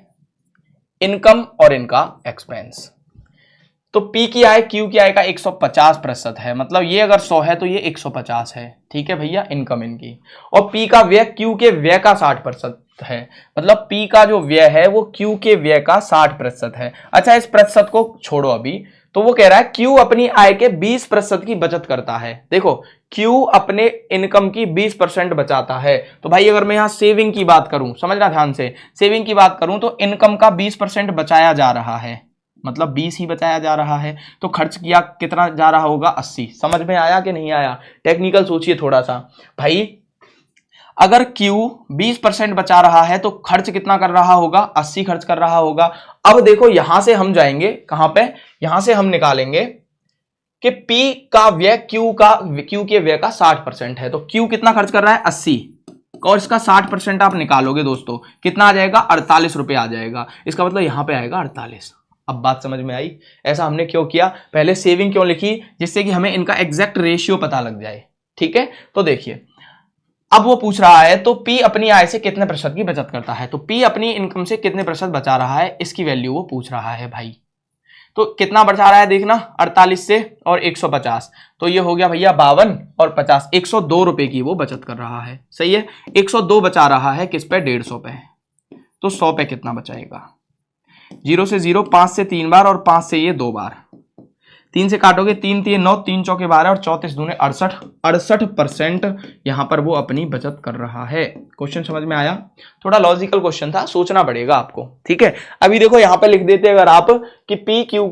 इनकम और इनका एक्सपेंस। तो P की आय Q की आय का 150% है, मतलब ये अगर 100 है तो ये 150 है। ठीक है भैया, इनकम इनकी। और P का व्यय Q के व्यय का 60% है, मतलब P का जो व्यय है वो Q के व्यय का 60% है। अच्छा, इस प्रतिशत को छोड़ो अभी, तो वो कह रहा है Q अपनी आय के 20% की बचत करता है। देखो, Q अपने इनकम की 20% बचाता है, तो भाई अगर मैं यहां सेविंग की बात करूं, समझना ध्यान से, सेविंग की बात करूं तो इनकम का 20% बचाया जा रहा है, मतलब 20 ही बचाया जा रहा है। तो खर्च किया कितना जा रहा होगा, 80। समझ में आया कि नहीं आया, टेक्निकल सोचिए थोड़ा सा भाई। अगर Q 20% बचा रहा है तो खर्च कितना कर रहा होगा, 80 खर्च कर रहा होगा। अब देखो यहां से हम जाएंगे कहां पे, यहां से हम निकालेंगे कि P का व्यय Q के व्यय का 60% है, तो Q कितना खर्च कर रहा है, 80, और इसका 60% आप निकालोगे दोस्तों, कितना आ जाएगा, 48 रुपए आ जाएगा। इसका मतलब यहां पे आएगा 48। अब बात समझ में आई। ऐसा हमने क्यों किया, पहले सेविंग क्यों लिखी, जिससे कि हमें इनका एग्जैक्ट रेशियो पता लग जाए। ठीक है, तो देखिए अब वो पूछ रहा है तो P अपनी आय से कितने प्रतिशत की बचत करता है, तो P अपनी इनकम से कितने प्रतिशत बचा रहा है, इसकी वैल्यू वो पूछ रहा है भाई। तो कितना बचा रहा है देखना, 48 से और 150, तो ये हो गया भैया 52 और 50, 102 रुपए की वो बचत कर रहा है। सही है, 102 बचा रहा है किस पे, 150 पे। तो 100 पे कितना बचाएगा, 0 से 0, 5 से 3 बार और 5 से ये 2 बार, 3 से काटोगे 3 3 9, 3 चौके 12 और 34 दूने 68, 68% यहां पर वो अपनी बचत कर रहा है। क्वेश्चन समझ में आया, थोड़ा लॉजिकल क्वेश्चन था, सोचना पड़ेगा आपको। ठीक है, अभी देखो यहां पर लिख देते अगर आप कि पी क्यू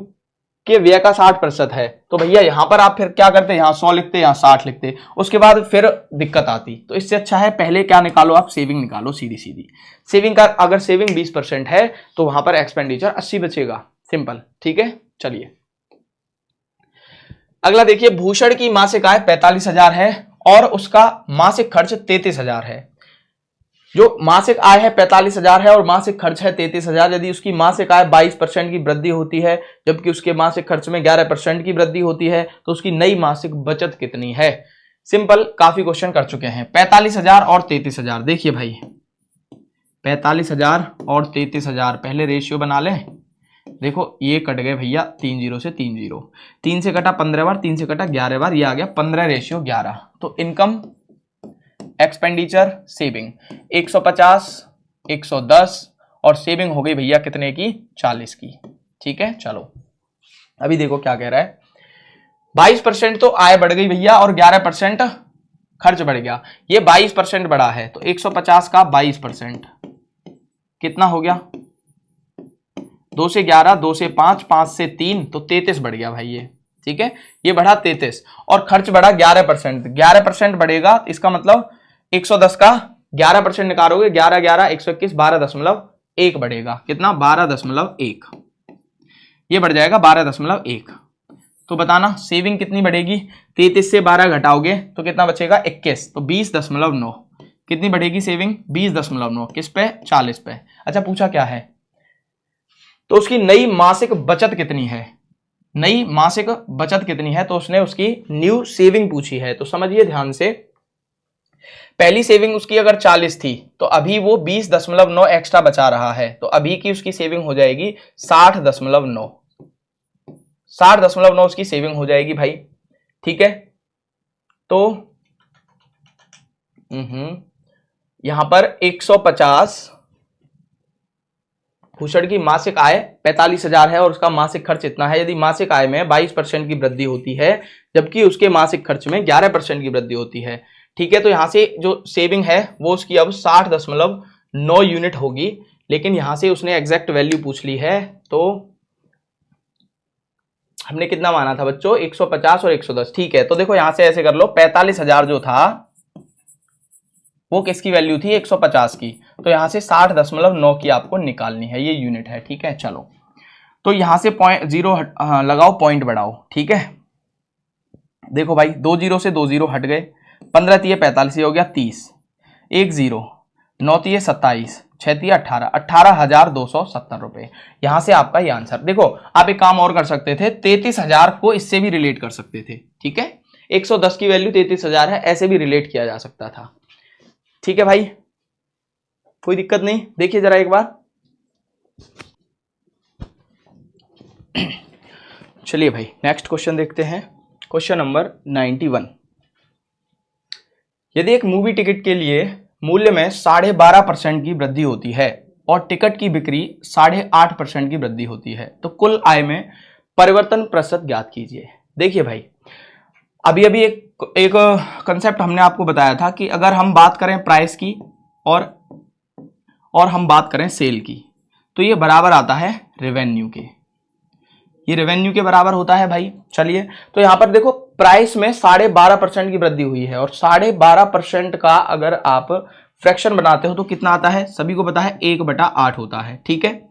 के व्यय का 60% है, तो भैया यहां पर आप फिर क्या करते, यहां 100 लिखते, यहां 60 लिखते, उसके बाद फिर दिक्कत आती। तो इससे अच्छा है पहले क्या निकालो, आप सेविंग निकालो सीधी सीधी। सेविंग का अगर सेविंग 20% है तो वहां पर एक्सपेंडिचर 80 बचेगा, सिंपल। ठीक है, चलिए अगला देखिए, भूषण की मासिक आय 45,000 है और उसका मासिक खर्च 33,000 है। जो मासिक आय है 45,000 है और मासिक खर्च है 33,000, यदि उसकी मासिक आय 22% की वृद्धि होती है जबकि उसके मासिक खर्च में 11% की वृद्धि होती है, तो उसकी नई मासिक बचत कितनी है। सिंपल, काफी क्वेश्चन कर चुके हैं। 45,000 और 33,000, देखिए भाई 45,000 और 33,000, पहले रेशियो बना लें। देखो ये कट गए भैया 3 0 से 3 0, 3 से कटा 15 बार, 3 से कटा 11 बार, ये आ गया 15:11। तो इनकम, एक्सपेंडिचर, सेविंग 150, 110 और सेविंग हो गई भैया कितने की, 40 की। ठीक है, चलो अभी देखो क्या कह रहा है, 22% तो आय बढ़ गई भैया और 11% खर्च बढ़ गया। ये 22% बढ़ा है तो 150 का 22% कितना हो गया, 2 से 11, 2 से 5, 5 से 3, तो 33 बढ़ गया भाई ये। ठीक है, ये बढ़ा 33 और खर्च बढ़ा 11%, 11% बढ़ेगा, इसका मतलब 110 का 11% निकालोगे, 11 11 121, 12.1 बढ़ेगा, कितना, 12.1, ये बढ़ जाएगा 12.1। तो बताना सेविंग कितनी बढ़ेगी, 33 से 12 घटाओगे तो कितना बचेगा, 21, तो 20.9, कितनी बढ़ेगी सेविंग, 20.9, किस पे, 40 पे। अच्छा पूछा क्या है, तो उसकी नई मासिक बचत कितनी है, नई मासिक बचत कितनी है, तो उसने उसकी न्यू सेविंग पूछी है। तो समझिए ध्यान से, पहली सेविंग उसकी अगर 40 थी तो अभी वो 20.9 एक्स्ट्रा बचा रहा है, तो अभी की उसकी सेविंग हो जाएगी 60.9, 60.9 उसकी सेविंग हो जाएगी भाई। ठीक है, तो यहां पर 150, भूषण की मासिक आय 45,000 है और उसका मासिक खर्च इतना है। यदि मासिक आय में 22% की वृद्धि होती है जबकि उसके मासिक खर्च में 11% की वृद्धि होती है। ठीक है, तो यहां से जो सेविंग है वो उसकी अब 60.9 यूनिट होगी, लेकिन यहां से उसने एग्जैक्ट वैल्यू पूछ ली है। तो हमने कितना माना था बच्चों, 150 और 110। ठीक है, तो देखो यहां से ऐसे कर लो, 45,000 जो था वो किसकी वैल्यू थी, 150 की, तो यहां से 60.9 की आपको निकालनी है, ये यूनिट है। ठीक है, चलो तो यहां से पॉइंट 0 लगाओ, पॉइंट बढ़ाओ। ठीक है, देखो भाई 2 0 से 2 0 हट गए, 15 तिये 45, ये हो गया 30, 1 0, 9 तिये 27, 6 तिये 18, 18,270 रुपए। यहां से आपका ये आंसर। देखो आप एक काम और कर सकते थे, 33,000 को इससे भी रिलेट कर सकते थे। ठीक है, 110 की वैल्यू 33,000 है, ऐसे भी रिलेट किया जा सकता था। ठीक है भाई, कोई दिक्कत नहीं। देखिए जरा एक बार, चलिए भाई नेक्स्ट क्वेश्चन देखते हैं। क्वेश्चन नंबर 91, यदि एक मूवी टिकट के लिए मूल्य में 12.5% की वृद्धि होती है और टिकट की बिक्री 8.5% की वृद्धि होती है, तो कुल आय में परिवर्तन प्रतिशत ज्ञात कीजिए। देखिए भाई, अभी अभी एक कंसेप्ट हमने आपको बताया था कि अगर हम बात करें प्राइस की और हम बात करें सेल की, तो ये बराबर आता है रेवेन्यू के, ये रेवेन्यू के बराबर होता है भाई। चलिए, तो यहां पर देखो प्राइस में 12.5% की वृद्धि हुई है और 12.5% का अगर आप फ्रैक्शन बनाते हो तो कितना आता है, सभी को पता है 1/8 होता है। ठीक है,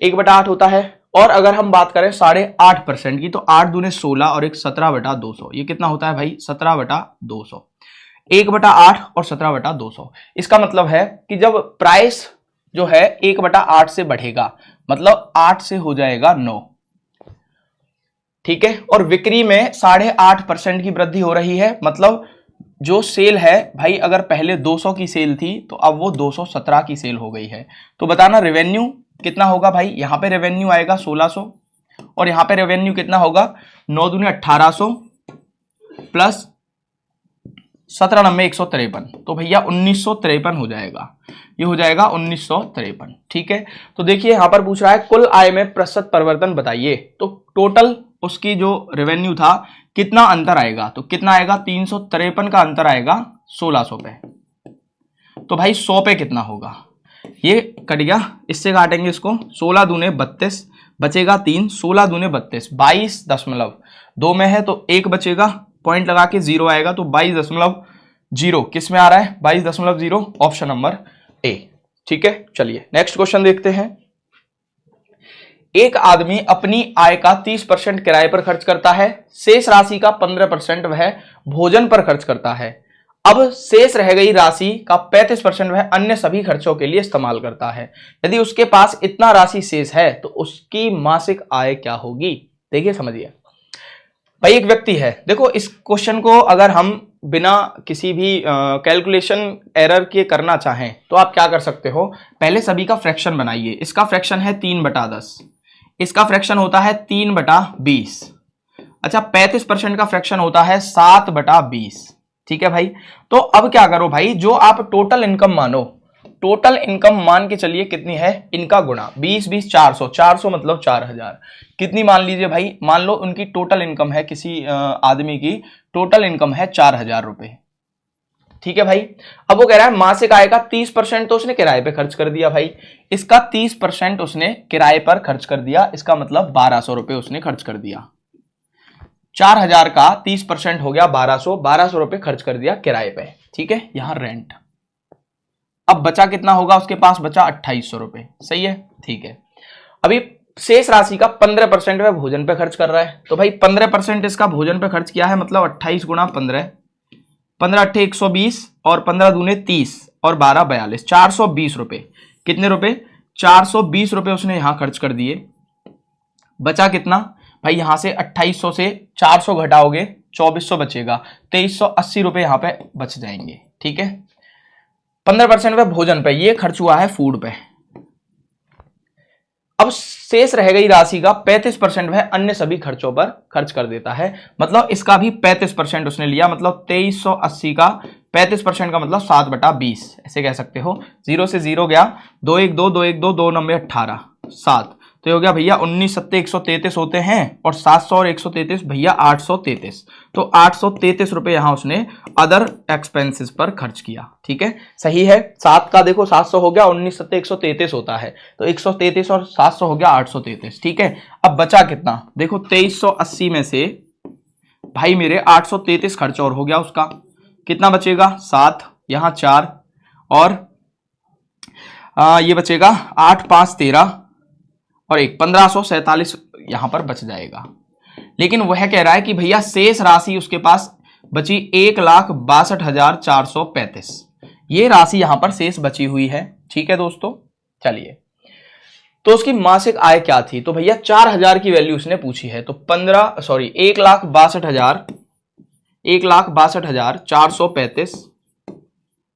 1/8 होता है। और अगर हम बात करें 8.5% की, तो 8 दूने 16 और एक 17/200, ये कितना होता है भाई, 17/200, 1/8 और 17/200। इसका मतलब है कि जब प्राइस जो है 1/8 से बढ़ेगा मतलब 8 से हो जाएगा 9, ठीक है। और बिक्री में 8.5% की वृद्धि हो रही है, मतलब जो सेल है भाई, अगर पहले 200 की सेल थी तो अब वो 217 की सेल हो गई है। तो बताना रेवेन्यू कितना होगा भाई। यहां पे रेवेन्यू आएगा 1600 और यहां पे रेवेन्यू कितना होगा 9 दूनी 1800 प्लस 17 नब्बे 153, तो भैया 1953 हो जाएगा। ये हो जाएगा 1953, ठीक है। तो देखिए यहां पर पूछ रहा है कुल आय में प्रतिशत परिवर्तन बताइए। तो टोटल उसकी जो रेवेन्यू था कितना अंतर आएगा, तो कितना आएगा 353 का अंतर आएगा 1600 पे। तो भाई 100 पे कितना होगा, ये कट गया, इससे काटेंगे इसको, 16 दूने 32 बचेगा 3, 16 दूने 32, 22.2 में है तो 1 बचेगा, पॉइंट लगा के 0 आएगा, तो 22.0 किस में आ रहा है 22.0, ऑप्शन नंबर ए, ठीक है। चलिए नेक्स्ट क्वेश्चन देखते हैं। एक आदमी अपनी आय का 30% किराए पर खर्च करता है, शेष राशि का 15% वह भोजन पर खर्च करता है। अब शेष रह गई राशि का 35% वह अन्य सभी खर्चों के लिए इस्तेमाल करता है। यदि उसके पास इतना राशि शेष है तो उसकी मासिक आय क्या होगी। देखिए समझिए भाई, एक व्यक्ति है, देखो इस क्वेश्चन को अगर हम बिना किसी भी कैलकुलेशन एरर के करना चाहें तो आप क्या कर सकते हो, पहले सभी का फ्रैक्शन बनाइए। इसका फ्रैक्शन है 3/10, इसका फ्रैक्शन होता है 3/20, अच्छा 35% का फ्रैक्शन होता है 7/20, ठीक है भाई। तो अब क्या करो भाई, जो आप टोटल इनकम मानो, टोटल इनकम मान के चलिए कितनी है, इनका गुणा 20 400, 400 मतलब 4000, कितनी मान लीजिए भाई, मान लो उनकी टोटल इनकम है, किसी आदमी की टोटल इनकम है 4000 रुपए, ठीक है भाई। अब वो कह रहा है मासिक आय का 30% तो उसने किराए पे खर्च कर दिया भाई, इसका 30% उसने किराए पर खर्च कर दिया, इसका मतलब 1200 रुपए उसने खर्च कर दिया। 4000 का 30% हो गया 1200 रुपए खर्च कर दिया किराए पे, ठीक है, यहां रेंट। अब बचा कितना होगा, उसके पास बचा 2800 रुपए, सही है, ठीक है। अभी शेष राशि का 15% वह भोजन पे खर्च कर रहा है, तो भाई 15% इसका भोजन पे खर्च किया है, मतलब 28 गुणा 15, 15 अट्ठे 120 और 15 दूने 30 और 12 42, 420 रुपए, कितने रुपए 420 रुपए उसने यहां खर्च कर दिए। बचा कितना भाई, यहां से 2800 से 400 घटाओगे 2400 बचेगा, 2380 रुपए यहां पे बच जाएंगे, ठीक है। 15% पे भोजन पे, ये खर्च हुआ है फूड पे। अब शेष रह गई राशि का 35% वह अन्य सभी खर्चों पर खर्च कर देता है, मतलब इसका भी 35% उसने लिया, मतलब 2380 का 35% का मतलब 7/20, ऐसे कह सकते हो। 0 से 0 गया, 2 1 2 2 1 2 2 9 18 7, तो हो गया भैया 19 सत्ते 133 होते हैं, और 700 और 133 भैया 833, तो 833 रुपए यहां उसने अदर एक्सपेंसेस पर खर्च किया, ठीक है, सही है। 7 का देखो 700 हो गया, 19 सत्ते 133 होता है, तो 133 और 700 हो गया 833, ठीक है। अब बचा कितना, देखो 2380 में से भाई मेरे 833 खर्च और हो गया उसका, कितना बचेगा 7, यहां 4 और ये बचेगा 8 5 13 और 1547 यहां पर बच जाएगा। लेकिन वह कह रहा है कि भैया शेष राशि उसके पास बची 1,62,435, ये राशि यहां पर शेष बची हुई है, ठीक है दोस्तों। चलिए तो उसकी मासिक आय क्या थी, तो भैया 4000 की वैल्यू उसने पूछी है, तो 1,62,435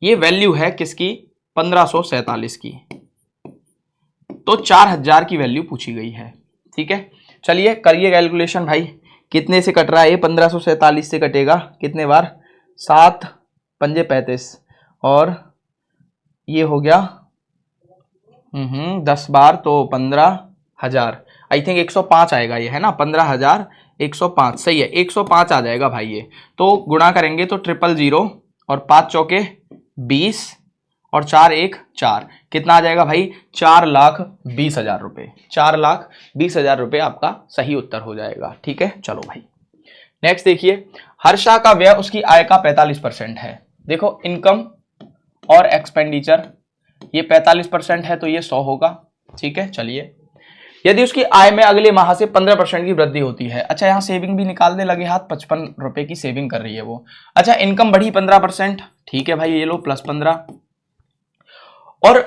ये वैल्यू है किसकी 1547 की, तो 4000 की वैल्यू पूछी गई है, ठीक है। चलिए करिए कैलकुलेशन भाई, कितने से कट रहा है ये, 1547 से कटेगा कितने बार, 7 पंजे 35 और ये हो गया 10 बार तो 15,000, आई थिंक 105 आएगा ये, है ना, 15,105, सही है, 105 आ जाएगा भाई ये। तो गुणा करेंगे तो 000 और 5 चौके 20 और 4 1 4, कितना आ जाएगा भाई 4,20,000 रुपए, 4,20,000 रुपए आपका सही उत्तर हो जाएगा, ठीक है। चलो भाई नेक्स्ट देखिए, हर्षा का व्यय उसकी आय का 45% है। देखो इनकम और एक्सपेंडिचर ये 45% है तो ये 100 होगा, ठीक है। चलिए यदि उसकी आय में अगले माह से 15% की वृद्धि होती है, अच्छा यहाँ सेविंग भी निकालने लगे हाथ, 55 रुपए की सेविंग कर रही है वो, अच्छा इनकम बढ़ी 15%, ठीक है भाई, ये लो +15, और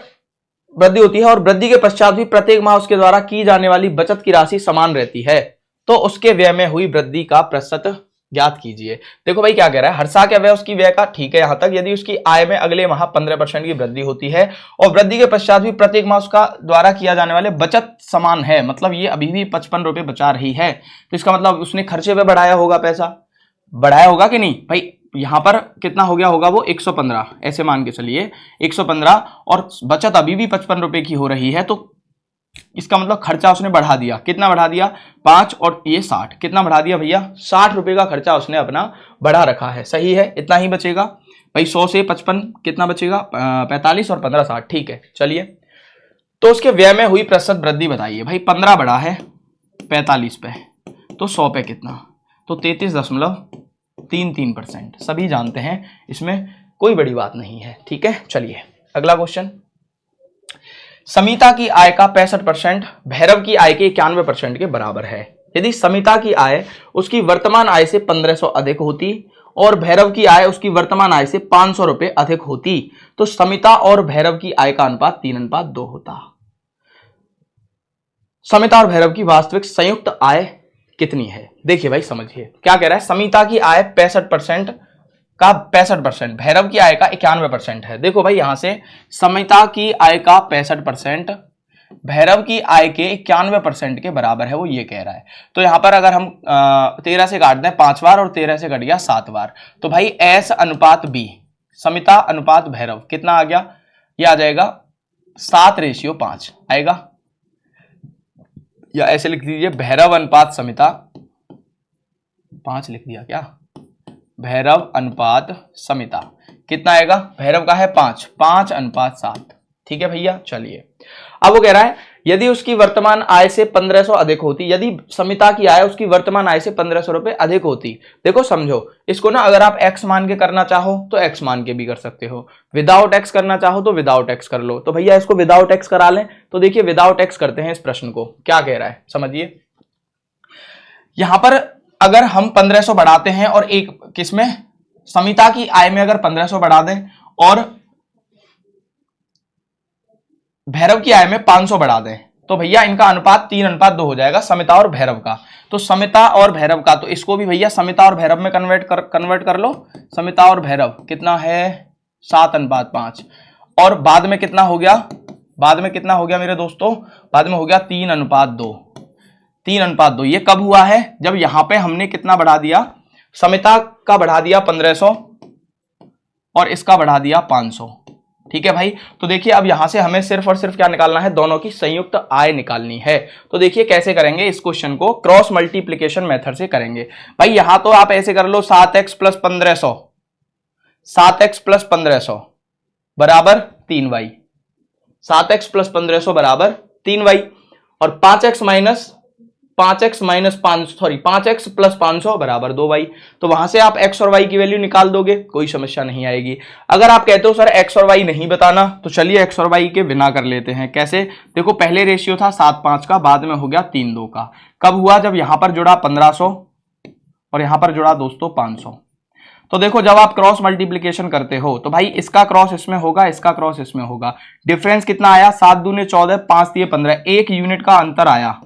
वृद्धि होती है और वृद्धि के पश्चात भी प्रत्येक माह उसके द्वारा की जाने वाली बचत की राशि समान रहती है, तो उसके व्यय में हुई वृद्धि का प्रतिशत ज्ञात कीजिए। देखो भाई क्या कह रहा है, हर साल का व्यय उसकी व्यय का, ठीक है यहां तक। यदि उसकी आय में अगले माह 15% की वृद्धि होती है और वृद्धि के पश्चात भी प्रत्येक माह उसका द्वारा किया जाने वाले बचत समान है, मतलब ये अभी भी 55 रुपए बचा रही है, तो इसका मतलब उसने खर्चे पे बढ़ाया होगा, पैसा बढ़ाया होगा कि नहीं भाई। यहां पर कितना हो गया होगा वो 115, ऐसे मान के चलिए 115, और बचत अभी भी 55 रुपए की हो रही है, तो इसका मतलब खर्चा उसने बढ़ा दिया। कितना बढ़ा दिया? 5 और ये 60, कितना बढ़ा दिया भैया? 60 रुपए का खर्चा उसने अपना बढ़ा रखा है, सही है, इतना ही बचेगा भाई। 100 से 55 कितना बचेगा? 45 और 15 60, ठीक है चलिए। तो उसके व्यय में हुई प्रतिशत वृद्धि बताइए भाई। 15 बढ़ा है 45 पे, तो 100 पे कितना? तो 33.33%। सभी जानते हैं, इसमें कोई बड़ी बात नहीं है, ठीक है चलिए अगला क्वेश्चन। समिता की आय का 65% भैरव की आय के 91% के बराबर है। यदि समिता की आय उसकी वर्तमान आय से 1500 अधिक होती और भैरव की आय उसकी वर्तमान आय से 500 रुपए अधिक होती, तो समिता और भैरव की आय का अनुपात 3:2 होता। समिता और भैरव की वास्तविक संयुक्त आय कितनी है? देखिए भाई समझिए क्या कह रहा है। समिता की आय 65% का 65%, भैरव की आय का 91% है। देखो भाई यहां से समिता की आय का 65% भैरव की आय के 91% के बराबर है, वो ये कह रहा है। तो यहां पर अगर हम 13 से काट दें 5 बार और 13 से कट गया 7 बार, तो भाई एस अनुपात बी, समिता अनुपात भैरव कितना आ गया? ये आ जाएगा 7:5 आएगा, या ऐसे लिख दीजिए भैरव अनुपात समिता, 5 लिख दिया क्या? भैरव अनुपात समिता कितना आएगा? भैरव का है 5, 5:7, ठीक है भैया चलिए। अब वो कह रहा है यदि उसकी वर्तमान आय से 1500 अधिक होती, यदि समिता की आय उसकी वर्तमान आय से 1500 रुपए अधिक होती। देखो समझो इसको ना, अगर आप x मान के करना चाहो तो x मान के भी कर सकते हो, विदाउट x करना चाहो तो विदाउट x कर लो। तो भैया इसको विदाउट x करा लें, तो देखिए विदाउट x करते हैं इस प्रश्न को। क्या कह रहा है समझिए, यहां पर अगर हम 1500 बढ़ाते हैं और एक किसमें, समिता की आय में अगर 1500 बढ़ा दें और भैरव की आय में 500 बढ़ा दें, तो भैया इनका अनुपात 3:2 हो जाएगा, समिता और भैरव का। तो समिता और भैरव का, तो इसको भी भैया समिता और भैरव में कन्वर्ट कर लो। समिता और भैरव कितना है? 7:5। और बाद में कितना हो गया? बाद में कितना हो गया मेरे दोस्तों? बाद में हो गया 3:2। 3:2 ये कब हुआ है? जब यहां पे हमने कितना बढ़ा दिया? समिता का बढ़ा दिया 1500 और इसका बढ़ा दिया 500, ठीक है भाई। तो देखिए अब यहां से हमें सिर्फ और सिर्फ क्या निकालना है? दोनों की संयुक्त आय निकालनी है। तो देखिए कैसे करेंगे इस क्वेश्चन को, क्रॉस मल्टीप्लीकेशन मेथड से करेंगे भाई। यहां तो आप ऐसे कर लो 7x + 1500, 7x + 1500 बराबर 3y, 7x + 1500 बराबर 3y, और 5x + 500 बराबर 2y। तो वहां से आप x और y की वैल्यू निकाल दोगे, कोई समस्या नहीं आएगी। अगर आप कहते हो सर x और y नहीं बताना, तो चलिए x और y के बिना कर लेते हैं। कैसे? देखो पहले रेशियो था 7:5 का, बाद में हो गया 3:2 का। कब हुआ? जब यहां पर जुड़ा 1500 और यहां पर जुड़ा दोस्तों 500। तो देखो जब आप क्रॉस मल्टीप्लीकेशन करते हो तो भाई इसका क्रॉस इसमें होगा, इसका क्रॉस इसमें होगा। डिफरेंस कितना आया? 7 दूने 14, 5 दिए 15, 1 यूनिट का अंतर आया।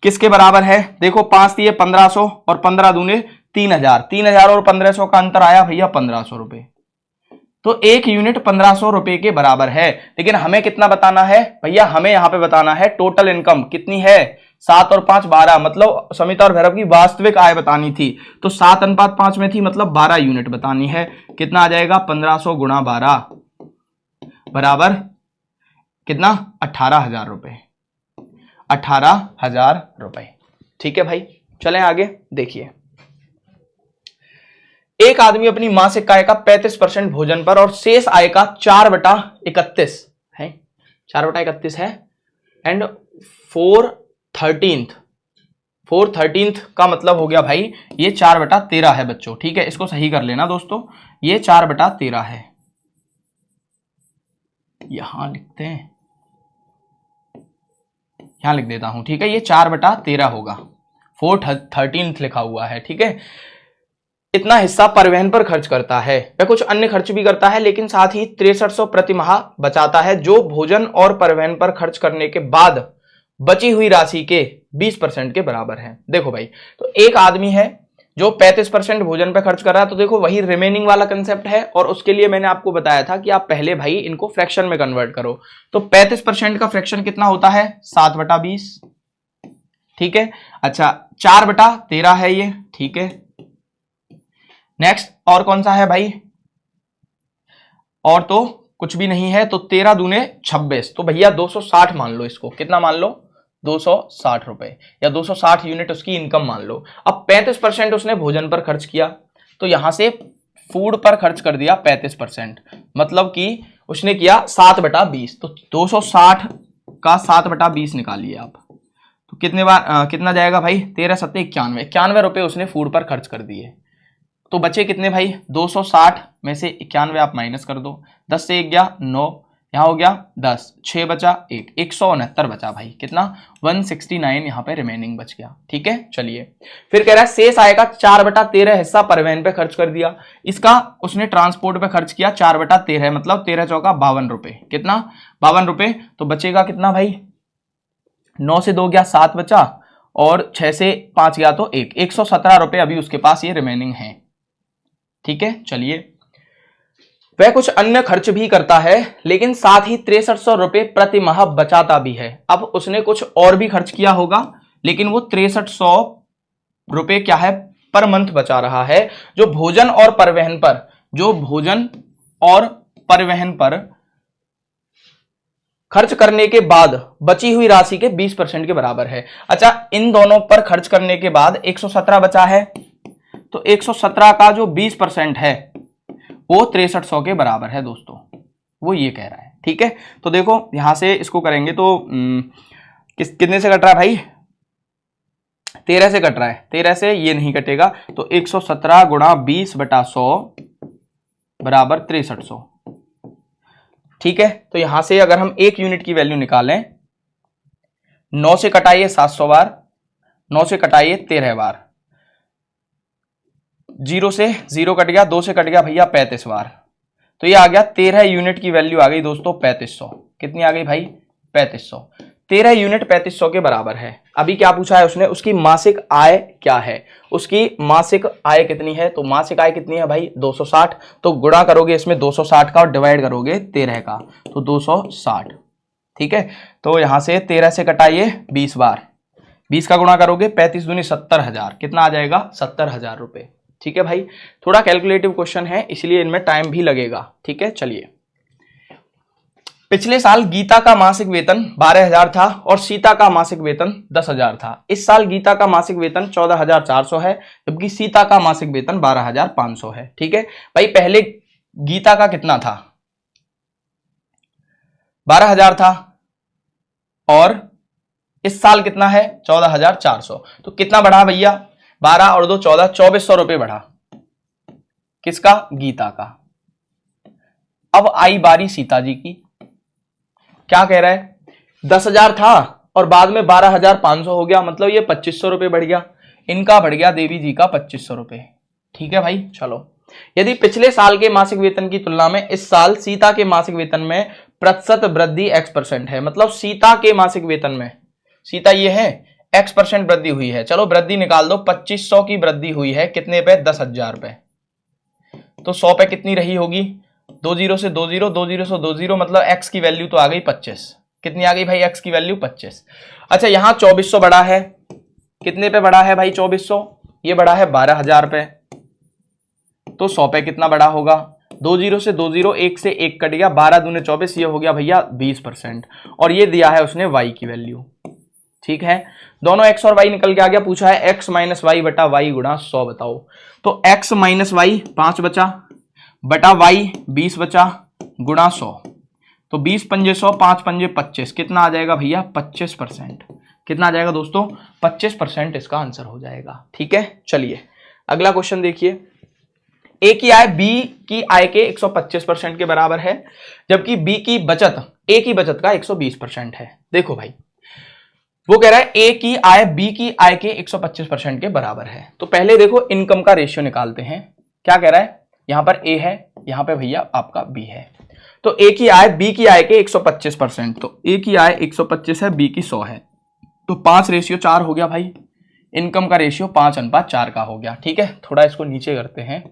किसके बराबर है? देखो 5 दिए 1500 और 15 दूने 3000, 3000 और 1500 का अंतर आया भैया 1500 रुपए। तो 1 यूनिट 1500 रुपए के बराबर है। लेकिन हमें कितना बताना है भैया? हमें यहां पे बताना है टोटल इनकम कितनी है? 7 और 5 12, मतलब समिता और भैरव की वास्तविक आय बतानी थी। तो 7:5 में थी, मतलब 12 यूनिट बतानी है। कितना आ जाएगा? 1500 गुणा 12 बराबर कितना? 18,000 रुपए, 18,000 रुपए, ठीक है भाई। चलें आगे देखिए। एक आदमी अपनी मासिक आय का 35% भोजन पर और शेष आय का 4/31 है, 4/31 है, एंड 4/13 का मतलब हो गया भाई ये 4/13 है बच्चों, ठीक है। इसको सही कर लेना दोस्तों, ये 4/13 है। यहां लिखते हैं, यहां लिख देता हूं, ठीक है। ये 4/13 होगा, 4/13 लिखा हुआ है, ठीक है। इतना हिस्सा परिवहन पर खर्च करता है। वह कुछ अन्य खर्च भी करता है लेकिन साथ ही 6300 प्रति माह बचाता है, जो भोजन और परिवहन पर खर्च करने के बाद बची हुई राशि के 20% के बराबर है। देखो भाई, तो एक आदमी है जो 35% भोजन पे खर्च कर रहा है, तो देखो वही रिमेनिंग वाला कंसेप्ट है, और उसके लिए मैंने आपको बताया था कि आप पहले भाई इनको फ्रैक्शन में कन्वर्ट करो। तो 35% का फ्रैक्शन कितना होता है? 7/20। ठीक है, अच्छा 4/13 है ये। ठीक है, नेक्स्ट और कौन सा है भाई? और तो कुछ भी नहीं है, तो 13 दूने 26, तो भैया 260 मान लो इसको। कितना मान लो? 260 रुपए, या 260 यूनिट उसकी इनकम मान लो। अब 35% उसने भोजन पर खर्च किया, तो यहां से फूड पर खर्च कर दिया 35%, मतलब कि उसने किया 7/20। तो 260 का 7/20 निकालिए आप, तो कितने बार कितना जाएगा भाई? 13 7 91 रुपए उसने फूड पर खर्च कर दिए। तो बचे कितने भाई? 260 में से 91 आप माइनस कर दो, 10 से 1 गया 9, यहां हो गया 10, 6 बचा 1, 169 बचा भाई। कितना? 169 यहां पे रिमेनिंग बच गया। ठीक है, चलिए फिर कह रहा है शेष आएगा 4/13 हिस्सा परिवहन पे खर्च कर दिया। इसका उसने ट्रांसपोर्ट पे खर्च किया 4/13, मतलब 13 चौका 52 रुपए। कितना? 52 रुपए। तो बचेगा कितना भाई? 9 से 2 गया 7 बचा, और 6 से 5 गया तो 1, 117 रुपए अभी उसके पास ये रिमेनिंग है। ठीक है, चलिए वह कुछ अन्य खर्च भी करता है लेकिन साथ ही 6300 रुपए प्रति माह बचाता भी है। अब उसने कुछ और भी खर्च किया होगा, लेकिन वो 6300 रुपए क्या है? पर मंथ बचा रहा है, जो भोजन और परिवहन पर खर्च करने के बाद बची हुई राशि के 20% के बराबर है। अच्छा, इन दोनों पर खर्च करने के बाद 117 बचा है, तो 117 का जो 20% है वो 6300 के बराबर है दोस्तों, वो ये कह रहा है। ठीक है, तो देखो यहां से इसको करेंगे तो कितने से कट रहा है भाई? 13 से कट रहा है। 13 से ये नहीं कटेगा, तो 117 गुणा 20/100 बराबर 6300। ठीक है, तो यहां से अगर हम 1 यूनिट की वैल्यू निकालें, 9 से कटाइए 700 बार, 9 से कटाइए 13 बार, 0 से 0 कट गया, 2 से कट गया भैया 35 बार, तो ये आ गया 13 यूनिट की वैल्यू आ गई दोस्तों 3500। कितनी आ गई भाई? 3500। 13 यूनिट 3500 के बराबर है। अभी क्या पूछा है उसने? उसकी मासिक आय क्या है? उसकी मासिक आय कितनी है? तो मासिक आय कितनी है भाई? 260। तो गुणा करोगे इसमें 260 का और डिवाइड करोगे 13 का, तो 260। ठीक है, तो यहां से 13 से कटाइए 20 बार, 20 का गुणा करोगे 35 दूनी 70,000। कितना आ जाएगा? 70,000 रुपए। ठीक है भाई, थोड़ा कैलकुलेटिव क्वेश्चन है इसलिए इनमें टाइम भी लगेगा। ठीक है, चलिए पिछले साल गीता का मासिक वेतन 12,000 था और सीता का मासिक वेतन 10,000 था। इस साल गीता का मासिक वेतन 14,400 है, जबकि सीता का मासिक वेतन 12,500 है। ठीक है भाई, पहले गीता का कितना था? 12,000 था, और इस साल कितना है? 14,400। तो कितना बढ़ा भैया? 12 और 2 14, 2400 रुपए बढ़ा। किसका? गीता का। अब आई बारी सीता जी की। क्या कह रहा है? 10,000 था और बाद में 12,500 हो गया, मतलब ये 2500 रुपए बढ़ गया। इनका बढ़ गया देवी जी का 2500 रुपए। ठीक है भाई, चलो यदि पिछले साल के मासिक वेतन की तुलना में इस साल सीता के मासिक वेतन में प्रतिशत वृद्धि X% है, मतलब सीता के मासिक वेतन में, सीता ये है, X% वृद्धि हुई है। चलो वृद्धि निकाल दो, 2500 की वृद्धि हुई है। कितने पे? 10,000 पे। तो 100 पे कितनी रही होगी? 20 से 20, 20 से 20, मतलब X की वैल्यू तो आ गई 25। कितनी आ गई भाई X की वैल्यू? 25। अच्छा, यहां 2400 बढ़ा है। कितने पे बढ़ा है भाई 2400? ये बढ़ा है 12,000 पे। तो 100 पे कितना बढ़ा होगा? 20 से 20, 1 से 1 कट गया, 12 दूने 24, ये हो गया भैया 20%। और ये दिया है उसने Y की वैल्यू। ठीक है, दोनों x और y निकल के आ गया। पूछा है x माइनस वाई बटा वाई गुणा 100 बताओ। तो x माइनस वाई 5 बचा, बटा y 20 बचा, गुणा 100। तो 20 पंजे 100, 5 पंजे 25। कितना आ जाएगा भैया? 25%। कितना आ जाएगा दोस्तों? 25% इसका आंसर हो जाएगा। ठीक है, चलिए अगला क्वेश्चन देखिए। ए की आय बी की आय के 125% के बराबर है, जबकि बी की बचत ए की बचत का 120% है। देखो भाई, वो कह रहा है ए की आय बी की आय के 125% के बराबर है। तो पहले देखो इनकम का रेशियो निकालते हैं। क्या कह रहा है, यहां पर ए है, यहां पे भैया आपका बी है। तो ए की आय बी की आय के 125%, तो ए की आय 125 है, बी की 100 है, तो 5:4 हो गया भाई। इनकम का रेशियो 5:4 का हो गया। ठीक है, थोड़ा इसको नीचे करते हैं।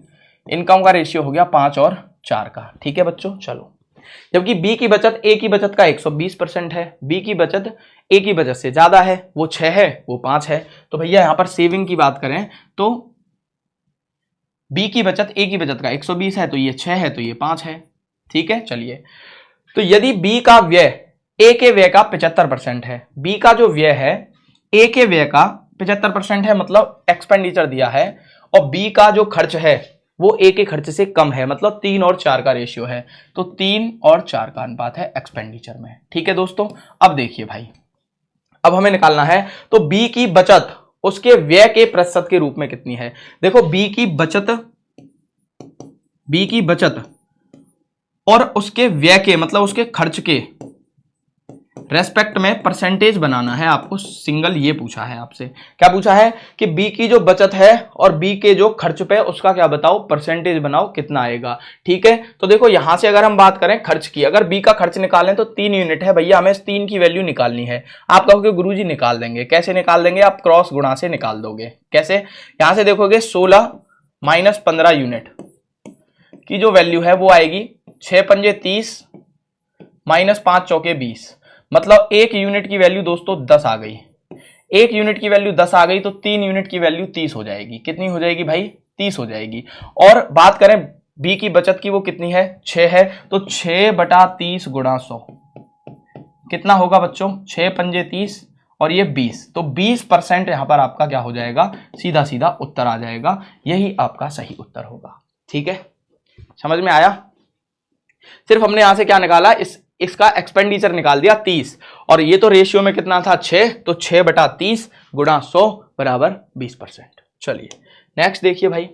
इनकम का रेशियो हो गया 5 और 4 का। ठीक है बच्चों, चलो। जबकि बी की बचत ए की बचत का 120% है, बी की बचत ए की बचत से ज्यादा है, वो 6 है, वो 5 है। तो भैया यहां पर सेविंग की बात करें तो बी की बचत ए की बचत का 120 है, तो ये 6 है, तो ये 5 है। ठीक है, चलिए। तो यदि बी का व्यय ए के व्यय का 75% है, बी का जो व्यय है ए के व्यय का 75% है, मतलब एक्सपेंडिचर दिया है, और बी का जो खर्च है वो ए के खर्च से कम है, मतलब 3 और 4 का रेशियो है, तो 3 और 4 का अनुपात है एक्सपेंडिचर में। ठीक है दोस्तों, अब देखिए भाई, अब हमें निकालना है तो बी की बचत उसके व्यय के प्रतिशत के रूप में कितनी है। देखो बी की बचत और उसके व्यय के, मतलब उसके खर्च के रेस्पेक्ट में परसेंटेज बनाना है आपको। सिंगल ये पूछा है आपसे, क्या पूछा है कि बी की जो बचत है और बी के जो खर्च पे उसका क्या बताओ, परसेंटेज बनाओ, कितना आएगा। ठीक है, तो देखो यहां से अगर हम बात करें खर्च की, अगर बी का खर्च निकालें तो 3 यूनिट है भैया, हमें 3 की वैल्यू निकालनी है। आप कहोगे गुरुजी निकाल देंगे, कैसे निकाल देंगे, आप क्रॉस गुणा से निकाल दोगे। कैसे, यहां से देखोगे 16 - 15 यूनिट की जो वैल्यू है वो आएगी 6 पंजे 30 -5 चौके 20, मतलब 1 यूनिट की वैल्यू दोस्तों 10 आ गई। 1 यूनिट की वैल्यू 10 आ गई तो 3 यूनिट की वैल्यू 30 हो जाएगी। कितनी हो जाएगी भाई, 30 हो जाएगी। और बात करें बी की बचत की, वो कितनी है, 6 है, तो 6/30 × 100 कितना होगा बच्चों, 6 पंजे 30 और ये 20, तो 20% यहां पर आपका क्या हो जाएगा, सीधा सीधा उत्तर आ जाएगा। यही आपका सही उत्तर होगा। ठीक है, समझ में आया। सिर्फ हमने यहां से क्या निकाला, इसका एक्सपेंडिचर निकाल दिया 30, और ये तो रेशियो में कितना था 6, तो 6/30 × 100 = 20%। चलिए नेक्स्ट देखिए भाई,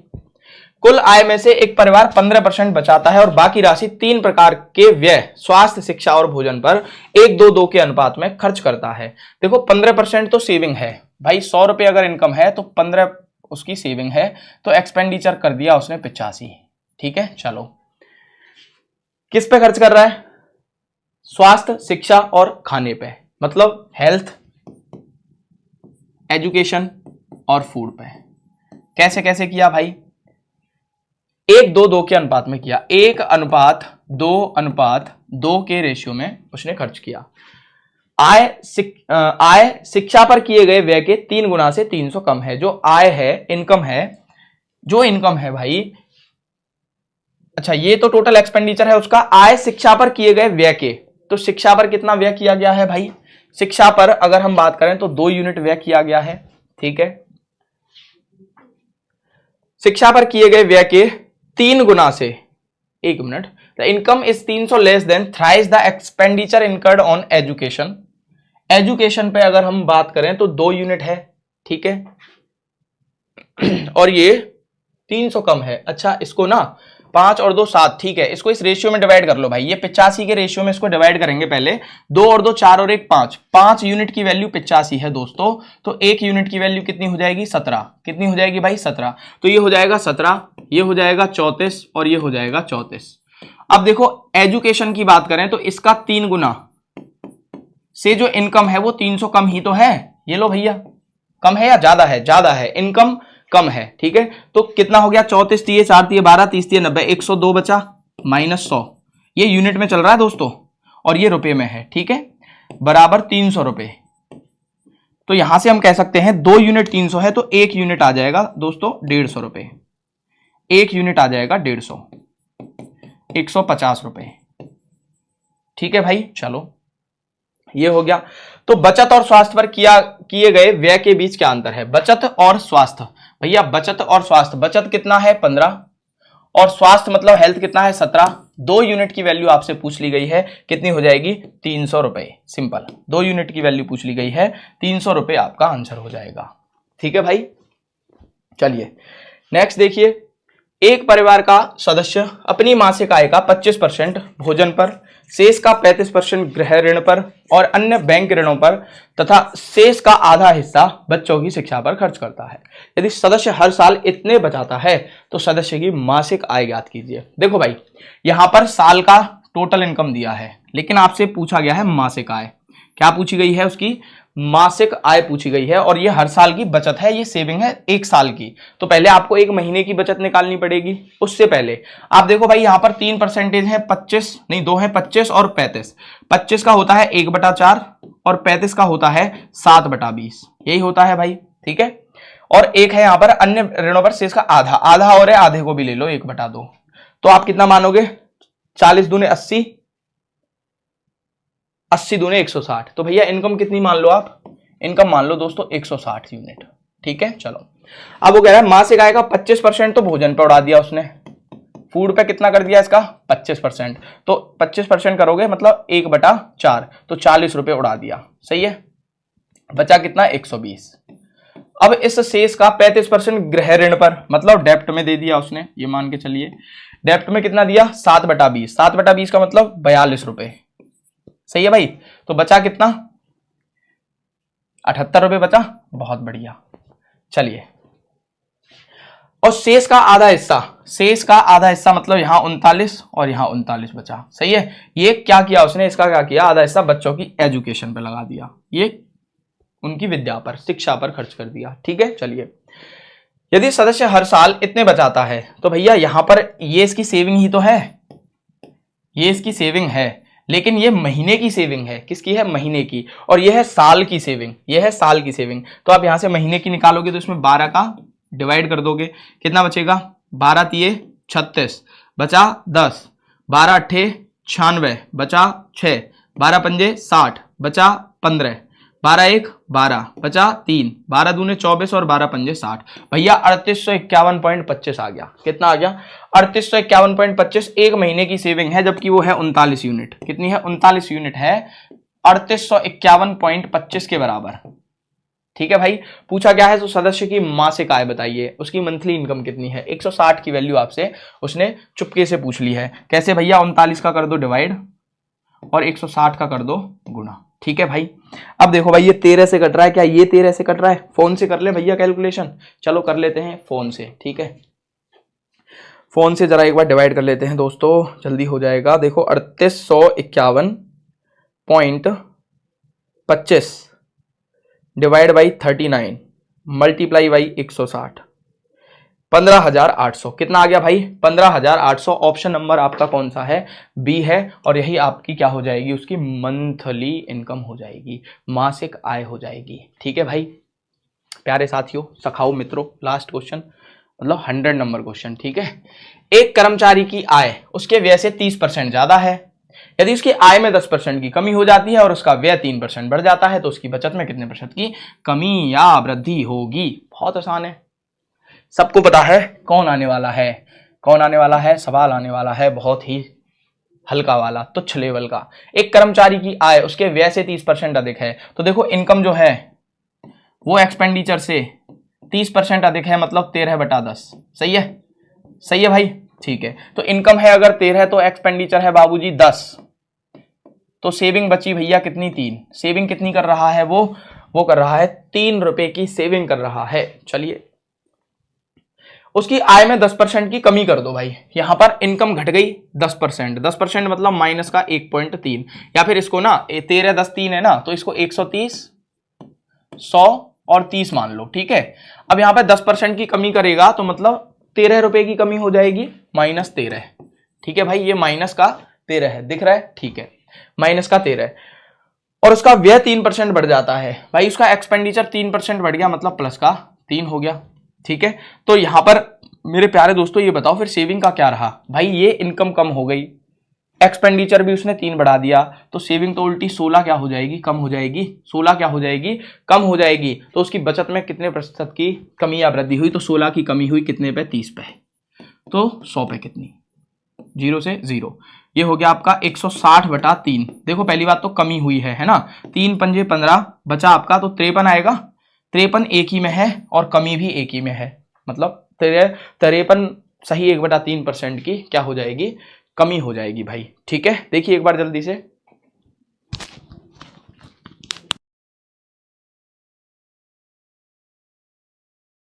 कुल आय में से एक परिवार 15% बचाता है और बाकी राशि 3 प्रकार के व्यय, स्वास्थ्य, शिक्षा और भोजन पर 1:2 के अनुपात में खर्च करता है। देखो 15% तो सेविंग है भाई, 100 रुपए अगर इनकम है तो 15 उसकी सेविंग है, तो एक्सपेंडिचर कर दिया उसने 85। ठीक है, चलो किस पे खर्च कर रहा है, स्वास्थ्य, शिक्षा और खाने पे, मतलब हेल्थ, एजुकेशन और फूड पे। कैसे कैसे किया भाई, 1:2 के अनुपात में किया, 1:2 के रेशियो में उसने खर्च किया। आय शिक्षा पर किए गए व्यय के 3 गुना से 300 कम है। जो आय है, इनकम है, जो इनकम है भाई, अच्छा ये तो टोटल एक्सपेंडिचर है उसका, आय शिक्षा पर किए गए व्यय के, तो शिक्षा पर कितना व्यय किया गया है भाई, शिक्षा पर अगर हम बात करें तो 2 यूनिट व्यय किया गया है। ठीक है, शिक्षा पर किए गए व्यय के 3 गुना से, 1 minute, the income is 300 less than thrice the expenditure incurred on education. Education पे अगर हम बात करें तो 2 यूनिट है। ठीक है, और ये 300 कम है। अच्छा इसको ना 5 और 2 7, ठीक है, इसको इस रेशियो में डिवाइड कर लो भाई, ये 85 के रेशियो में इसको डिवाइड करेंगे पहले। 2 और 2 4 और 1 5, 5 यूनिट की वैल्यू 85 है दोस्तों, तो 1 यूनिट की वैल्यू कितनी हो जाएगी, 17। कितनी हो जाएगी भाई, 17, तो ये हो जाएगा 17, ये हो जाएगा 34 और ये हो जाएगा 34। अब देखो एजुकेशन की बात करें तो इसका 3 गुना से जो इनकम है वो 300 कम ही तो है। ये लो भैया, कम है या ज्यादा है, ज्यादा है, इनकम कम है। ठीक है, तो कितना हो गया, 34 3 4 3 12 30 3 90, 102 बचा -100, ये यूनिट में चल रहा है दोस्तों और ये रुपए में है। ठीक है, बराबर 300 रुपए। तो यहां से हम कह सकते हैं 2 यूनिट 300 है, तो 1 यूनिट आ जाएगा दोस्तों 150 रुपए, 1 यूनिट आ जाएगा 150, 150 रुपए। ठीक है भाई, चलो ये हो गया। तो बचत और स्वास्थ्य पर किए गए व्यय के बीच क्या अंतर है, बचत और स्वास्थ्य, भैया बचत और स्वास्थ्य, बचत कितना है 15 और स्वास्थ्य मतलब हेल्थ कितना है 17। 2 यूनिट की वैल्यू आपसे पूछ ली गई है, कितनी हो जाएगी 300 रुपए, सिंपल, 2 यूनिट की वैल्यू पूछ ली गई है, 300 रुपए आपका आंसर हो जाएगा। ठीक है भाई, चलिए नेक्स्ट देखिए, एक परिवार का सदस्य अपनी मासिक आय का 25% भोजन पर, शेष का 35% गृह ऋण पर और अन्य बैंक ऋणों पर तथा शेष का आधा हिस्सा बच्चों की शिक्षा पर खर्च करता है। यदि सदस्य हर साल इतने बचाता है तो सदस्य की मासिक आय ज्ञात कीजिए। देखो भाई, यहां पर साल का टोटल इनकम दिया है, लेकिन आपसे पूछा गया है मासिक आय। क्या पूछी गई है? उसकी मासिक आय पूछी गई है। और ये हर साल की बचत है, ये सेविंग है एक साल की। तो पहले आपको एक महीने की बचत निकालनी पड़ेगी। उससे पहले आप देखो भाई, यहां पर 3% है, 25 नहीं 2 है, 25 और 35। 25 का होता है 1/4 और 35 का होता है 7/20, यही होता है भाई, ठीक है। और एक है यहां पर अन्य ऋणों पर शेष का आधा, आधा और है, आधे को भी ले लो 1/2। तो आप कितना मानोगे? 40 दूने 80, 80 दूने 160। तो भैया इनकम कितनी मान लो आप? इनकम मान लो दोस्तों 160 यूनिट, ठीक है। चलो, अब वो कह रहा है मासिक आय का 25% तो भोजन पे उड़ा दिया उसने, फूड पे कितना कर दिया इसका? 25%। तो 25% करोगे मतलब 1/4, तो 40 रुपए उड़ा दिया, सही है। बचा कितना? 120। अब इस शेष का 35% गृह ऋण पर, मतलब डेप्ट में दे दिया उसने, ये मान के चलिए। डेप्ट में कितना दिया? 7/20। 7/20 का मतलब 42 रुपए, सही है भाई। तो बचा कितना? 78 रुपए बचा, बहुत बढ़िया। चलिए, और शेष का आधा हिस्सा, शेष का आधा हिस्सा मतलब यहां 39 और यहां 39 बचा, सही है। ये क्या किया उसने? इसका क्या किया? आधा हिस्सा बच्चों की एजुकेशन पे लगा दिया, ये उनकी विद्या पर, शिक्षा पर खर्च कर दिया, ठीक है। चलिए, यदि सदस्य हर साल इतने बचाता है तो भैया यहां पर ये इसकी सेविंग ही तो है, ये इसकी सेविंग है, लेकिन ये महीने की सेविंग है। किसकी है? महीने की। और ये है साल की सेविंग, ये है साल की सेविंग। तो आप यहां से महीने की निकालोगे तो इसमें 12 का डिवाइड कर दोगे, कितना बचेगा? 12 तिये 36, बचा 10, 12 अट्ठे 96, बचा 6, 12 पंजे 60, बचा 15, 12 1 12, बचा 3, 12 दूने 24 और 12 पंजे 60। भैया 3851.25 आ गया। कितना आ गया? 3851.25 एक महीने की सेविंग है, जबकि वो है 39 यूनिट। कितनी है? 39 यूनिट है, 3851.25 के बराबर, ठीक है भाई। पूछा क्या है? तो सदस्य की मासिक आय बताइए, उसकी मंथली इनकम कितनी है। 160 की वैल्यू आपसे उसने चुपके से पूछ ली है। कैसे भैया? 39 का कर दो डिवाइड और 160 का कर दो गुणा, ठीक है भाई। अब देखो भाई, ये 13 से कट रहा है, क्या ये 13 से कट रहा है? फोन से कर ले भैया कैलकुलेशन, चलो कर लेते हैं फोन से, ठीक है। फोन से जरा एक बार डिवाइड कर लेते हैं दोस्तों, जल्दी हो जाएगा। देखो 3851.25 डिवाइड बाई 39 मल्टीप्लाई बाई 160, 15,800। कितना आ गया भाई? 15,800। ऑप्शन नंबर आपका कौन सा है? बी है। और यही आपकी क्या हो जाएगी? उसकी मंथली इनकम हो जाएगी, मासिक आय हो जाएगी, ठीक है भाई। प्यारे साथियों, सखाओ मित्रों, लास्ट क्वेश्चन, मतलब 100 नंबर क्वेश्चन, ठीक है। एक कर्मचारी की आय उसके व्यय से 30% ज्यादा है। यदि उसकी आय में 10% की कमी हो जाती है और उसका व्यय 3% बढ़ जाता है तो उसकी बचत में कितने प्रतिशत की कमी या वृद्धि होगी? बहुत आसान है, सबको पता है कौन आने वाला है। कौन आने वाला है? सवाल आने वाला है बहुत ही हल्का वाला, तुच्छ लेवल का। एक कर्मचारी की आय उसके व्यय से 30% अधिक है। तो देखो, इनकम जो है वो एक्सपेंडिचर से 30% अधिक है, मतलब 13/10, सही है, सही है भाई, ठीक है। तो इनकम है अगर 13 तो एक्सपेंडिचर है बाबूजी 10, तो सेविंग बची भैया कितनी? 3। सेविंग कितनी कर रहा है वो कर रहा है 3 रुपए की सेविंग कर रहा है। चलिए, उसकी आय में 10% की कमी कर दो भाई। यहां पर इनकम घट गई 10%, 10% मतलब माइनस का 1.3, या फिर इसको ना 13 10 3 है ना, तो इसको 130 100 और 30 मान लो, ठीक है। अब यहां पर 10% की कमी करेगा तो मतलब 13 रुपए की कमी हो जाएगी, -13, ठीक है भाई। ये माइनस का 13 है, दिख रहा है, ठीक है, माइनस का 13। और उसका व्यय 3% बढ़ जाता है भाई, उसका एक्सपेंडिचर 3% बढ़ गया, मतलब प्लस का 3 हो गया, ठीक है। तो यहां पर मेरे प्यारे दोस्तों ये बताओ फिर सेविंग का क्या रहा भाई? ये इनकम कम हो गई, एक्सपेंडिचर भी उसने 3 बढ़ा दिया, तो सेविंग तो उल्टी 16 क्या हो जाएगी? कम हो जाएगी। 16 क्या हो जाएगी? कम हो जाएगी। तो उसकी बचत में कितने प्रतिशत की कमी या वृद्धि हुई? तो 16 की कमी हुई कितने पे? 30 पे। तो 100 पे कितनी? 0 से 0। ये हो गया आपका 160/3। देखो पहली बात तो कमी हुई है ना, 3 पंजे 15, बचा आपका तो 53 आएगा। 53 एक ही में है और कमी भी एक ही में है, मतलब 53 सही 1/3% की क्या हो जाएगी, कमी हो जाएगी भाई। ठीक है, देखिए एक बार जल्दी से,